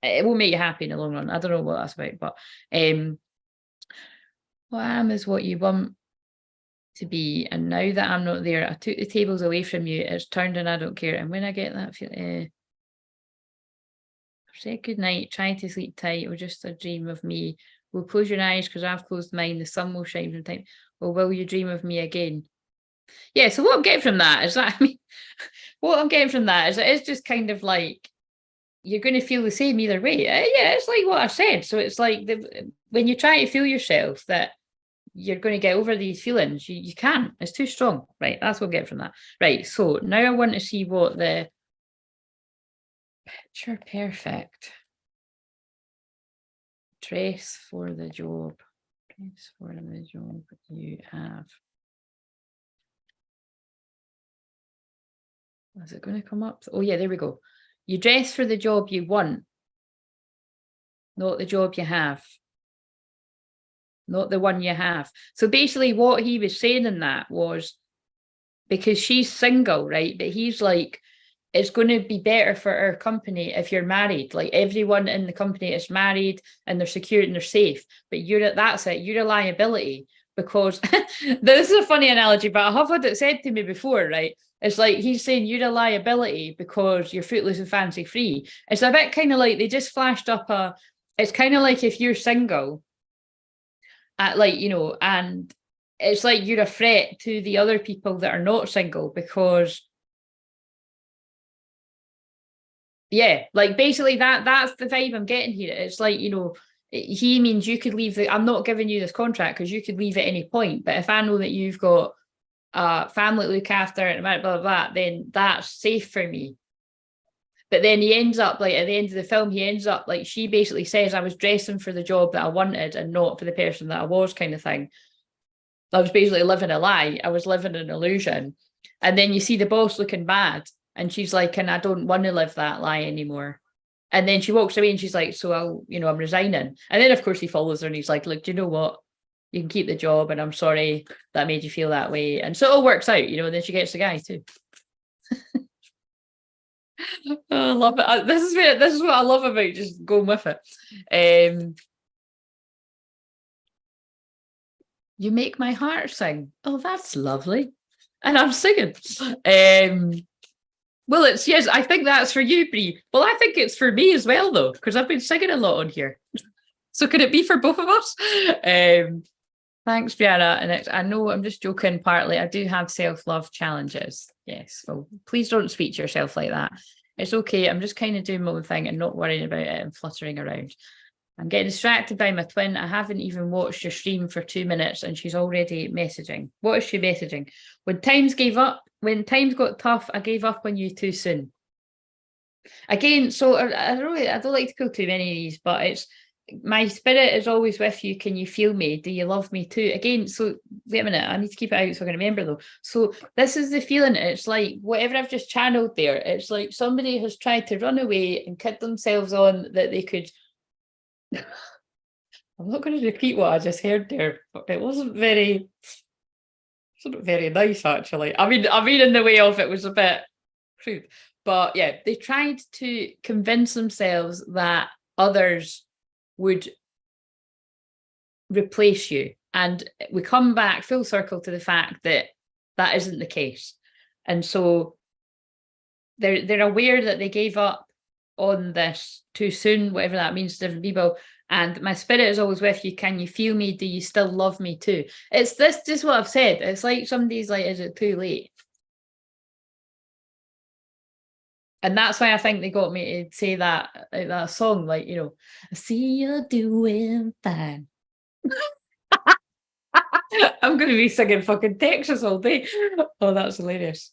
it won't make you happy in the long run. I don't know what that's about, but what I am is what you want to be, and now that I'm not there, I took the tables away from you, it's turned and I don't care. And when I get that feeling, say good night, try to sleep tight, or just a dream of me. We'll close your eyes because I've closed mine, the sun will shine from time. Or will you dream of me again? Yeah, so what I'm getting from that is that, what I'm getting from that is that it's just kind of like, you're going to feel the same either way. Yeah, it's like what I said. So it's like when you try to feel yourself that you're going to get over these feelings, you can't. It's too strong, right? That's what I'm getting from that. Right, so now I want to see what the picture perfect dress for the job. Dress for the job you have. Is it going to come up? Oh yeah, there we go. You dress for the job you want, not the job you have. Not the one you have. So basically what he was saying in that was, because she's single, right? But he's like, it's going to be better for our company if you're married. Like everyone in the company is married and they're secure and they're safe. But that's it. You're a liability, because this is a funny analogy, but I have had it said to me before, right? It's like he's saying you're a liability because you're footloose and fancy free. It's a bit kind of like they just flashed up it's kind of like if you're single, and it's like you're a threat to the other people that are not single, because yeah, like basically that's the vibe I'm getting here. It's like, he means you could leave I'm not giving you this contract because you could leave at any point, but if I know that you've got a family to look after and blah, blah, blah, then that's safe for me. But then he ends up, like at the end of the film, he ends up like, she basically says, I was dressing for the job that I wanted and not for the person that I was, kind of thing. I was basically living a lie. I was living an illusion. And then you see the boss looking bad and she's like, and I don't want to live that lie anymore. And then she walks away and she's like, so I'm resigning. And then of course he follows her and he's like, look, do you know what? You can keep the job and I'm sorry that made you feel that way. And so it all works out, and then she gets the guy too. I love it. This is what I love about just going with it. You make my heart sing. Oh, that's lovely. And I'm singing. Well, yes, I think that's for you, Brie. Well, I think it's for me as well, though, because I've been singing a lot on here. So could it be for both of us? Thanks, Brianna. And I know I'm just joking partly. I do have self-love challenges. Yes. Well, please don't speak to yourself like that. It's okay. I'm just kind of doing my own thing and not worrying about it and fluttering around. I'm getting distracted by my twin. I haven't even watched your stream for 2 minutes and she's already messaging. What is she messaging? When times got tough, I gave up on you too soon. Again, so I don't like to go too many of these, but it's my spirit is always with you. Can you feel me? Do you love me too? Again, so wait a minute, I need to keep it out so I can remember though. So this is the feeling. It's like whatever I've just channeled there. It's like somebody has tried to run away and kid themselves on that they could. I'm not going to repeat what I just heard there, but it wasn't very nice actually. I mean in the way of it was a bit crude. But yeah, they tried to convince themselves that others would replace you. And we come back full circle to the fact that that isn't the case. And so they're aware that they gave up on this too soon, whatever that means to different people. And my spirit is always with you. Can you feel me? Do you still love me too? It's this just what I've said. It's like somebody's like, is it too late? And that's why I think they got me to say that song, like, I see you're doing fine. I'm going to be singing fucking Texas all day. Oh, that's hilarious.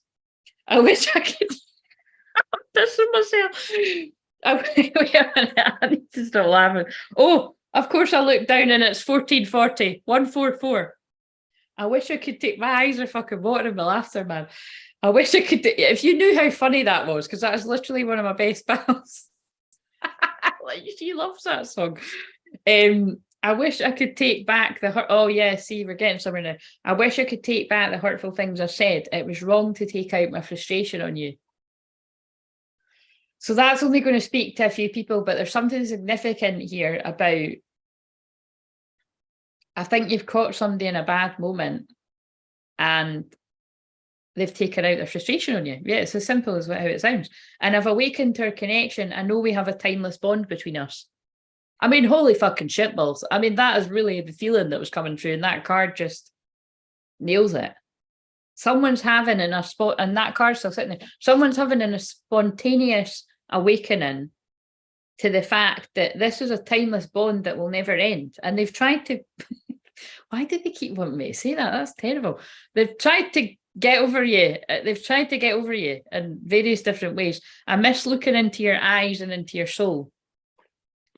I wish I could. This is myself. I need to stop laughing. Oh, of course I look down and it's 1440, 144. I wish I could take, my eyes are fucking watering my laughter, man. I wish I could, if you knew how funny that was, because that is literally one of my best pals. Like, she loves that song. I wish I could take back the oh yeah, see, we're getting somewhere now. I wish I could take back the hurtful things I said. It was wrong to take out my frustration on you. So that's only going to speak to a few people, but there's something significant here about, I think you've caught somebody in a bad moment and they've taken out their frustration on you. Yeah, it's as simple as how it sounds. And I've awakened our connection. I know we have a timeless bond between us. I mean, holy fucking shitballs. I mean, that is really the feeling that was coming through, and that card just nails it. Someone's having in a spot, and that card's still sitting there. Someone's having in a spontaneous awakening to the fact that this is a timeless bond that will never end. And they've tried to, why did they keep wanting me to say that? That's terrible. They've tried to get over you. They've tried to get over you in various different ways. I miss looking into your eyes and into your soul.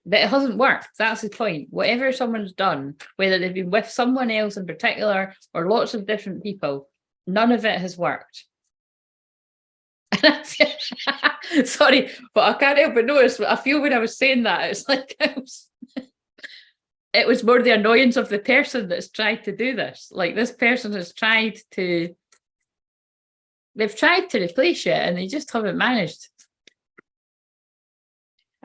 But it hasn't worked. That's the point. Whatever someone's done, whether they've been with someone else in particular or lots of different people, none of it has worked. Sorry, but I can't help but notice, I feel when I was saying that, it's like it was more the annoyance of the person that's tried to do this. Like, this person has tried to, they've tried to replace you and they just haven't managed.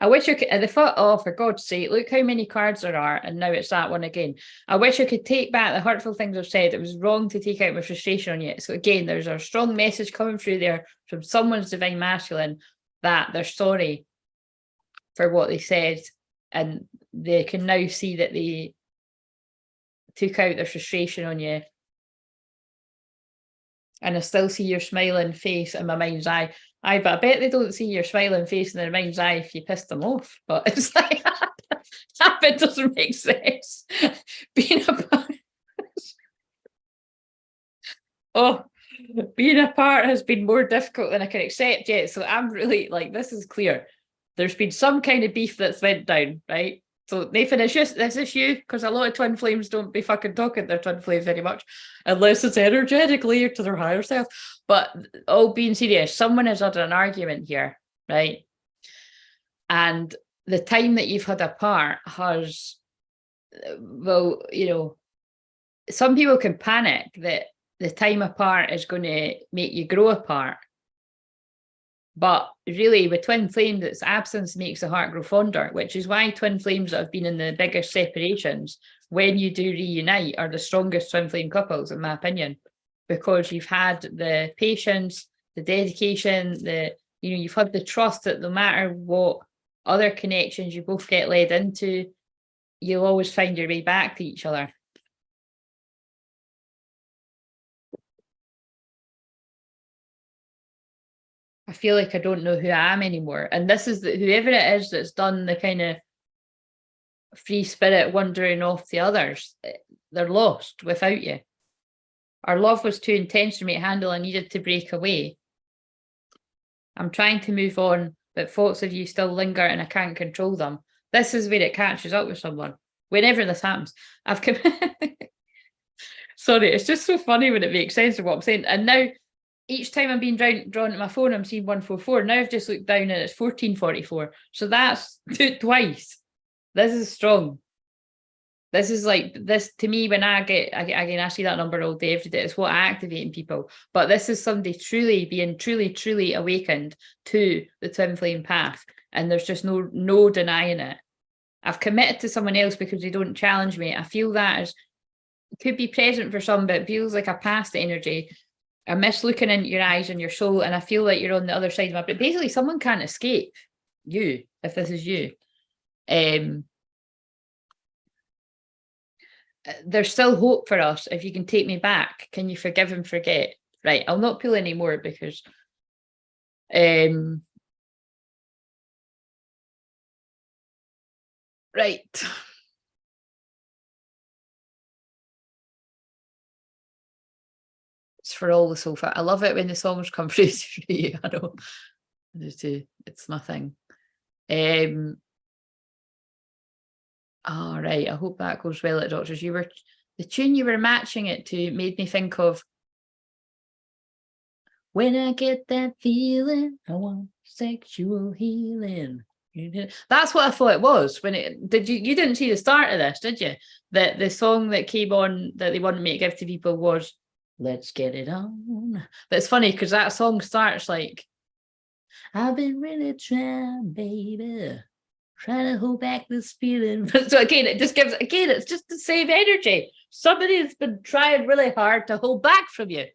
I wish I could, they thought, oh, for God's sake, look how many cards there are, and now it's that one again. I wish I could take back the hurtful things I've said. It was wrong to take out my frustration on you. So again, there's a strong message coming through there from someone's divine masculine that they're sorry for what they said, and they can now see that they took out their frustration on you. And I still see your smiling face in my mind's eye. But I bet they don't see your smiling face in their mind's eye if you piss them off. But it's like, that bit doesn't make sense. Being apart has been more difficult than I can accept yet. So I'm really like, this is clear. There's been some kind of beef that's went down, right? So Nathan, it's just you, because a lot of twin flames don't be fucking talking to their twin flames very much, unless it's energetically or to their higher self. But all being serious, someone has had an argument here, right? And the time that you've had apart has, well, you know, some people can panic that the time apart is going to make you grow apart. But really, with twin flames, its absence makes the heart grow fonder, which is why twin flames that have been in the biggest separations, when you do reunite, are the strongest twin flame couples, in my opinion, because you've had the patience, the dedication, you've had the trust that no matter what other connections you both get led into, you'll always find your way back to each other. I feel like I don't know who I am anymore. And this is whoever it is that's done the kind of free spirit wandering off the others, they're lost without you. Our love was too intense for me to handle. I needed to break away. I'm trying to move on, but thoughts of you still linger and I can't control them. This is where it catches up with someone. Whenever this happens, I've come. Sorry, it's just so funny when it makes sense of what I'm saying. And now, each time I'm being drawn to my phone, I'm seeing 144. Now I've just looked down and it's 1444. So that's twice. This is strong. This is like, this to me, when I see that number all day, every day, it's what activating people. But this is somebody truly awakened to the twin flame path. And there's just no denying it. I've committed to someone else because they don't challenge me. I feel that as could be present for some, but it feels like a past energy. I miss looking into your eyes and your soul, and I feel like you're on the other side of my. But basically, someone can't escape you if this is you. There's still hope for us. If you can take me back, can you forgive and forget? Right, I'll not pull any more because right. It's for all the sofa. I love it when the songs come through you. I know. It's my thing. All right. I hope that goes well at Doctors. The tune you were matching it to made me think of when I get that feeling, I want sexual healing. That's what I thought it was. When it did you didn't see the start of this, did you? That the song that came on that they wanted me to give to people was "Let's Get It On." But it's funny because that song starts like, "I've been really trying, baby, trying to hold back this feeling." So again, it's just the same energy. Somebody's been trying really hard to hold back from you,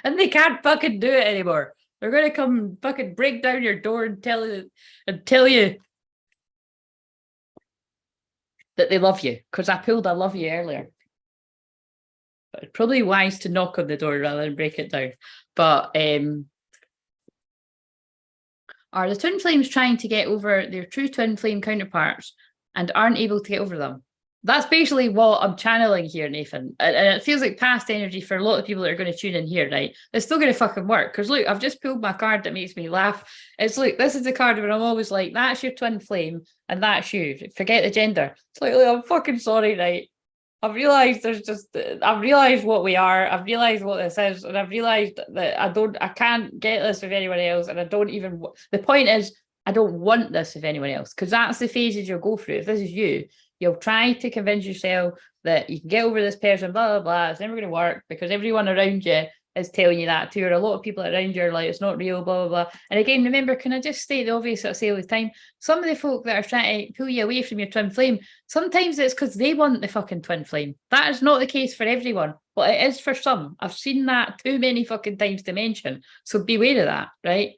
and they can't fucking do it anymore. They're gonna come fucking break down your door and tell you that they love you. Because I pulled "I love you" earlier. But it's probably wise to knock on the door rather than break it down. But are the twin flames trying to get over their true twin flame counterparts and aren't able to get over them? That's basically what I'm channeling here, Nathan. And it feels like past energy for a lot of people that are going to tune in here, right? It's still going to fucking work. Because look, I've just pulled my card that makes me laugh. It's like, this is the card where I'm always like, that's your twin flame and that's you. Forget the gender. It's like, I'm fucking sorry, right? I've realised I've realised what we are. I've realised what this is. And I've realised that I can't get this with anyone else. And I don't even, the point is, I don't want this with anyone else. Because that's the phases you'll go through. If this is you, you'll try to convince yourself that you can get over this person, blah, blah, blah. It's never going to work because everyone around you is telling you that too. Or a lot of people around you are like, it's not real, blah, blah, blah. And again, remember, can I just state the obvious that I say all the time? Some of the folk that are trying to pull you away from your twin flame, sometimes it's because they want the fucking twin flame. That is not the case for everyone, but it is for some. I've seen that too many fucking times to mention. So beware of that, right?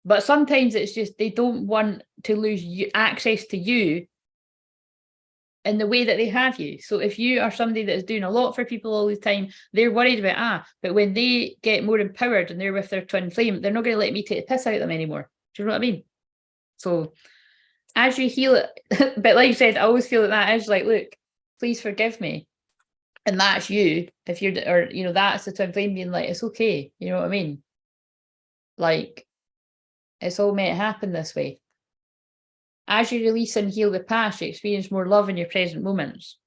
But sometimes it's just they don't want to lose access to you in the way that they have you. So if you are somebody that is doing a lot for people all the time, they're worried about, but when they get more empowered and they're with their twin flame, they're not going to let me take the piss out of them anymore. Do you know what I mean? So as you heal it, but like I said, I always feel that is like, look, please forgive me. And that's you. If you're, or, you know, that's the twin flame being like, it's okay. You know what I mean? Like, it's all meant to happen this way. As you release and heal the past, you experience more love in your present moments.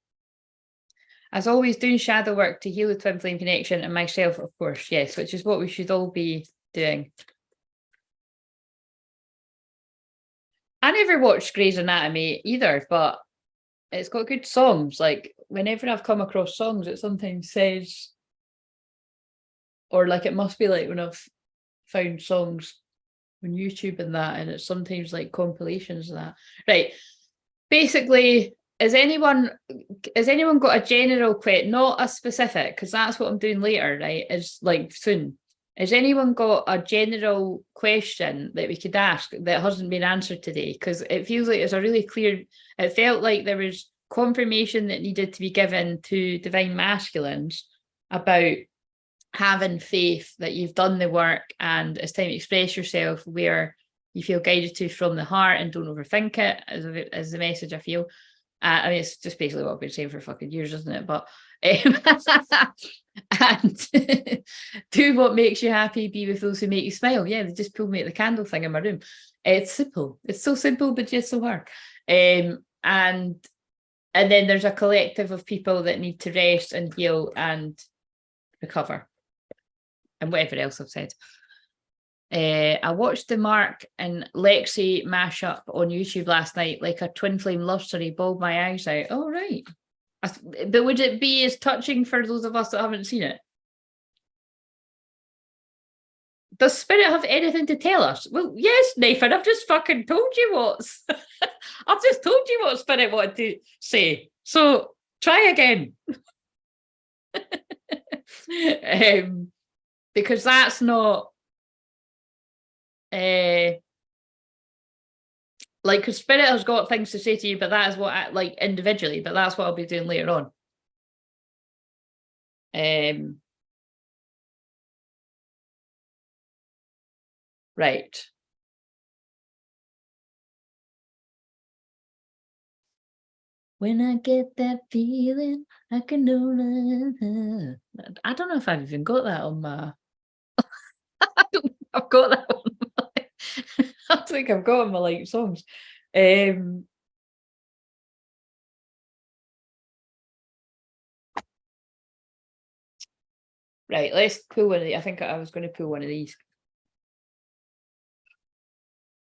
As always, doing shadow work to heal the twin flame connection and myself, of course, yes, which is what we should all be doing. I never watched Grey's Anatomy either, but it's got good songs. Like, whenever I've come across songs, it sometimes says, or like it must be like when I've found songs on YouTube and that, and it's sometimes like compilations of that. Right. Basically, has anyone got a general question, not a specific, because that's what I'm doing later, right? Is like soon. Has anyone got a general question that we could ask that hasn't been answered today? Because it feels like it's a really clear, it felt like there was confirmation that needed to be given to divine masculines about having faith that you've done the work and it's time to express yourself where you feel guided to from the heart and don't overthink it, as the message I feel. I mean, it's just basically what I've been saying for fucking years, isn't it? But and do what makes you happy, be with those who make you smile. Yeah, they just pulled me at the candle thing in my room. It's simple. It's so simple, but just so hard. And then there's a collective of people that need to rest and heal and recover. And whatever else I've said. I watched the Mark and Lexi mashup on YouTube last night, like a twin flame love story, bawled my eyes out. Oh, right. But would it be as touching for those of us that haven't seen it? Does Spirit have anything to tell us? Well, yes, Nathan, I've just fucking told you what's... I've just told you what Spirit wanted to say. So try again. Because that's not... like, because Spirit has got things to say to you, but that is what I like individually, but that's what I'll be doing later on. Right. When I get that feeling, I can know. I don't know if I've even got that on my. I've got that one. I think I've got my like songs. Right, let's pull one of these. I think I was going to pull one of these.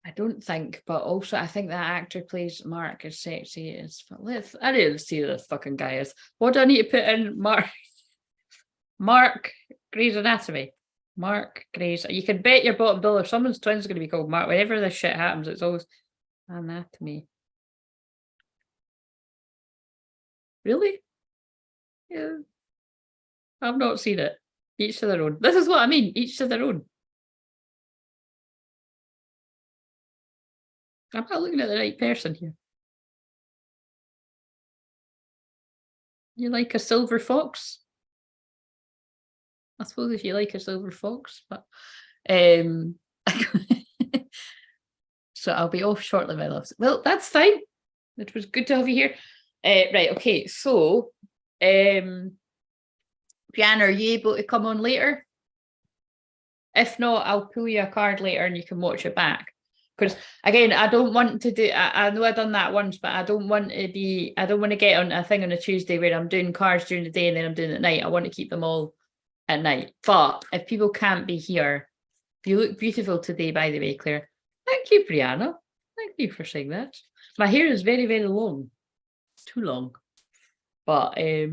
I don't think, but also I think that actor plays Mark as sexy as. I didn't see who this fucking guy is. What do I need to put in? Mark Grey's Anatomy. Mark Grey's. You can bet your bottom dollar someone's twins going to be called Mark. Whenever this shit happens, it's always Anatomy. Really? Yeah. I've not seen it. Each to their own. This is what I mean. Each to their own. I'm not looking at the right person here. You like a silver fox? I suppose if you like a silver fox, but so I'll be off shortly, my loves. Well, that's fine. It was good to have you here. Right, okay, so Brianna, are you able to come on later? If not, I'll pull you a card later and you can watch it back. Because again, I don't want to do, I know I've done that once, but I don't want to get on a thing on a Tuesday where I'm doing cards during the day and then I'm doing it at night. I want to keep them all at night. But if people can't be here, you look beautiful today, by the way, Claire. Thank you, Brianna. Thank you for saying that. My hair is very, very long. Too long. But yeah.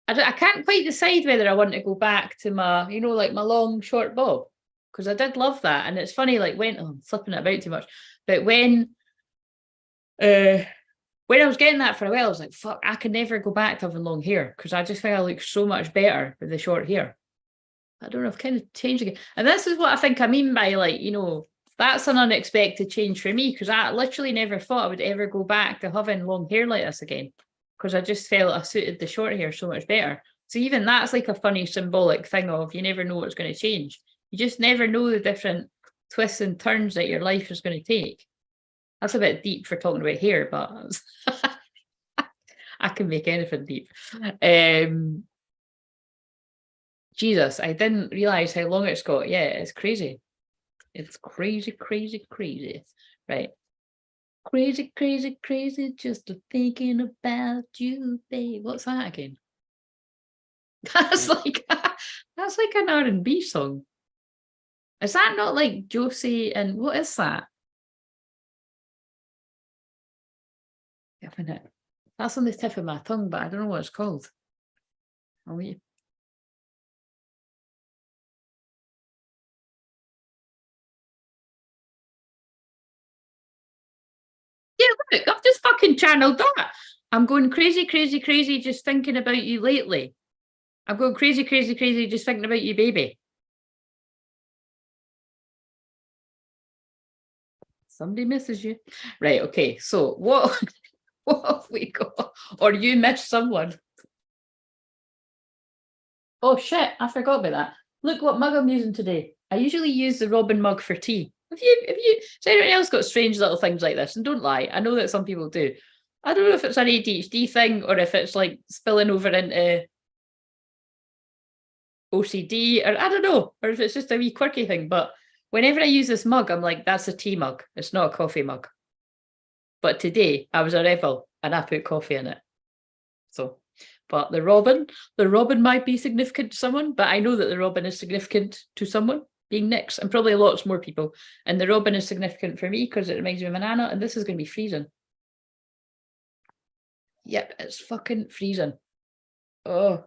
I can't quite decide whether I want to go back to my, like my long short bob, because I did love that. And it's funny, like I'm flipping it about too much, but when I was getting that for a while, I was like, fuck, I can never go back to having long hair because I just think I look so much better with the short hair. I don't know, I've kind of changed again. And this is what I think I mean by like, that's an unexpected change for me, because I literally never thought I would ever go back to having long hair like this again, because I just felt I suited the short hair so much better. So even that's like a funny symbolic thing of you never know what's going to change. You just never know the different twists and turns that your life is going to take. That's a bit deep for talking about hair, but I can make anything deep. Jesus, I didn't realise how long it's got. Yeah, it's crazy. It's crazy, crazy, crazy. Right. Crazy, crazy, crazy, just thinking about you, babe. What's that again? That's like an R&B song. Is that not like Josie and what is that? Yeah, a minute. That's on the tip of my tongue, but I don't know what it's called. I'll wait. Yeah, look, I've just fucking channeled that. I'm going crazy, crazy, crazy, just thinking about you lately. I'm going crazy, crazy, crazy, just thinking about you, baby. Somebody misses you. Right, okay, so what have we got? Or you missed someone. Oh shit, I forgot about that. Look what mug I'm using today. I usually use the Robin mug for tea. Has anyone else got strange little things like this? And don't lie, I know that some people do. I don't know if it's an ADHD thing or if it's like spilling over into OCD, or I don't know, or if it's just a wee quirky thing. But whenever I use this mug, I'm like, that's a tea mug. It's not a coffee mug. But today I was a rebel and I put coffee in it. So, but the Robin might be significant to someone, but I know that the Robin is significant to someone, being Nyx, and probably lots more people. And the Robin is significant for me because it reminds me of banana, and this is going to be freezing. Yep, it's fucking freezing. Oh,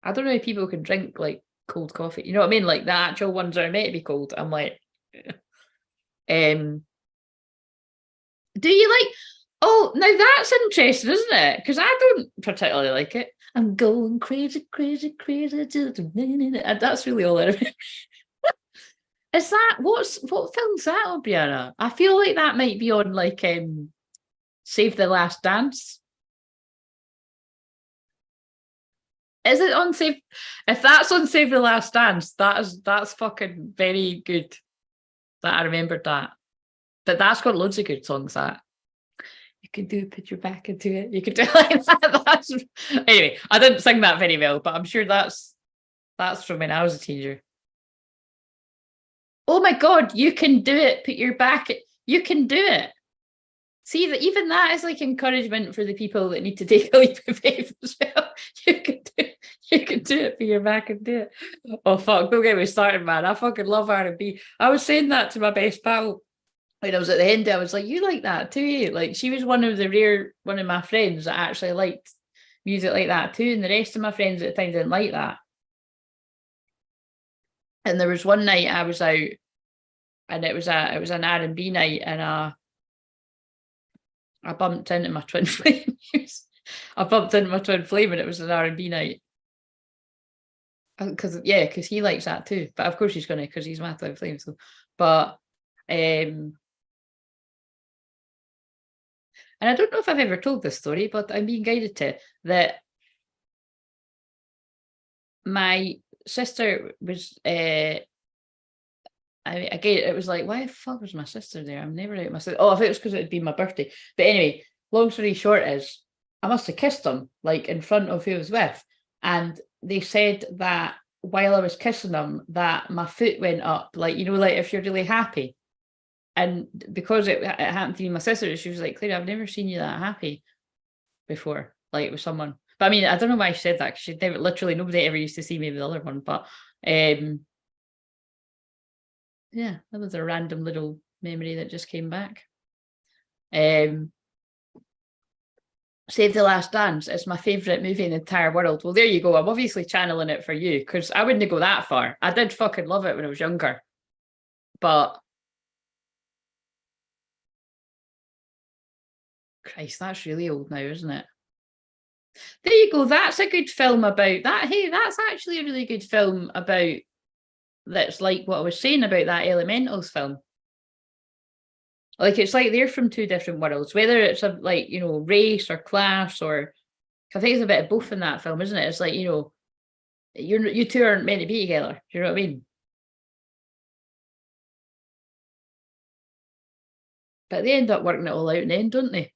I don't know how people can drink like cold coffee. You know what I mean? Like the actual ones that are meant to be cold. I'm like, do you like? Oh, now that's interesting, isn't it? Because I don't particularly like it. I'm going crazy, crazy, crazy. That's really all I remember. Is that what film's that on, Brianna? I feel like that might be on like Save the Last Dance. Is it on Save? If that's on Save the Last Dance, that's fucking very good. That I remembered that. But that's got loads of good songs. That you can do, put your back into it. You can do like that. Anyway, I didn't sing that very well, but I'm sure that's That's from when I was a teenager. Oh my God, you can do it. Put your back. You can do it. See, that even that is like encouragement for the people that need to take a leap of faith as well. You can do it. You can do it. Put your back and do it. Oh fuck! Don't get me started, man. I fucking love R&B. I was saying that to my best pal when I was at the end. I was like, "You like that too?" Like she was one of my friends that actually liked music like that too, and the rest of my friends at the time didn't like that. And there was one night I was out, and it was an R&B night, and I bumped into my twin flame. I bumped into my twin flame, and it was an R&B night. Because he likes that too. But of course he's gonna, because he's my twin flame. So, but and I don't know if I've ever told this story, but I'm being guided to that. My sister was again, it was like, why the fuck was my sister there? I'm never out my sister. Oh, I think it was because it would be my birthday. But anyway, long story short is I must have kissed him like in front of who I was with. And they said that while I was kissing him, that my foot went up, like, you know, like if you're really happy. And because it happened to be my sister, she was like, Claire, I've never seen you that happy before, like with someone. But I mean, I don't know why she said that, because she never, literally nobody ever used to see me with the other one. But yeah, that was a random little memory that just came back. Save the Last Dance is my favourite movie in the entire world. Well, there you go. I'm obviously channeling it for you, because I wouldn't go that far. I did fucking love it when I was younger. But Christ, that's really old now, isn't it? There you go. That's a good film about that. Hey, that's actually a really good film about, that's like what I was saying about that Elementals film. Like, it's like they're from two different worlds, whether it's a, like, you know, race or class, or I think it's a bit of both in that film, isn't it? It's like, you know, you two aren't meant to be together. Do you know what I mean? But they end up working it all out in the end, don't they?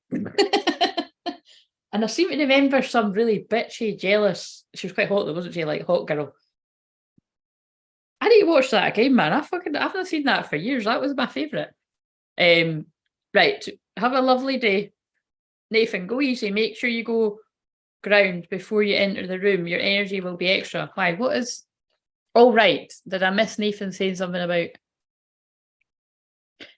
And I seem to remember some really bitchy, jealous. She was quite hot though, wasn't she? Like hot girl. I need to watch that again, man. I've not seen that for years. That was my favourite. Right. Have a lovely day. Nathan, go easy. Make sure you go ground before you enter the room. Your energy will be extra. Why? What is... Oh, right. Did I miss Nathan saying something about...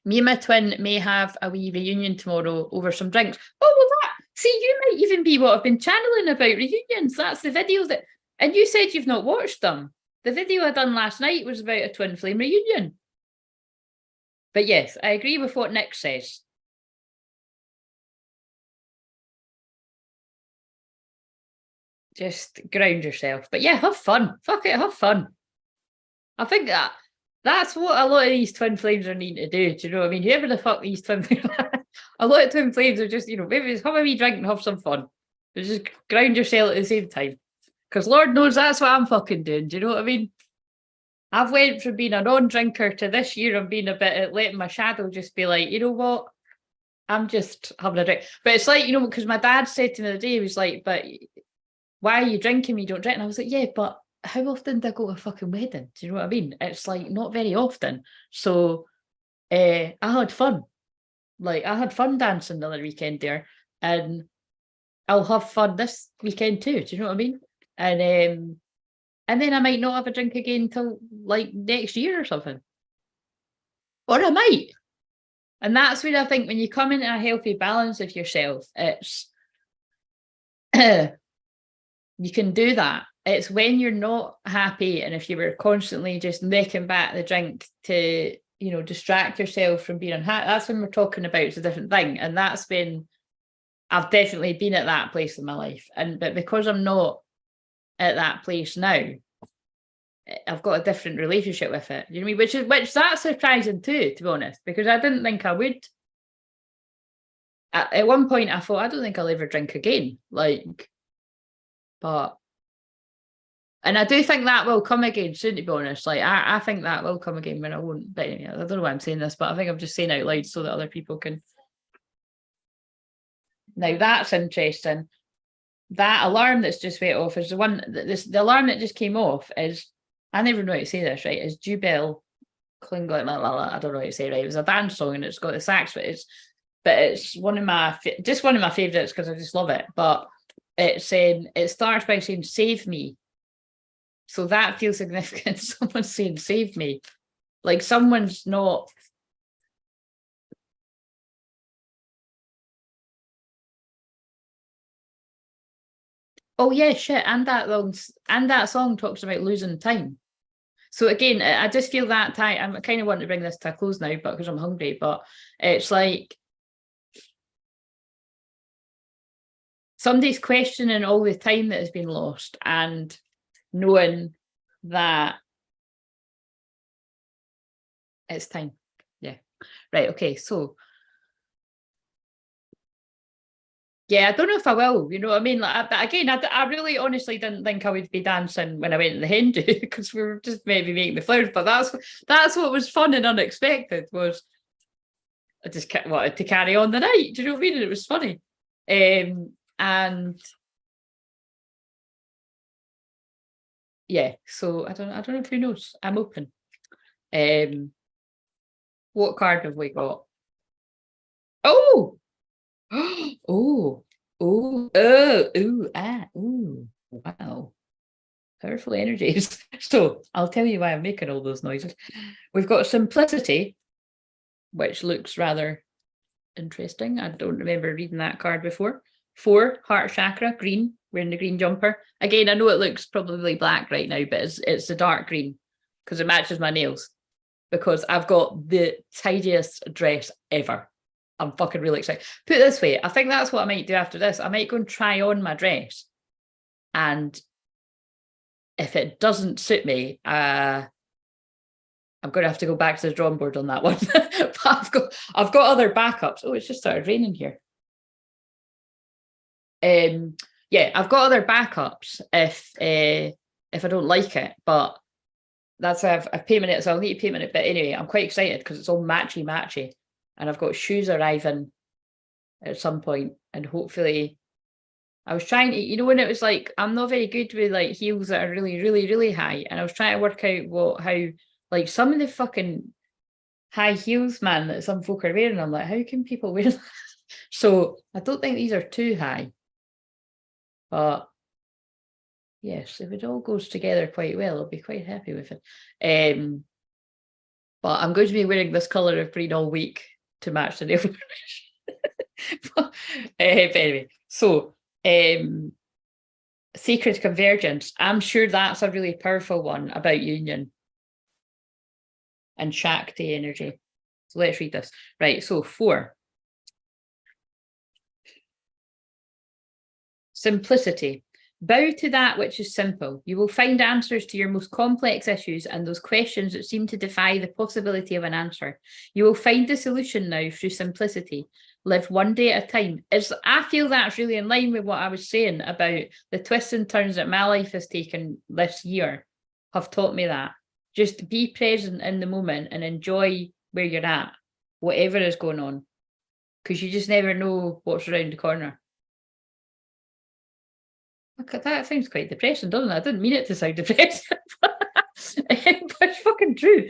Me and my twin may have a wee reunion tomorrow over some drinks. Oh, well, that... See, you might even be what I've been channeling about reunions. That's the video that... And you said you've not watched them. The video I done last night was about a twin flame reunion. But yes, I agree with what Nick says. Just ground yourself. But yeah, have fun. Fuck it, have fun. I think that's what a lot of these twin flames are needing to do. Do you know what I mean? Whoever the fuck these twin flames a lot of twin flames are just, you know, maybe just have a wee drink and have some fun. But just ground yourself at the same time. Because Lord knows that's what I'm fucking doing. Do you know what I mean? I've went from being a non-drinker to this year I'm being a bit letting my shadow just be like, you know what? I'm just having a drink. But it's like, you know, because my dad said to me the other day, he was like, but why are you drinking? You don't drink. And I was like, yeah, but how often do I go to a fucking wedding? Do you know what I mean? It's like not very often. So I had fun. Like I had fun dancing the other weekend there. And I'll have fun this weekend too. Do you know what I mean? And then I might not have a drink again till like next year or something. Or I might. And that's where I think when you come into a healthy balance of yourself, it's you can do that. It's when you're not happy, and if you were constantly just making back the drink to, you know, distract yourself from being unhappy, that's when we're talking about it's a different thing. And that's when I've definitely been at that place in my life. But because I'm not at that place now, I've got a different relationship with it. You know what I mean? Which that's surprising too, to be honest, because I didn't think I would. At one point I thought, I don't think I'll ever drink again. Like, but and I do think that will come again soon, to be honest. Like I think that will come again when I won't. But anyway, I don't know why I'm saying this, but I think I'm just saying out loud so that other people can. Now that's interesting. That alarm that's just went off is the one. The alarm that just came off is I never know how to say this, right? It's Jubel Klingler, I don't know how to say it right. It was a dance song and it's got the sax, but it's one of my favorites because I just love it. But it's saying, it starts by saying save me. So that feels significant. Someone's saying save me. Like someone's not. Oh yeah, shit. And that song talks about losing time. So again, I just feel that time. I kind of want to bring this to a close now, but because I'm hungry. But it's like somebody's questioning all the time that has been lost and knowing that it's time. Yeah. Right. Okay. So yeah, I don't know if I will, you know what I mean? Like, but again, I really honestly didn't think I would be dancing when I went to the Hindu because we were just maybe making the flowers, but that's what was fun and unexpected was I just wanted to carry on the night. Do you know what I mean? And it was funny. And yeah, so I don't know if who knows. I'm open. What card have we got? Oh, oh, wow. Powerful energies. So I'll tell you why I'm making all those noises. We've got simplicity, which looks rather interesting. I don't remember reading that card before. 4, heart chakra, green, wearing the green jumper. Again, I know it looks probably black right now, but it's a dark green because it matches my nails. Because I've got the tidiest dress ever. I'm fucking really excited. Put it this way, I think that's what I might do after this. I might go and try on my dress. And if it doesn't suit me, I'm going to have to go back to the drawing board on that one. But I've got other backups. Oh, it's just started raining here. Yeah, I've got other backups if I don't like it, but that's I've payment it, so I'll need to payment it. But anyway, I'm quite excited because it's all matchy, and I've got shoes arriving at some point, and hopefully, I was trying to, you know, when it was like I'm not very good with like heels that are really, really, really high, and I was trying to work out how like some of the fucking high heels, man, that some folk are wearing. I'm like, how can people wear that? So I don't think these are too high, but yes, if it all goes together quite well, I'll be quite happy with it. But I'm going to be wearing this colour of green all week to match the nail varnish. But anyway, so sacred convergence. I'm sure that's a really powerful one about union and Shakti energy. So let's read this. Right, so 4. Simplicity. Bow to that which is simple. You will find answers to your most complex issues and those questions that seem to defy the possibility of an answer. You will find the solution now through simplicity. Live one day at a time. I feel that's really in line with what I was saying about the twists and turns that my life has taken this year have taught me that. Just be present in the moment and enjoy where you're at, whatever is going on, because you just never know what's around the corner. Okay, that sounds quite depressing, doesn't it? I didn't mean it to sound depressing, but it's fucking true.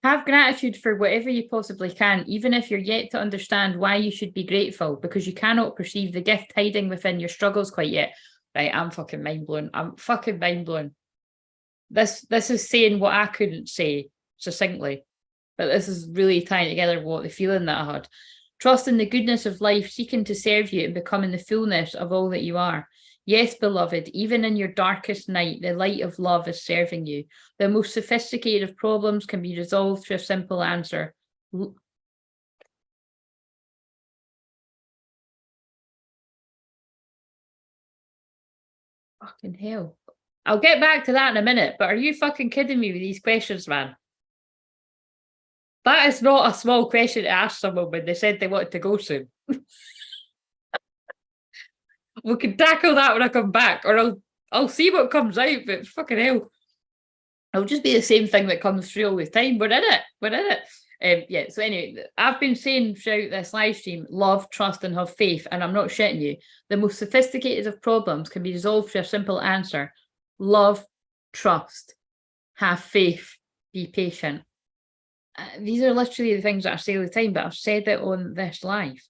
Have gratitude for whatever you possibly can, even if you're yet to understand why you should be grateful, because you cannot perceive the gift hiding within your struggles quite yet. Right, I'm fucking mind blown. I'm fucking mind blown. This is saying what I couldn't say succinctly, but this is really tying together what the feeling that I had. Trust in the goodness of life, seeking to serve you and becoming the fullness of all that you are. Yes, beloved, even in your darkest night, the light of love is serving you. The most sophisticated of problems can be resolved through a simple answer. Fucking hell. I'll get back to that in a minute, but are you fucking kidding me with these questions, man? That is not a small question to ask someone when they said they wanted to go soon. We can tackle that when I come back, or I'll see what comes out, but fucking hell. It'll just be the same thing that comes through all the time. We're in it. Yeah, so anyway, I've been saying throughout this live stream, love, trust, and have faith, and I'm not shitting you. The most sophisticated of problems can be resolved through a simple answer. Love, trust. have faith, be patient. These are literally the things that I say all the time, but I've said it on this live.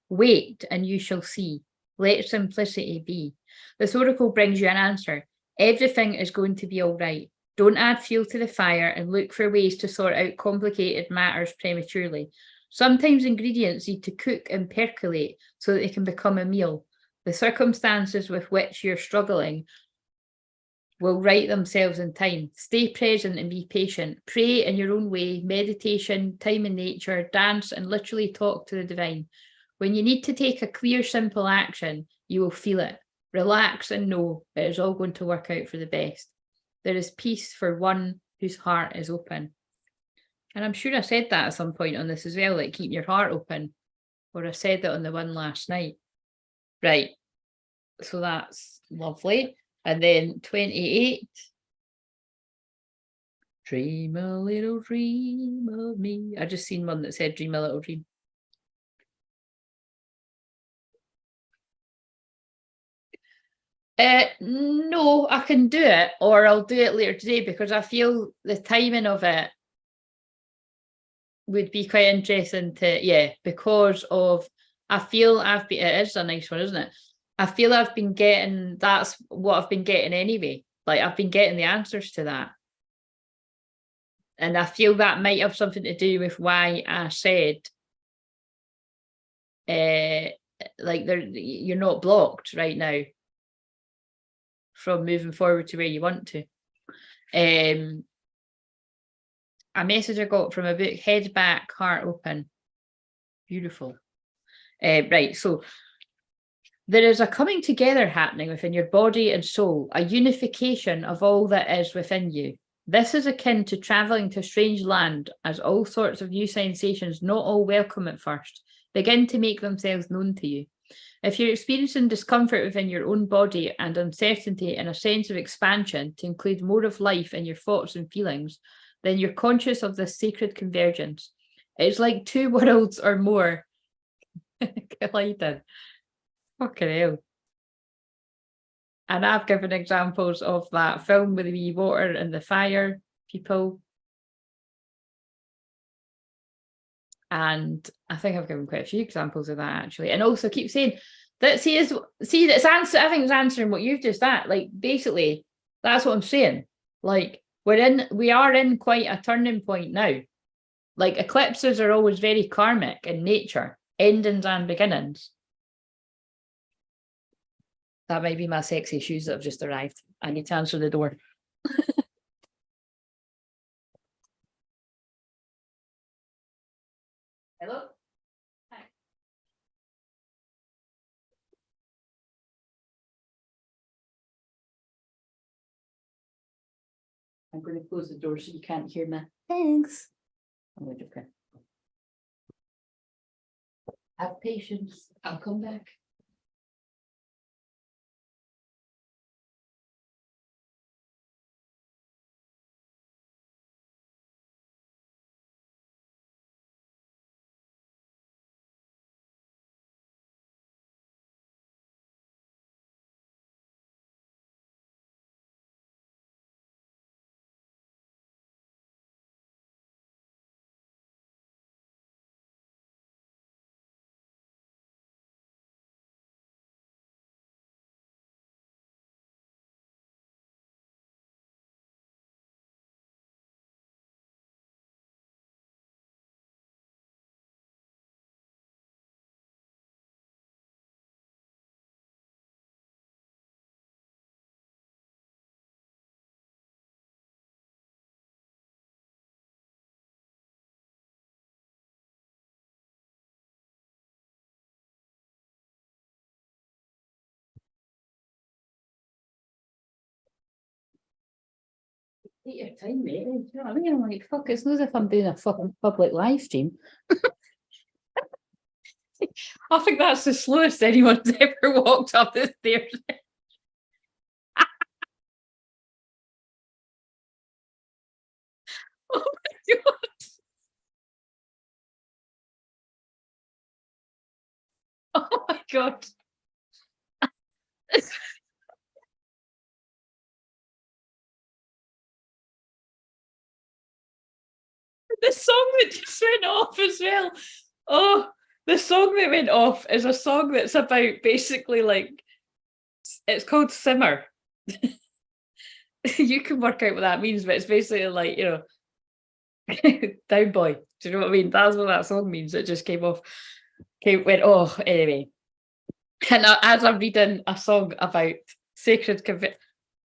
Wait and you shall see. Let simplicity be. This oracle brings you an answer. Everything is going to be all right. Don't add fuel to the fire and look for ways to sort out complicated matters prematurely. Sometimes ingredients need to cook and percolate so that they can become a meal. The circumstances with which you're struggling will right themselves in time. Stay present and be patient. Pray in your own way, meditation, time in nature, dance, and literally talk to the divine. When you need to take a clear, simple action, you will feel it. Relax and know it is all going to work out for the best. There is peace for one whose heart is open. And I'm sure I said that at some point on this as well, like keep your heart open. Or I said that on the one last night. Right. So that's lovely. And then 28. Dream a little dream of me. I just seen one that said dream a little dream. No, I can do it, or I'll do it later today because I feel the timing of it would be quite interesting to, because of, I feel I've been, it is a nice one, isn't it? I feel I've been getting, that's what I've been getting anyway. Like I've been getting the answers to that. And I feel that might have something to do with why I said, like you're not blocked right now from moving forward to where you want to. A message I got from a book, Head Back, Heart Open. Beautiful. Right, so there is a coming together happening within your body and soul, a unification of all that is within you. This is akin to travelling to a strange land, as all sorts of new sensations, not all welcome at first, begin to make themselves known to you. If you're experiencing discomfort within your own body and uncertainty and a sense of expansion to include more of life in your thoughts and feelings, then you're conscious of this sacred convergence. It's like two worlds or more colliding. Fucking hell. And I've given examples of that film with the wee water and the fire people. And I think I've given quite a few examples of that actually. And also keep saying that that's answer. I think it's answering what you've just at. Like basically, that's what I'm saying. Like we are in quite a turning point now. Like eclipses are always very karmic in nature, endings and beginnings. That might be my sexy shoes that have just arrived. I need to answer the door. Hello? Hi. I'm going to close the door so you can't hear me. Thanks. I'm going to okay. Have patience. I'll come back. Take your time, mate. You know what I mean? I'm like, fuck, it's not as if I'm doing a fucking public live stream. I think that's the slowest anyone's ever walked up the stairs. Oh my god. Oh my god. The song that just went off as well. Oh, the song that went off is a song that's about basically like, it's called Simmer. You can work out what that means, but it's basically like, you know, down boy. Do you know what I mean? That's what that song means. It just came off, went, oh, anyway. And as I'm reading a song about sacred conviction,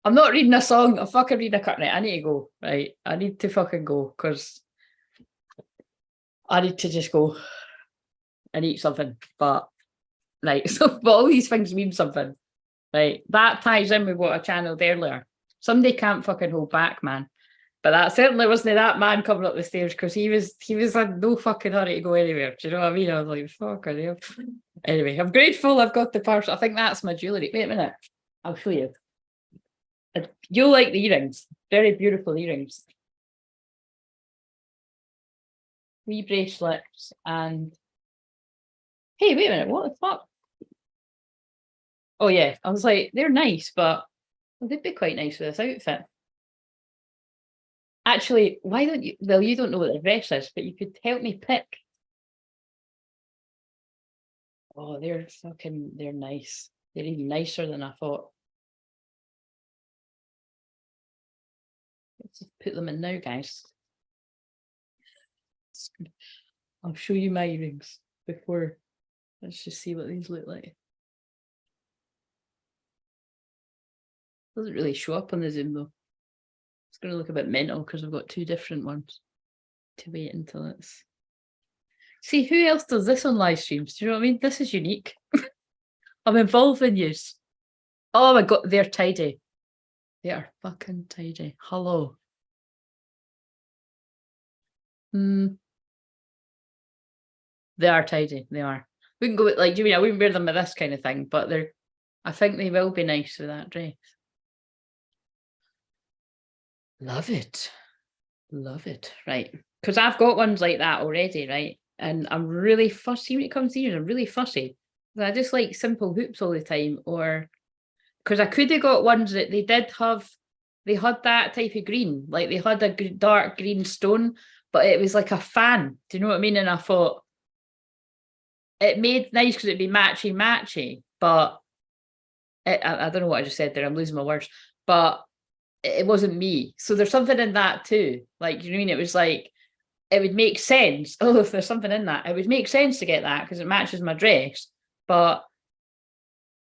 I'm not reading a song, I'm fucking reading a cut. Right, I need to go, right? I need to fucking go, because I need to just go and eat something. But, right, so but all these things mean something, right? That ties in with what I channeled earlier. Somebody can't fucking hold back, man. But that certainly wasn't that man coming up the stairs, because he was in no fucking hurry to go anywhere. Do you know what I mean? I was like, fucking hell. Anyway, I'm grateful I've got the parcel. I think that's my jewellery. Wait a minute. I'll show you. You'll like the earrings. Very beautiful earrings. 3 bracelets and... Hey, wait a minute. What the fuck? Oh, yeah. I was like, they're nice, but they'd be quite nice with this outfit. Actually, why don't you... Well, you don't know what the dress is, but you could help me pick. Oh, they're nice. They're even nicer than I thought. Let's just put them in now, guys. I'll show you my earrings before. Let's just see what these look like. Doesn't really show up on the Zoom though. It's going to look a bit mental because I've got 2 different ones. To wait until it's... See, who else does this on live streams? Do you know what I mean? This is unique. I'm involving yous. Oh my god, they're tidy. They are fucking tidy. Hello. They are tidy. They are. We can go with, like, do you mean I wouldn't wear them with this kind of thing, but they're... I think they will be nice with that dress. Love it. Love it. Right. Because I've got ones like that already, right? And I'm really fussy when it comes to ears. I'm really fussy. I just like simple hoops all the time. Or because I could have got ones that they did have, they had that type of green. Like they had a dark green stone, but it was like a fan. Do you know what I mean? And I thought it made nice because it'd be matchy, but I don't know what I just said there. I'm losing my words. But it wasn't me. So there's something in that too. Like, you know what I mean? It was like, it would make sense. Oh, if there's something in that, it would make sense to get that because it matches my dress, but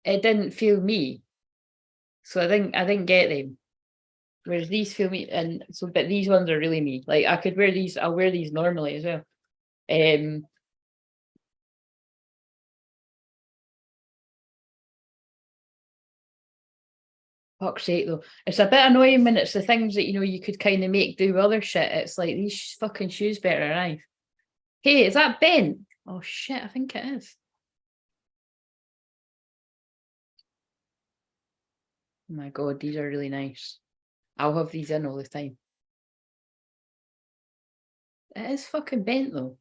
it didn't feel me. So I didn't get them. Whereas these feel me, and so, but these ones are really me. Like I could wear these, I'll wear these normally as well. Fuck's sake though. It's a bit annoying when it's the things that, you know, you could kind of make do other shit. It's like these fucking shoes better arrive. Hey, is that bent? Oh shit, I think it is. Oh my god, these are really nice. I'll have these in all the time. It is fucking bent though.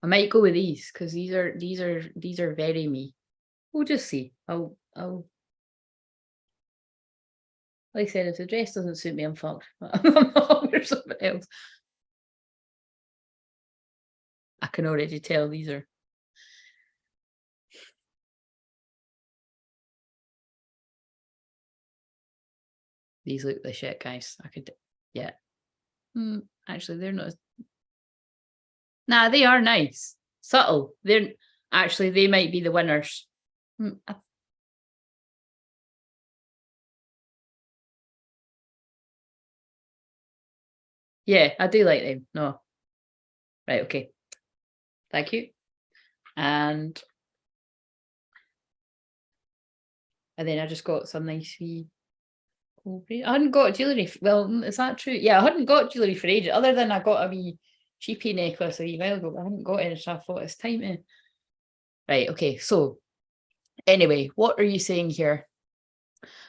I might go with these because these are very me. We'll just see. I'll like I said, if the dress doesn't suit me, I'm fucked. I'll wear something else. I can already tell these are. These look the shit, guys. I could, yeah. Actually, they're not. Nah, they are nice. Subtle. They're actually, they might be the winners. Yeah, I do like them. No. Right, okay. Thank you. And then I just got some nice wee... I hadn't got jewellery. Well, is that true? Yeah, I hadn't got jewellery for ages, other than I got a wee cheapy necklace a wee while ago, but I hadn't got any, so I thought it's time to... Right, okay, so anyway, what are you saying here?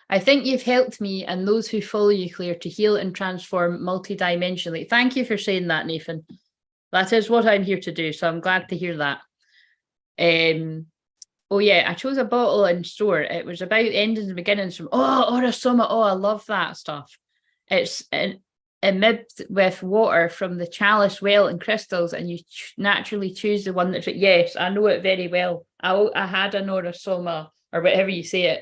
I think you've helped me and those who follow you, Claire, to heal and transform multidimensionally. Thank you for saying that, Nathan. That is what I'm here to do, so I'm glad to hear that. Oh yeah, I chose a bottle in store. It was about the endings and beginnings from Aura Soma. Oh, I love that stuff. It's emitted with water from the chalice well and crystals, and you naturally choose the one that's yes, I know it very well. I had an Aura Soma or whatever you say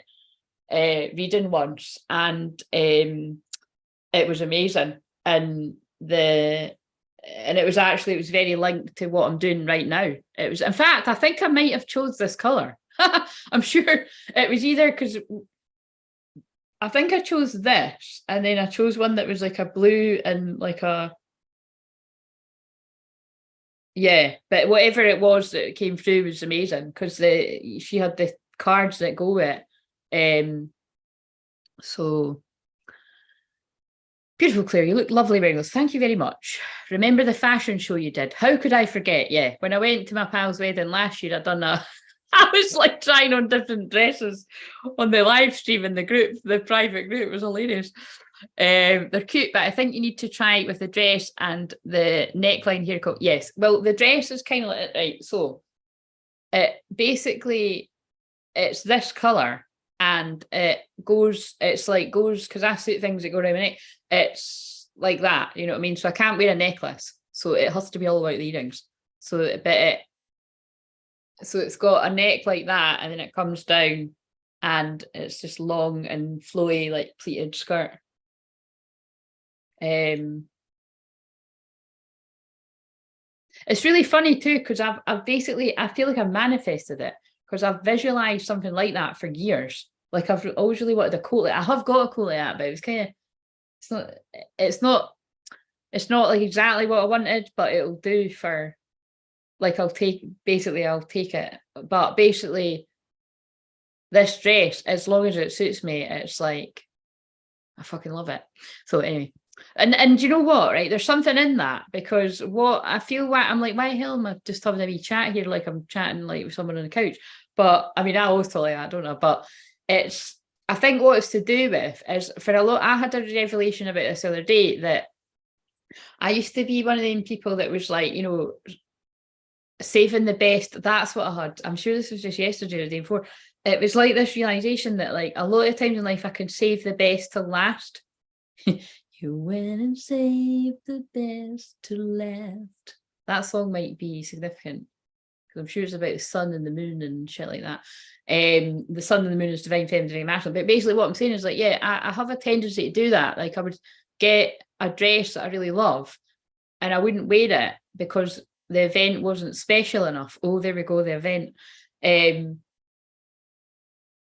it reading once, and it was amazing. And it was very linked to what I'm doing right now. It was, in fact, I think I might have chose this color. I'm sure it was either because I think I chose this, and then I chose one that was like a blue and like a but whatever it was that came through was amazing because she had the cards that go with it. So beautiful, Claire. You look lovely wearing those. Thank you very much. Remember the fashion show you did? How could I forget? Yeah, when I went to my pal's wedding last year, I was like trying on different dresses on the live stream in the group, the private group. It was hilarious. They're cute, but I think you need to try it with the dress and the neckline here. Yes, well, the dress is kind of like right. So, basically, it's this color, and it's because I suit things that go around my neck. It's like that, you know what I mean? So I can't wear a necklace, so it has to be all about the earrings. So it's got a neck like that, and then it comes down, and it's just long and flowy, like pleated skirt. It's really funny too, because I've basically, I feel like I've manifested it because I've visualized something like that for years. Like I've always really wanted a coat. I have got a coat like that, but it was kind of, it's not like exactly what I wanted, but it'll do for, like, I'll take it. But basically, this dress, as long as it suits me, it's like, I fucking love it. So anyway, and do you know what, right? There's something in that, because what I feel, I'm like, why the hell am I just having a wee chat here like I'm chatting like with someone on the couch? But I mean, I always tell you that, I don't know. But I think what it's to do with is, for a lot, I had a revelation about this the other day, that I used to be one of them people that was like, you know, saving the best. That's what I had. I'm sure this was just yesterday or the day before. It was like this realization that, like, a lot of times in life I can save the best to last. You went and saved the best to last. That song might be significant, because I'm sure it's about the sun and the moon and shit like that. The sun and the moon is divine feminine, divine masculine. But basically what I'm saying is, like, yeah, I have a tendency to do that. Like, I would get a dress that I really love, and I wouldn't wear it because the event wasn't special enough. Oh, there we go, the event. And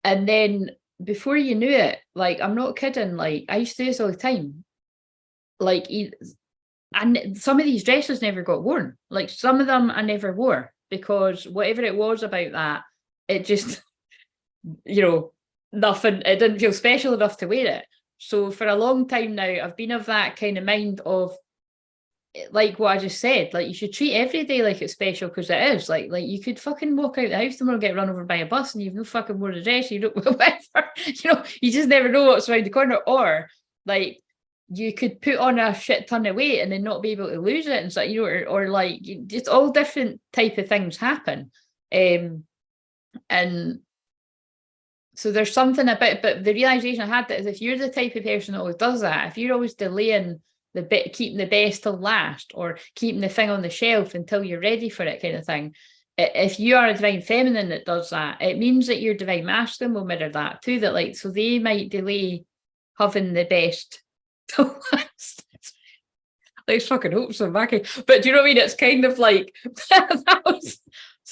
then before you knew it, like, I'm not kidding, like, I used to do this all the time. Like, and some of these dresses never got worn. Like, some of them I never wore, because whatever it was about that, it just, you know, nothing, it didn't feel special enough to wear it. So for a long time now, I've been of that kind of mind of, like what I just said, like, you should treat every day like it's special, because it is. Like you could fucking walk out the house tomorrow and get run over by a bus, and you've no fucking worn a dress, you don't, whatever, you know, you just never know what's around the corner. Or, like, you could put on a shit ton of weight and then not be able to lose it, and so, you know, or like, just all different type of things happen. And so there's something about, but the realization I had that is, if you're the type of person that always does that, if you're always delaying the bit, keeping the best till last, or keeping the thing on the shelf until you're ready for it, kind of thing, if you are a divine feminine that does that, it means that your divine masculine will mirror that too, that, like, so they might delay having the best till last. Let's fucking hope so, Mackie. But do you know what I mean? It's kind of like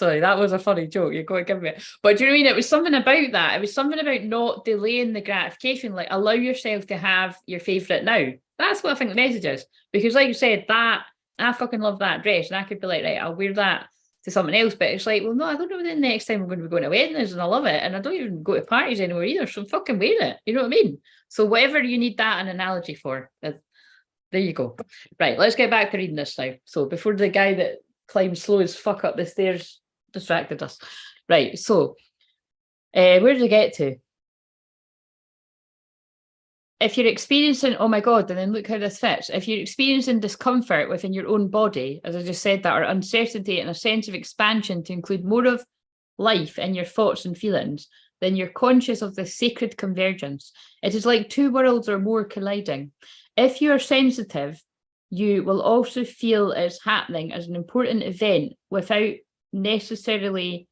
that was a funny joke. You're going to give me it. But do you know what I mean? It was something about that. It was something about not delaying the gratification. Like, allow yourself to have your favourite now. That's what I think the message is. Because, like you said, that, I fucking love that dress, and I could be like, right, I'll wear that to something else. But it's like, well, no, I don't know when the next time I'm going to be going to weddings, and I love it, and I don't even go to parties anymore either, so fucking wear it. You know what I mean? So whatever you need that an analogy for, there you go. Right, let's get back to reading this now. So before the guy that climbed slow as fuck up the stairs distracted us. Right, so where did I get to? If you're experiencing, oh my God, and then look how this fits. If you're experiencing discomfort within your own body, as I just said that, or uncertainty and a sense of expansion to include more of life in your thoughts and feelings, then you're conscious of this sacred convergence. It is like two worlds or more colliding. If you are sensitive, you will also feel it's happening as an important event without necessarily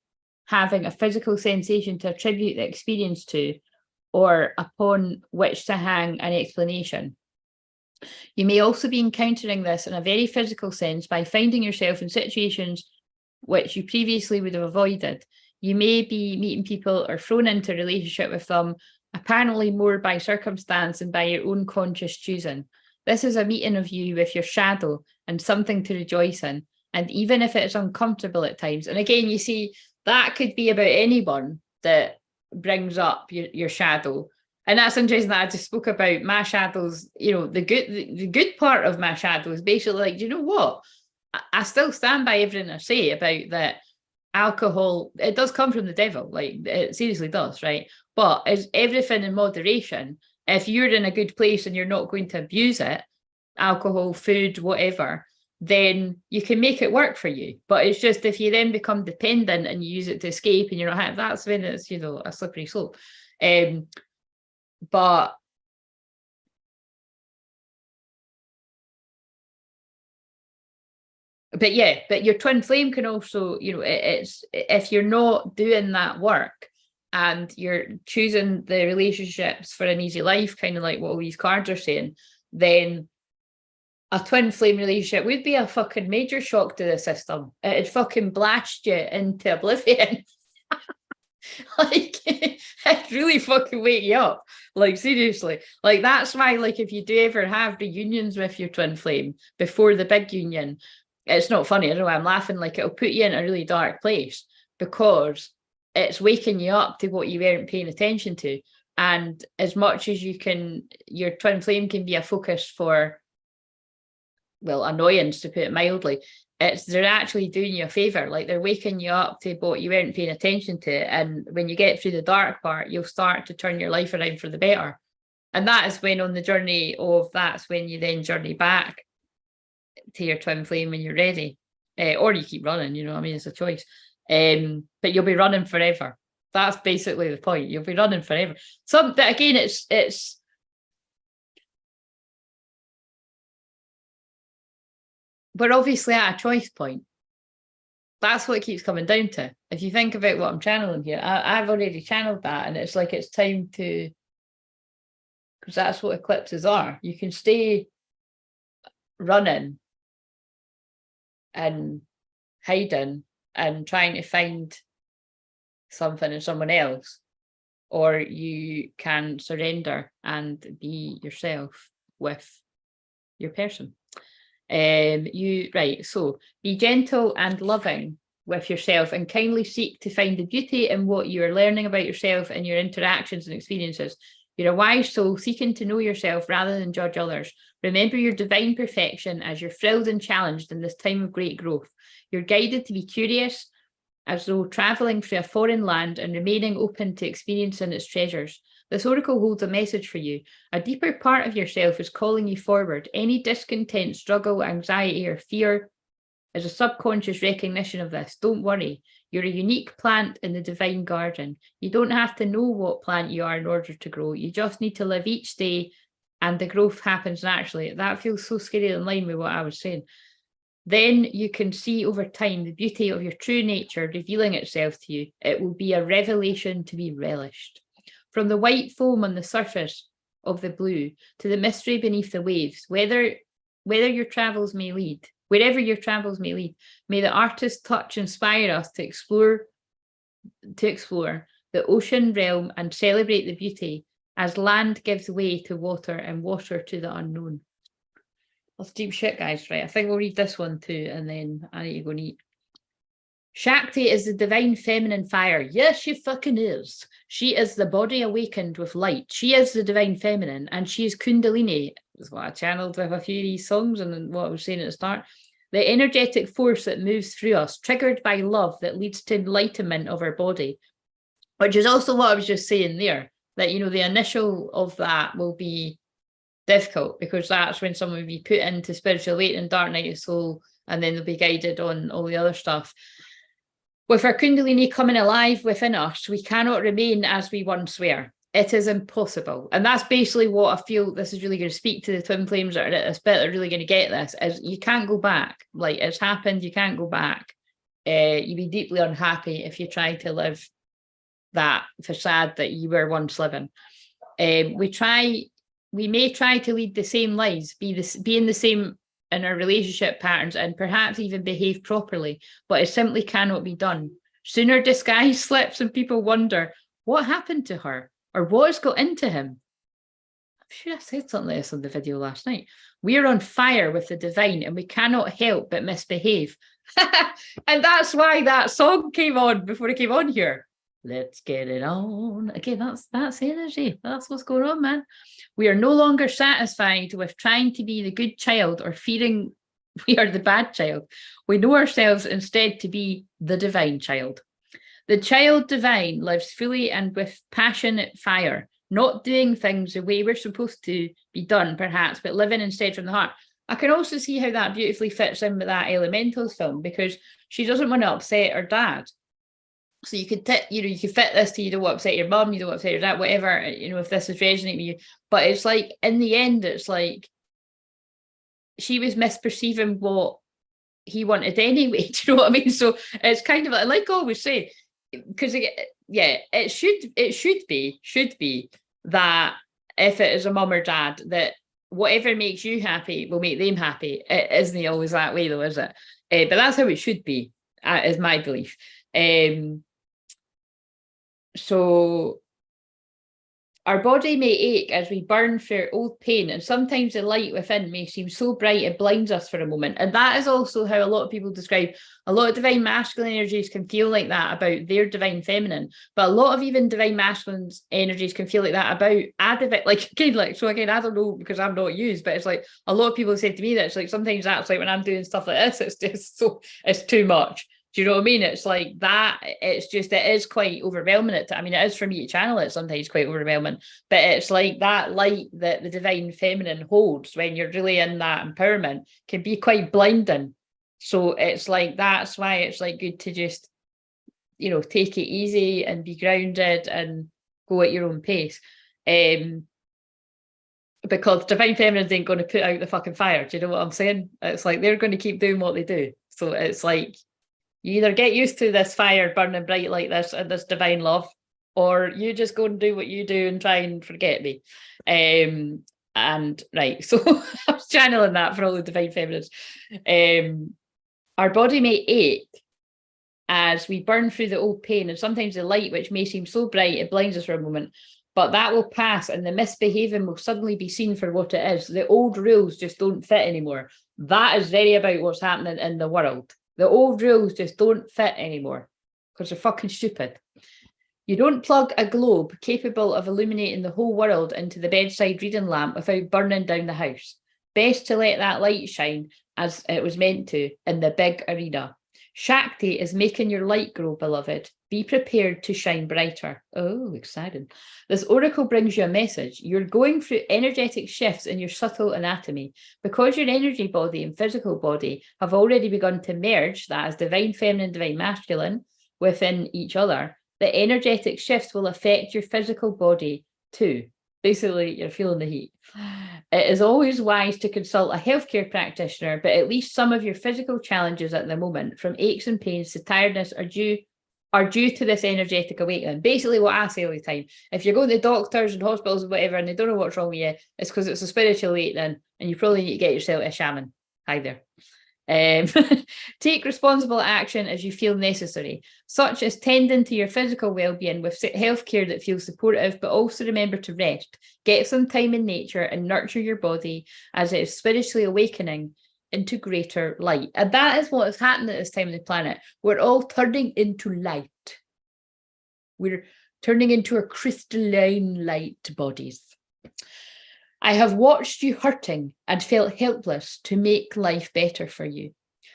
having a physical sensation to attribute the experience to or upon which to hang an explanation. You may also be encountering this in a very physical sense by finding yourself in situations which you previously would have avoided. You may be meeting people or thrown into a relationship with them, apparently more by circumstance than by your own conscious choosing. This is a meeting of you with your shadow and something to rejoice in. And even if it's uncomfortable at times, and again, you see, that could be about anyone that brings up your shadow. And that's interesting that I just spoke about my shadows. You know, the good part of my shadow is basically like, you know what? I still stand by everything I say about that alcohol. It does come from the devil, like it seriously does, right? But it's everything in moderation. If you're in a good place and you're not going to abuse it, alcohol, food, whatever, then you can make it work for you. But it's just if you then become dependent and you use it to escape and you're not, that's when it's, you know, a slippery slope. But yeah, but your twin flame can also, you know, it's if you're not doing that work and you're choosing the relationships for an easy life, kind of like what all these cards are saying, then a twin flame relationship would be a fucking major shock to the system. It'd fucking blast you into oblivion. Like, it really fucking wake you up. Like, seriously. Like, that's why, like, if you do ever have reunions with your twin flame before the big union, it's not funny. I don't know why I'm laughing. Like, it'll put you in a really dark place because it's waking you up to what you weren't paying attention to. And as much as you can, your twin flame can be a focus for, well, annoyance, to put it mildly. They're actually doing you a favor. Like, they're waking you up to what you weren't paying attention to. And when you get through the dark part, you'll start to turn your life around for the better. And that is when on the journey of, that's when you then journey back to your twin flame when you're ready. Or you keep running, you know what I mean? It's a choice. But you'll be running forever. That's basically the point. You'll be running forever. But again, it's we're obviously at a choice point. That's what it keeps coming down to. If you think about what I'm channeling here, I've already channeled that, and it's like it's time to, because that's what eclipses are. You can stay running and hiding and trying to find something in someone else, or you can surrender and be yourself with your person. So be gentle and loving with yourself and kindly seek to find the beauty in what you are learning about yourself and your interactions and experiences. You're a wise soul seeking to know yourself rather than judge others. Remember your divine perfection as you're thrilled and challenged in this time of great growth. You're guided to be curious, as though traveling through a foreign land and remaining open to experiencing its treasures. This oracle holds a message for you. A deeper part of yourself is calling you forward. Any discontent, struggle, anxiety, or fear is a subconscious recognition of this. Don't worry. You're a unique plant in the divine garden. You don't have to know what plant you are in order to grow. You just need to live each day, and the growth happens naturally. That feels so scary in line with what I was saying. Then you can see over time the beauty of your true nature revealing itself to you. It will be a revelation to be relished. From the white foam on the surface of the blue to the mystery beneath the waves, wherever your travels may lead, may the artist's touch inspire us to explore the ocean realm and celebrate the beauty as land gives way to water and water to the unknown. That's deep shit, guys, right? I think we'll read this one too, and then I need to go and eat. Shakti is the divine feminine fire. Yes, she fucking is. She is the body awakened with light. She is the divine feminine, and she is Kundalini. That's what I channeled with a few of these songs and what I was saying at the start. The energetic force that moves through us, triggered by love that leads to enlightenment of our body, which is also what I was just saying there, that, you know, the initial of that will be difficult because that's when someone will be put into spiritual awakening, dark night of soul, and then they'll be guided on all the other stuff. With our Kundalini coming alive within us, we cannot remain as we once were. It is impossible. And that's basically what I feel this is really going to speak to the twin flames that are at this bit that are really going to get this, is you can't go back. Like, it's happened, you can't go back. You'd be deeply unhappy if you try to live that facade that you were once living. We may try to lead the same lives, be in the same in our relationship patterns, and perhaps even behave properly, but it simply cannot be done. Sooner disguise slips and people wonder what happened to her or what has got into him. I'm sure I said something like this on the video last night. We are on fire with the divine and we cannot help but misbehave. And that's why that song came on before it came on here. Let's get it on. Again, that's energy. That's what's going on, man. We are no longer satisfied with trying to be the good child or fearing we are the bad child. We know ourselves instead to be the divine child. The child divine lives fully and with passionate fire, not doing things the way we're supposed to be done, perhaps, but living instead from the heart. I can also see how that beautifully fits in with that Elementals film, because she doesn't want to upset her dad. So you could, you could fit this to, you don't want to upset your mum, you don't want to upset your dad, whatever, if this is resonating with you. But it's like, in the end, it's like she was misperceiving what he wanted anyway. Do you know what I mean? So it's kind of like I always say, because it should be that if it is a mum or dad, that whatever makes you happy will make them happy. It isn't always that way though, is it? But that's how it should be, is my belief. So our body may ache as we burn through old pain, and sometimes the light within may seem so bright it blinds us for a moment. And that is also how a lot of people describe, a lot of divine masculine energies can feel like that about their divine feminine, but a lot of even divine masculine energies can feel like that about a divine, so again, I don't know because I'm not used, but it's like a lot of people say to me that it's like sometimes that's like when I'm doing stuff like this, it's just it's too much. Do you know what I mean? It's like that. It's just, it is quite overwhelming. It is for me to channel it sometimes quite overwhelming, but it's like that light that the divine feminine holds when you're really in that empowerment can be quite blinding. So it's like, that's why it's like good to just, take it easy and be grounded and go at your own pace. Because divine feminine ain't going to put out the fucking fire. Do you know what I'm saying? It's like, they're going to keep doing what they do. So it's like, you either get used to this fire burning bright like this and this divine love, or you just go and do what you do and try and forget me. And right, so I was channeling that for all the divine feminines. Our body may ache as we burn through the old pain, and sometimes the light, which may seem so bright, it blinds us for a moment, but that will pass and the misbehaving will suddenly be seen for what it is. The old rules just don't fit anymore. That is very about what's happening in the world. The old rules just don't fit anymore because they're fucking stupid. You don't plug a globe capable of illuminating the whole world into the bedside reading lamp without burning down the house. Best to let that light shine as it was meant to in the big arena. Shakti is making your light grow, beloved. Be prepared to shine brighter. Oh, exciting. This oracle brings you a message. You're going through energetic shifts in your subtle anatomy. Because your energy body and physical body have already begun to merge, that is divine feminine, divine masculine, within each other, the energetic shifts will affect your physical body too. Basically, you're feeling the heat. It is always wise to consult a healthcare practitioner, but at least some of your physical challenges at the moment, from aches and pains to tiredness, are due to this energetic awakening. Basically, what I say all the time, if you're going to doctors and hospitals and whatever, and they don't know what's wrong with you, it's because it's a spiritual awakening, and you probably need to get yourself a shaman. Hi there. Take responsible action as you feel necessary, such as tending to your physical well-being with healthcare that feels supportive, but also remember to rest, get some time in nature and nurture your body as it is spiritually awakening into greater light. And that is what is happening at this time on the planet. We're all turning into light. We're turning into our crystalline light bodies. I have watched you hurting and felt helpless to make life better for you.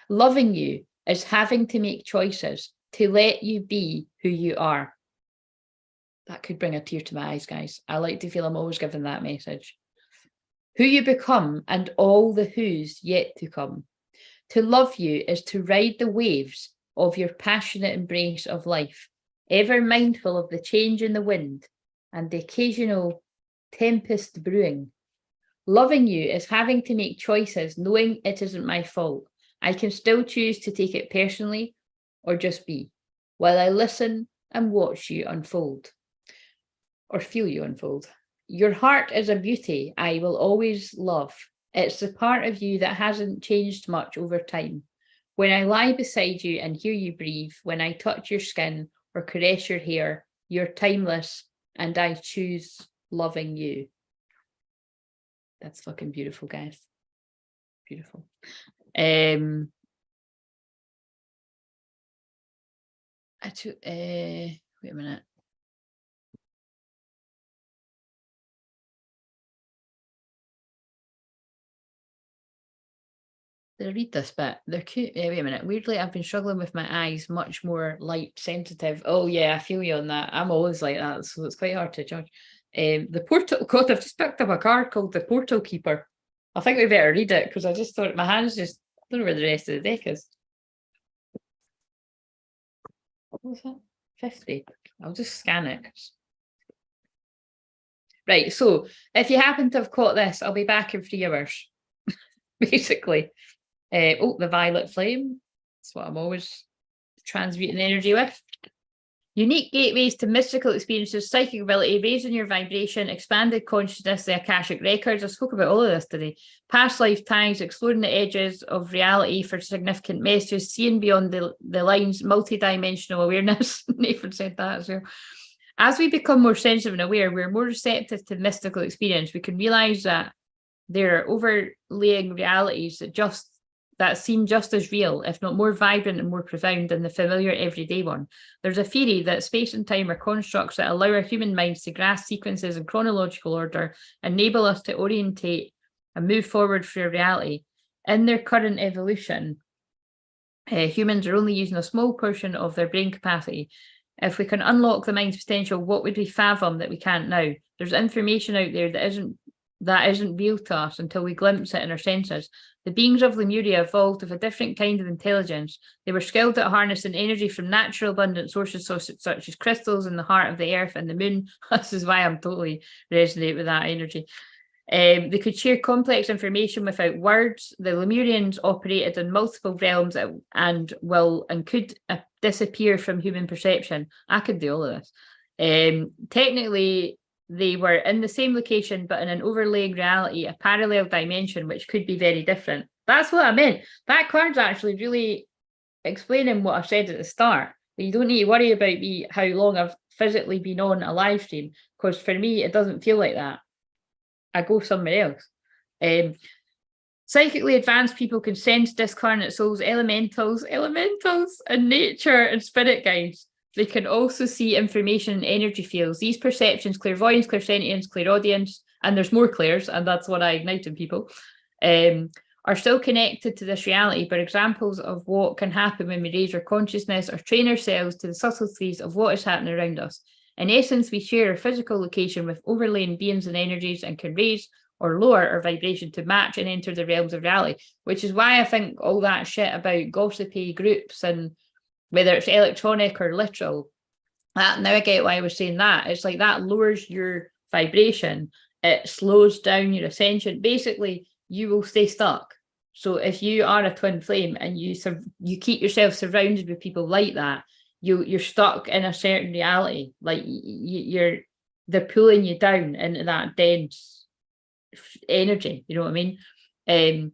Loving you is having to make choices to let you be who you are. That could bring a tear to my eyes, guys. I like to feel I'm always giving that message. Who you become and all the who's yet to come. To love you is to ride the waves of your passionate embrace of life, ever mindful of the change in the wind and the occasional tempest brewing. Loving you is having to make choices, knowing it isn't my fault. I can still choose to take it personally or just be, while I listen and watch you unfold, or feel you unfold. Your heart is a beauty I will always love. It's the part of you that hasn't changed much over time. When I lie beside you and hear you breathe, when I touch your skin or caress your hair, you're timeless, and I choose loving you. That's fucking beautiful, guys. Beautiful. Wait a minute. Did I read this bit? They're cute. Wait a minute. Weirdly, I've been struggling with my eyes, much more light sensitive. Oh yeah, I feel you on that. I'm always like that, so it's quite hard to judge. The portal. God, I've just picked up a card called the Portal Keeper. I think we better read it because I just thought my hands just. I don't know where the rest of the deck is. What was that? 50. I'll just scan it. Right. So if you happen to have caught this, I'll be back in 3 hours. Basically. The violet flame. That's what I'm always transmuting energy with. Unique gateways to mystical experiences, psychic ability, raising your vibration, expanded consciousness, the Akashic records. I spoke about all of this today. Past life ties, exploring the edges of reality for significant messages, seeing beyond the lines, multidimensional awareness. Nathan said that as well. As we become more sensitive and aware, we're more receptive to mystical experience. We can realize that there are overlaying realities that seem just as real, if not more vibrant and more profound than the familiar everyday one. There's a theory that space and time are constructs that allow our human minds to grasp sequences in chronological order, enable us to orientate and move forward through reality. In their current evolution, humans are only using a small portion of their brain capacity. If we can unlock the mind's potential, what would we fathom that we can't now? There's information out there that isn't real to us until we glimpse it in our senses. The beings of Lemuria evolved with a different kind of intelligence. They were skilled at harnessing energy from natural abundant sources such as crystals in the heart of the earth and the moon. This is why I'm totally resonate with that energy. They could share complex information without words. The Lemurians operated in multiple realms and could disappear from human perception. I could do all of this. Technically, they were in the same location, but in an overlaying reality, a parallel dimension, which could be very different. That's what I meant. That card's actually really explaining what I said at the start. You don't need to worry about how long I've physically been on a live stream, because for me, it doesn't feel like that. I go somewhere else. Psychically advanced people can sense discarnate souls, elementals, and nature and spirit guides. They can also see information in energy fields. These perceptions, clairvoyance, clairsentience, clairaudience, and there's more clairs, and that's what I ignite in people, are still connected to this reality, but examples of what can happen when we raise our consciousness or train ourselves to the subtleties of what is happening around us. In essence, we share a physical location with overlaying beings and energies and can raise or lower our vibration to match and enter the realms of reality, which is why I think all that shit about gossipy groups and whether it's electronic or literal, now I get why I was saying that. It's like that lowers your vibration. It slows down your ascension. Basically, you will stay stuck. So if you are a twin flame and you keep yourself surrounded with people like that, you're stuck in a certain reality. Like they're pulling you down into that dense energy. You know what I mean?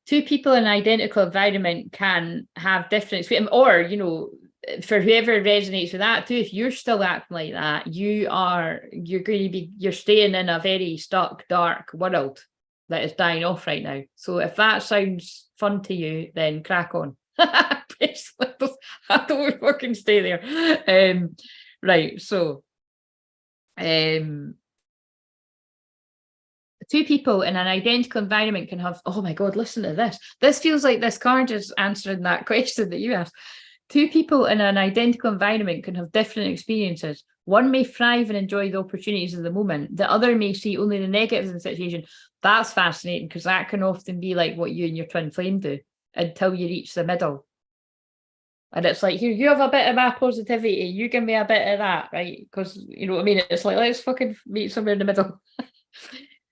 Two people in an identical environment can have different experience, or for whoever resonates with that too. If you're still acting like that, you're staying in a very stuck, dark world that is dying off right now. So if that sounds fun to you, then crack on. Basically, I don't fucking stay there. Right, so two people in an identical environment can have, oh my God, listen to this. This feels like this card is answering that question that you asked. Two people in an identical environment can have different experiences. One may thrive and enjoy the opportunities of the moment. The other may see only the negatives in the situation. That's fascinating because that can often be like what you and your twin flame do until you reach the middle. And it's like, here, you have a bit of my positivity, you give me a bit of that, right? Because, you know what I mean? It's like, let's fucking meet somewhere in the middle.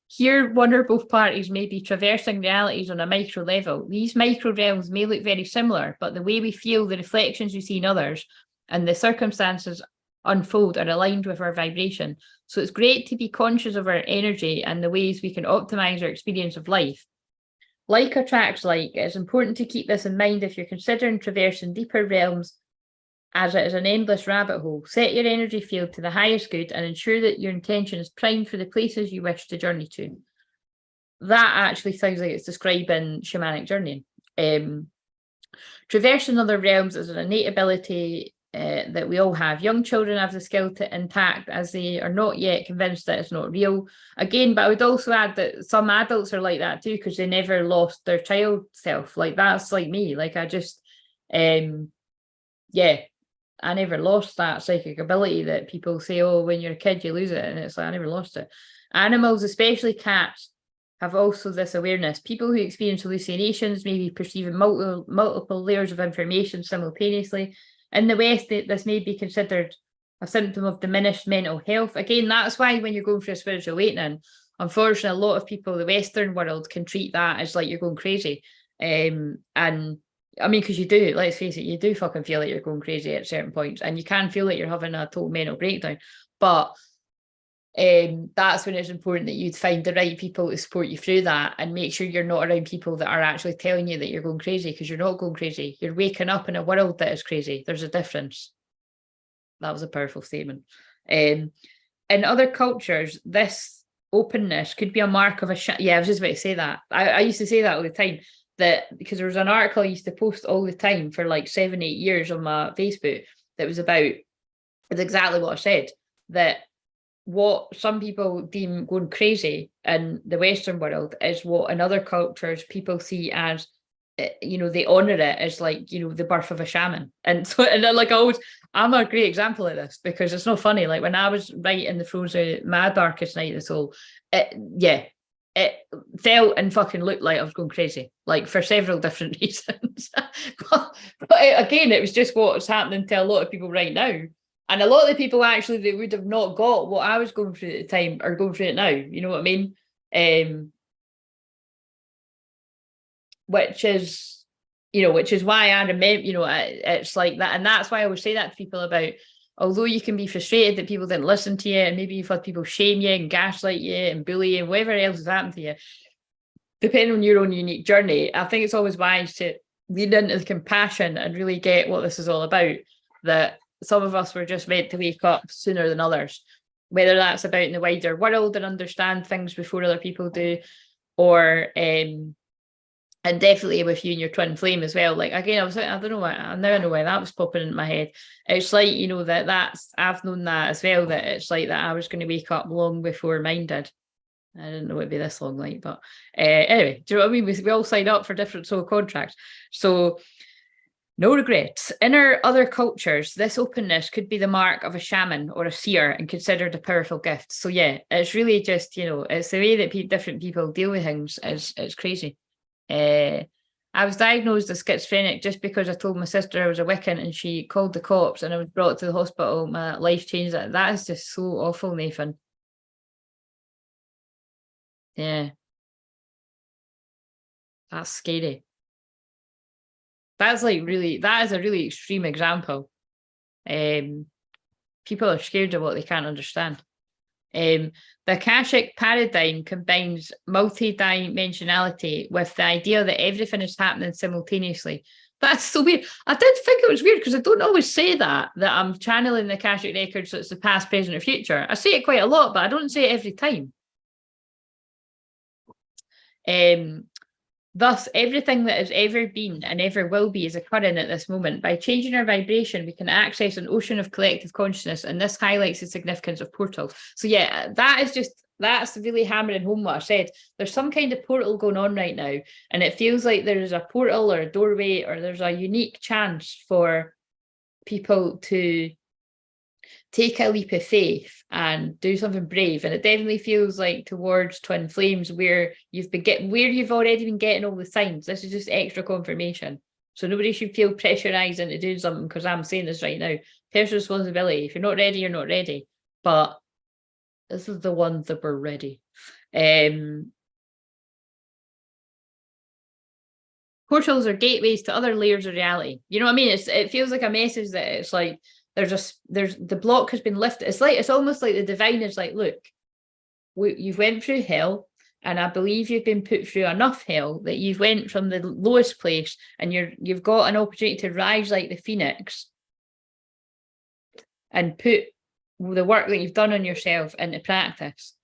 Here, one or both parties may be traversing realities on a micro level. These micro realms may look very similar, but the way we feel, the reflections we see in others, and the circumstances unfold are aligned with our vibration. So it's great to be conscious of our energy and the ways we can optimize our experience of life. Like attracts like. It's important to keep this in mind if you're considering traversing deeper realms, as it is an endless rabbit hole. Set your energy field to the highest good and ensure that your intention is primed for the places you wish to journey to. That actually sounds like it's describing shamanic journeying. Traversing other realms is an innate ability that we all have. Young children have the skill to intact as they are not yet convinced that it's not real. Again, but I would also add that some adults are like that too, because they never lost their child self. Like that's like me. Like I just, yeah, I never lost that psychic ability that people say, oh, when you're a kid, you lose it. And it's like, I never lost it. Animals, especially cats, have also this awareness. People who experience hallucinations may be perceiving multiple layers of information simultaneously. In the West, this may be considered a symptom of diminished mental health. Again, that's why when you're going through a spiritual awakening, unfortunately, a lot of people in the Western world can treat that as like you're going crazy. And I mean, because you do, let's face it, you do fucking feel like you're going crazy at certain points, and you can feel like you're having a total mental breakdown. But that's when it's important that you'd find the right people to support you through that, and make sure you're not around people that are actually telling you that you're going crazy, because you're not going crazy. You're waking up in a world that is crazy. There's a difference. That was a powerful statement. In other cultures, this openness could be a mark of a yeah, I was just about to say that. I used to say that all the time, that because there was an article I used to post all the time for like 7-8 years on my Facebook that was about exactly what I said, that what some people deem going crazy in the Western world is what in other cultures people see as, you know, they honor it as like, you know, the birth of a shaman. And so, and like always, I'm a great example of this, because it's not funny. Like when I was right in the throes of my darkest night of the soul, it felt and fucking looked like I was going crazy, like for several different reasons. but again, it was just what's happening to a lot of people right now. And a lot of the people actually, they would have not got what I was going through at the time are going through it now. You know what I mean? Which is, you know, which is why I remember, you know, it's like that. And that's why I always say that to people about, although you can be frustrated that people didn't listen to you, and maybe you've had people shame you and gaslight you and bully you and whatever else has happened to you, depending on your own unique journey, I think it's always wise to lean into the compassion and really get what this is all about, that some of us were just meant to wake up sooner than others, whether that's about in the wider world and understand things before other people do, or and definitely with you and your twin flame as well. Like again, I don't know why, I now know why that was popping in my head. It's like, you know, that's I've known that as well, that it's like that I was going to wake up long before mine did. I didn't know it'd be this long, like, but anyway, do you know what I mean? We all sign up for different soul contracts, so no regrets. In our other cultures, this openness could be the mark of a shaman or a seer and considered a powerful gift. So yeah, it's really just, you know, it's the way that different people deal with things is crazy. I was diagnosed as schizophrenic just because I told my sister I was a Wiccan and she called the cops and I was brought to the hospital. My life changed. That is just so awful, Nathan. Yeah. That's scary. That's like really, that is a really extreme example. People are scared of what they can't understand. The Akashic paradigm combines multi-dimensionality with the idea that everything is happening simultaneously. That's so weird. I did think it was weird because I don't always say that I'm channeling the Akashic records, so it's the past, present, or future. I say it quite a lot, but I don't say it every time. Thus, everything that has ever been and ever will be is occurring at this moment. By changing our vibration, we can access an ocean of collective consciousness, and this highlights the significance of portals. So yeah, that's really hammering home what I said. There's some kind of portal going on right now, and it feels like there's a portal or a doorway, or there's a unique chance for people to take a leap of faith and do something brave. And it definitely feels like towards twin flames, where you've already been getting all the signs. This is just extra confirmation. So nobody should feel pressurized into doing something because I'm saying this right now. Personal responsibility. If you're not ready, you're not ready. But this is the ones that were ready. Portals are gateways to other layers of reality. You know what I mean? It feels like a message that it's like there's the block has been lifted. It's almost like the divine is like, look, you've went through hell, and I believe you've been put through enough hell that you've went from the lowest place, and you've got an opportunity to rise like the phoenix and put the work that you've done on yourself into practice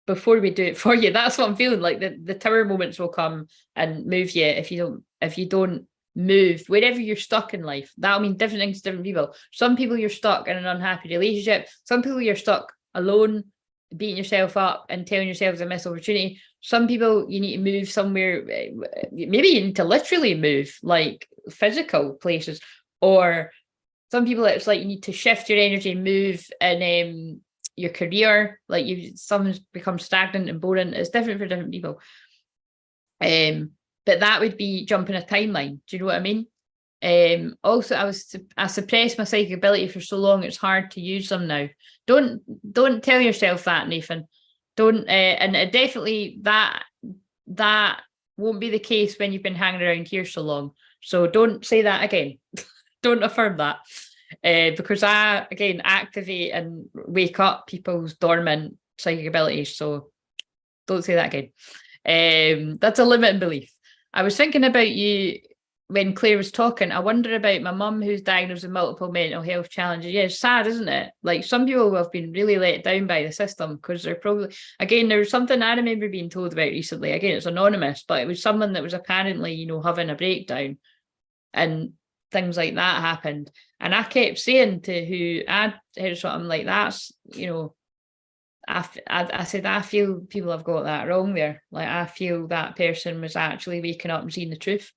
before we do it for you. That's what I'm feeling like. The tower moments will come and move you if you don't move wherever you're stuck in life. That'll mean different things to different people. Some people you're stuck in an unhappy relationship. Some people you're stuck alone, beating yourself up and telling yourself it's a missed opportunity. Some people you need to move somewhere. Maybe you need to literally move, like physical places. Or some people it's like you need to shift your energy and move and your career, like something's become stagnant and boring. It's different for different people. But that would be jumping a timeline. Do you know what I mean? Also, I suppressed my psychic ability for so long, it's hard to use them now. Don't tell yourself that, Nathan. Don't, and definitely that won't be the case when you've been hanging around here so long. So don't say that again. Don't affirm that. Because I, again, activate and wake up people's dormant psychic abilities. So don't say that again. That's a limiting belief. I was thinking about you when Claire was talking. I wonder about my mum who's diagnosed with multiple mental health challenges. Yeah, it's sad, isn't it? Like some people have been really let down by the system because they're probably, again, there was something I remember being told about recently. Again, it's anonymous, but it was someone that was apparently, having a breakdown and things like that happened. And I kept saying to who I'd heard something like that's, I said, I feel people have got that wrong there. Like, I feel that person was actually waking up and seeing the truth.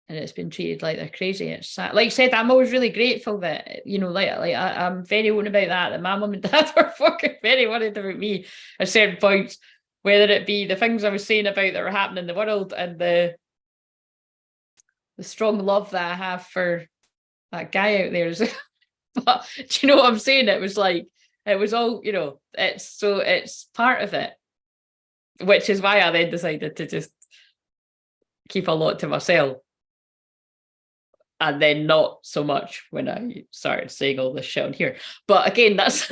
And it's been treated like they're crazy. It's sad. Like I said, I'm always really grateful that, I'm very open about that my mum and dad were fucking very worried about me at certain points, whether it be the things I was saying about that were happening in the world and the strong love that I have for that guy out there. But do you know what I'm saying? It was like, it was all, it's part of it, which is why I then decided to just keep a lot to myself. And then not so much when I started saying all this shit on here. But again, that's,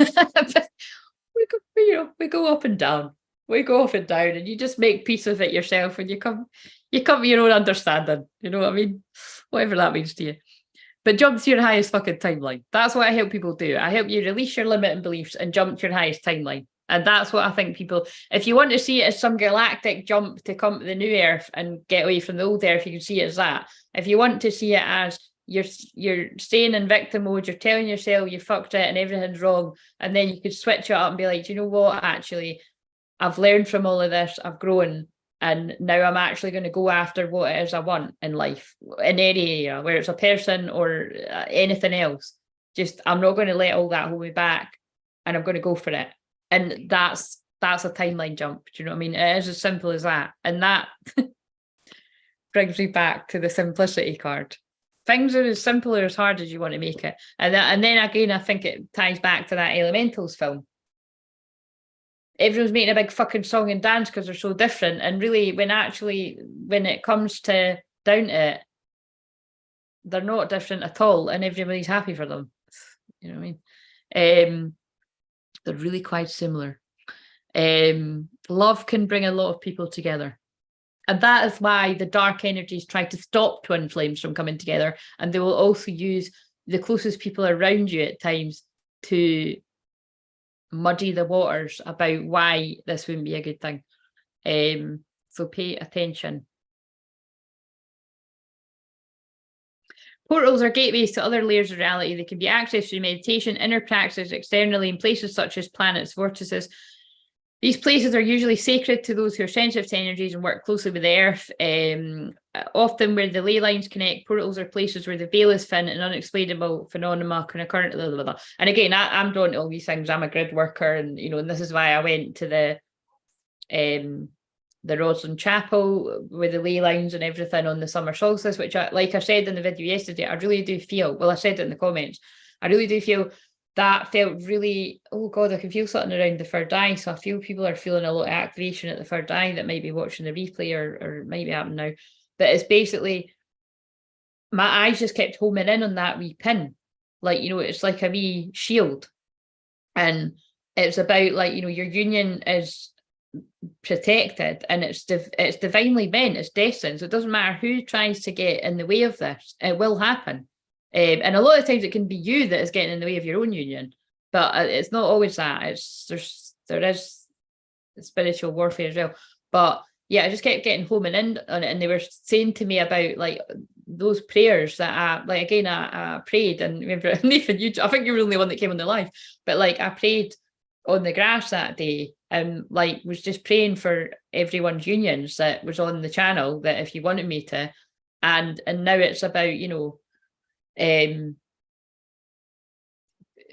we go up and down. We go up and down, and you just make peace with it yourself, and you come to your own understanding. You know what I mean? Whatever that means to you. But jump to your highest fucking timeline. That's what I help people do. I help you release your limiting beliefs and jump to your highest timeline. And that's what I think people, if you want to see it as some galactic jump to come to the new Earth and get away from the old Earth, you can see it as that. If you want to see it as you're staying in victim mode, you're telling yourself you fucked it and everything's wrong, and then you could switch it up and be like, do you know what, actually, I've learned from all of this, I've grown, and now I'm actually going to go after what it is I want in life, in any area, whether it's a person or anything else. Just, I'm not going to let all that hold me back, and I'm going to go for it. And that's a timeline jump. Do you know what I mean? It is as simple as that. And that brings me back to the simplicity card. Things are as simple or as hard as you want to make it. And then again, I think it ties back to that Elementals film. Everyone's making a big fucking song and dance because they're so different. And really, when it comes to down to it, they're not different at all. And everybody's happy for them. You know what I mean? They're really quite similar. Love can bring a lot of people together. And that is why the dark energies try to stop twin flames from coming together. And they will also use the closest people around you at times to muddy the waters about why this wouldn't be a good thing. So pay attention. Portals are gateways to other layers of reality. They can be accessed through meditation, inner practice, externally in places such as planets, vortices. These places are usually sacred to those who are sensitive to energies and work closely with the earth. Often where the ley lines connect, portals are places where the veil is thin and unexplainable phenomena can occur. Blah, blah, blah. And again, I'm doing all these things. I'm a grid worker, and and this is why I went to the the Roslyn Chapel with the ley lines and everything on the summer solstice, which like I said in the video yesterday, I really do feel, well, I said it in the comments, I really do feel that felt really, oh God, I can feel something around the third eye. So I feel people are feeling a lot of activation at the third eye that might be watching the replay or it might be happening now. But it's basically, my eyes just kept homing in on that wee pin. Like, you know, it's like a wee shield. And it's about like, you know, your union is protected and it's divinely meant, it's destined. So it doesn't matter who tries to get in the way of this, it will happen. And a lot of times it can be you that is getting in the way of your own union, but it's not always that. There is spiritual warfare as well. But yeah, I just kept getting homing in on it, and they were saying to me about like those prayers that I prayed, and remember, Nathan, I think you were the only one that came on the live, but like I prayed on the grass that day, and like was just praying for everyone's unions that was on the channel, that if you wanted me to, and now it's about, you know,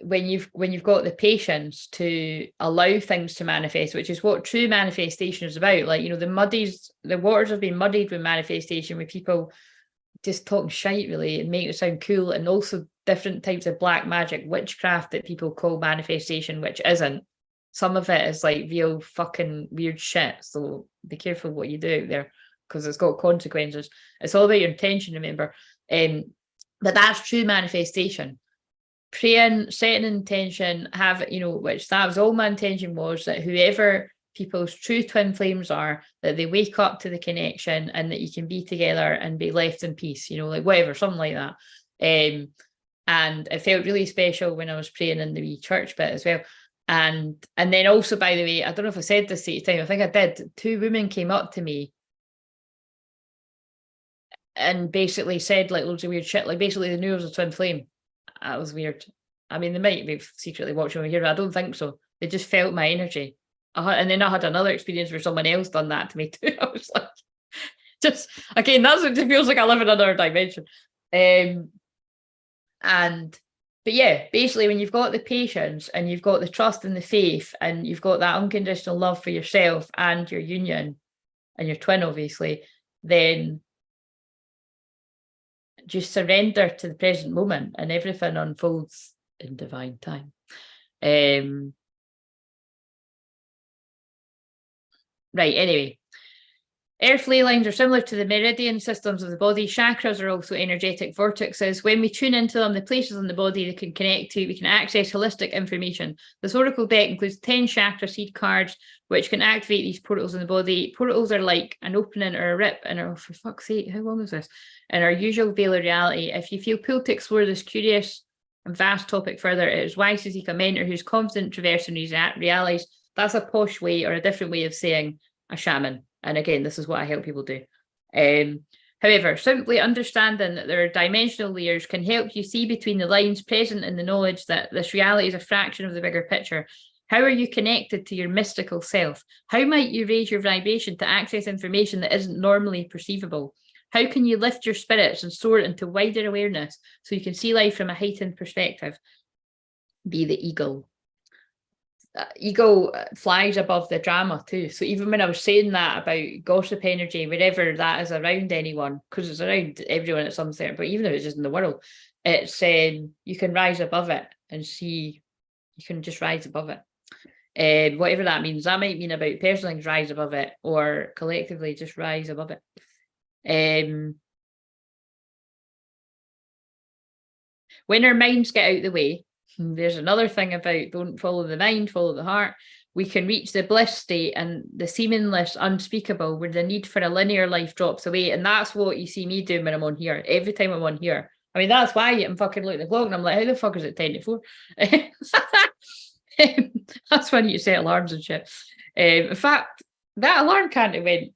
when you've got the patience to allow things to manifest, which is what true manifestation is about. Like, you know, the waters have been muddied with manifestation, with people just talking shite really and make it sound cool, and also different types of black magic witchcraft that people call manifestation, which isn't. Some of it is like real fucking weird shit, so be careful what you do out there, because it's got consequences. It's all about your intention, remember. But that's true manifestation. Praying, setting an intention, which that was all my intention was, that whoever people's true twin flames are, that they wake up to the connection and that you can be together and be left in peace, you know, like whatever, something like that. And it felt really special when I was praying in the wee church bit as well. And then also, by the way, I don't know if I said this at the time, I think I did, 2 women came up to me and basically said like loads of weird shit, like basically they knew I was a twin flame. That was weird. I mean, they might be secretly watching over here, but I don't think so. They just felt my energy. And then I had another experience where someone else done that to me too. I was like, just, again, that's what it feels like, I live in another dimension. But yeah, basically when you've got the patience and you've got the trust and the faith and you've got that unconditional love for yourself and your union and your twin, obviously, then just surrender to the present moment and everything unfolds in divine time. Right, anyway. Earth ley lines are similar to the meridian systems of the body. Chakras are also energetic vortexes. When we tune into them, the places on the body they can connect to, we can access holistic information. This oracle deck includes 10 chakra seed cards, which can activate these portals in the body. Portals are like an opening or a rip in our, for fuck's sake, how long is this? In our usual veil of reality. If you feel pulled to explore this curious and vast topic further, it is wise to seek a mentor who's confident traversing these realities. That's a posh way or a different way of saying a shaman. And again, this is what I help people do. However, simply understanding that there are dimensional layers can help you see between the lines present in the knowledge that this reality is a fraction of the bigger picture. How are you connected to your mystical self? How might you raise your vibration to access information that isn't normally perceivable? How can you lift your spirits and soar into wider awareness so you can see life from a heightened perspective? Be the eagle. Ego flies above the drama too. So even when I was saying that about gossip energy, wherever that is around anyone, because it's around everyone at some point, but even if it's just in the world, it's you can rise above it and see, you can just rise above it. Whatever that means. That might mean about personally rise above it, or collectively just rise above it. When our minds get out of the way, there's another thing about don't follow the mind, follow the heart. We can reach the bliss state and the seamless unspeakable, where the need for a linear life drops away. And that's what you see me doing when I'm on here. Every time I'm on here. I mean, that's why I'm fucking looking at the clock and I'm like, how the fuck is it 10 to 4? That's when you set alarms and shit. In fact, that alarm can't have went.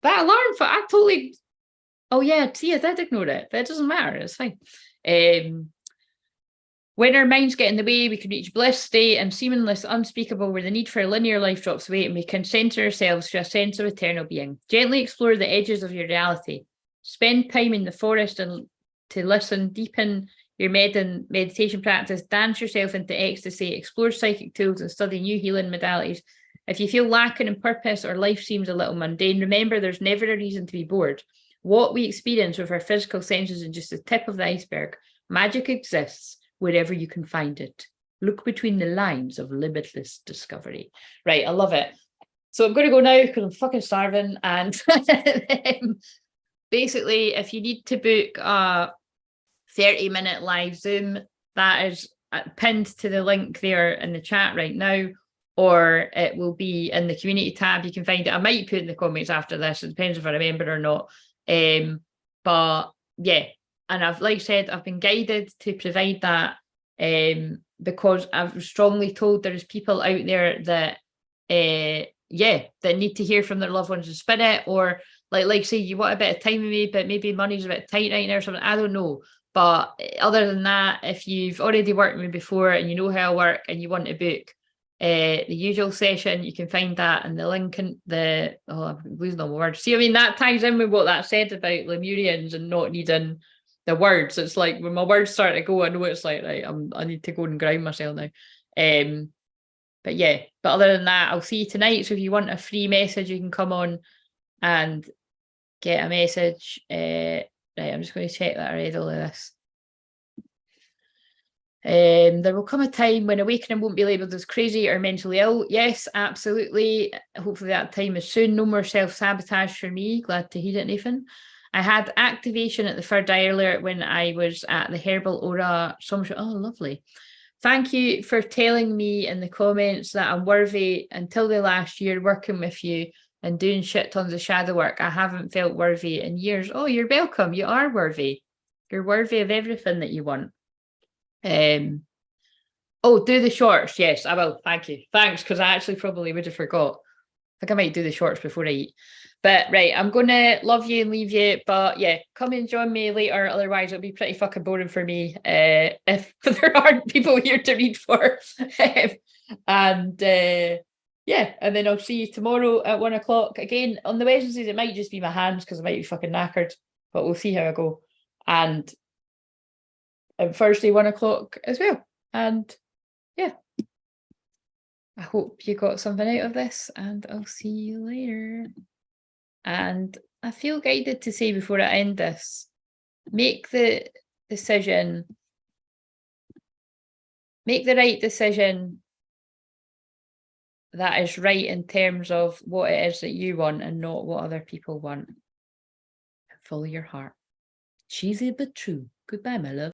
That alarm, I totally... Oh yeah, see, I did ignore it, but it doesn't matter. It's fine. When our minds get in the way, we can reach bliss state and seamless unspeakable, where the need for a linear life drops away and we can center ourselves to a sense of eternal being. Gently explore the edges of your reality. Spend time in the forest and to listen, deepen your meditation practice, dance yourself into ecstasy, explore psychic tools and study new healing modalities. If you feel lacking in purpose or life seems a little mundane, remember there's never a reason to be bored. What we experience with our physical senses is just the tip of the iceberg. Magic exists wherever you can find it. Look between the lines of limitless discovery. Right, I love it. So I'm going to go now because I'm fucking starving. And basically, if you need to book a 30-minute live Zoom, that is pinned to the link there in the chat right now, or it will be in the community tab. You can find it. I might put in the comments after this. It depends if I remember or not. But yeah, and like I said, I've been guided to provide that because I've strongly told there's people out there that that need to hear from their loved ones and spin it, or like say you want a bit of time with me, but maybe money's a bit tight right now or something. I don't know. But other than that, if you've already worked with me before and you know how I work and you want to book the usual session, you can find that in the link in the I'm losing all my words. See, I mean, that ties in with what that said about Lemurians and not needing the words. It's like when my words start to go, I know it's like, right, I need to go and ground myself now. But yeah, but other than that, I'll see you tonight. So if you want a free message, you can come on and get a message. Right, I'm just going to check that I read all of this. There will come a time when awakening won't be labelled as crazy or mentally ill. Yes, absolutely. Hopefully that time is soon. No more self-sabotage for me. Glad to hear it, Nathan. I had activation at the third eye earlier when I was at the Herbal Aura Summit. Oh, lovely. Thank you for telling me in the comments that I'm worthy. Until the last year working with you and doing shit tons of shadow work, I haven't felt worthy in years. Oh, you're welcome. You are worthy. You're worthy of everything that you want. Oh, do the shorts. Yes, I will. Thank you. Thanks, because I actually probably would have forgot. I think I might do the shorts before I eat. But right, I'm going to love you and leave you. But yeah, come and join me later. Otherwise, it'll be pretty fucking boring for me if there aren't people here to read for. And yeah, and then I'll see you tomorrow at 1 o'clock. Again, on the Wednesdays, it might just be my hands because I might be fucking knackered. But we'll see how I go. And Thursday, 1 o'clock as well. And yeah, I hope you got something out of this, and I'll see you later. And I feel guided to say before I end this, make the decision, make the right decision that is right in terms of what it is that you want and not what other people want. Follow your heart. Cheesy but true. Goodbye, my love.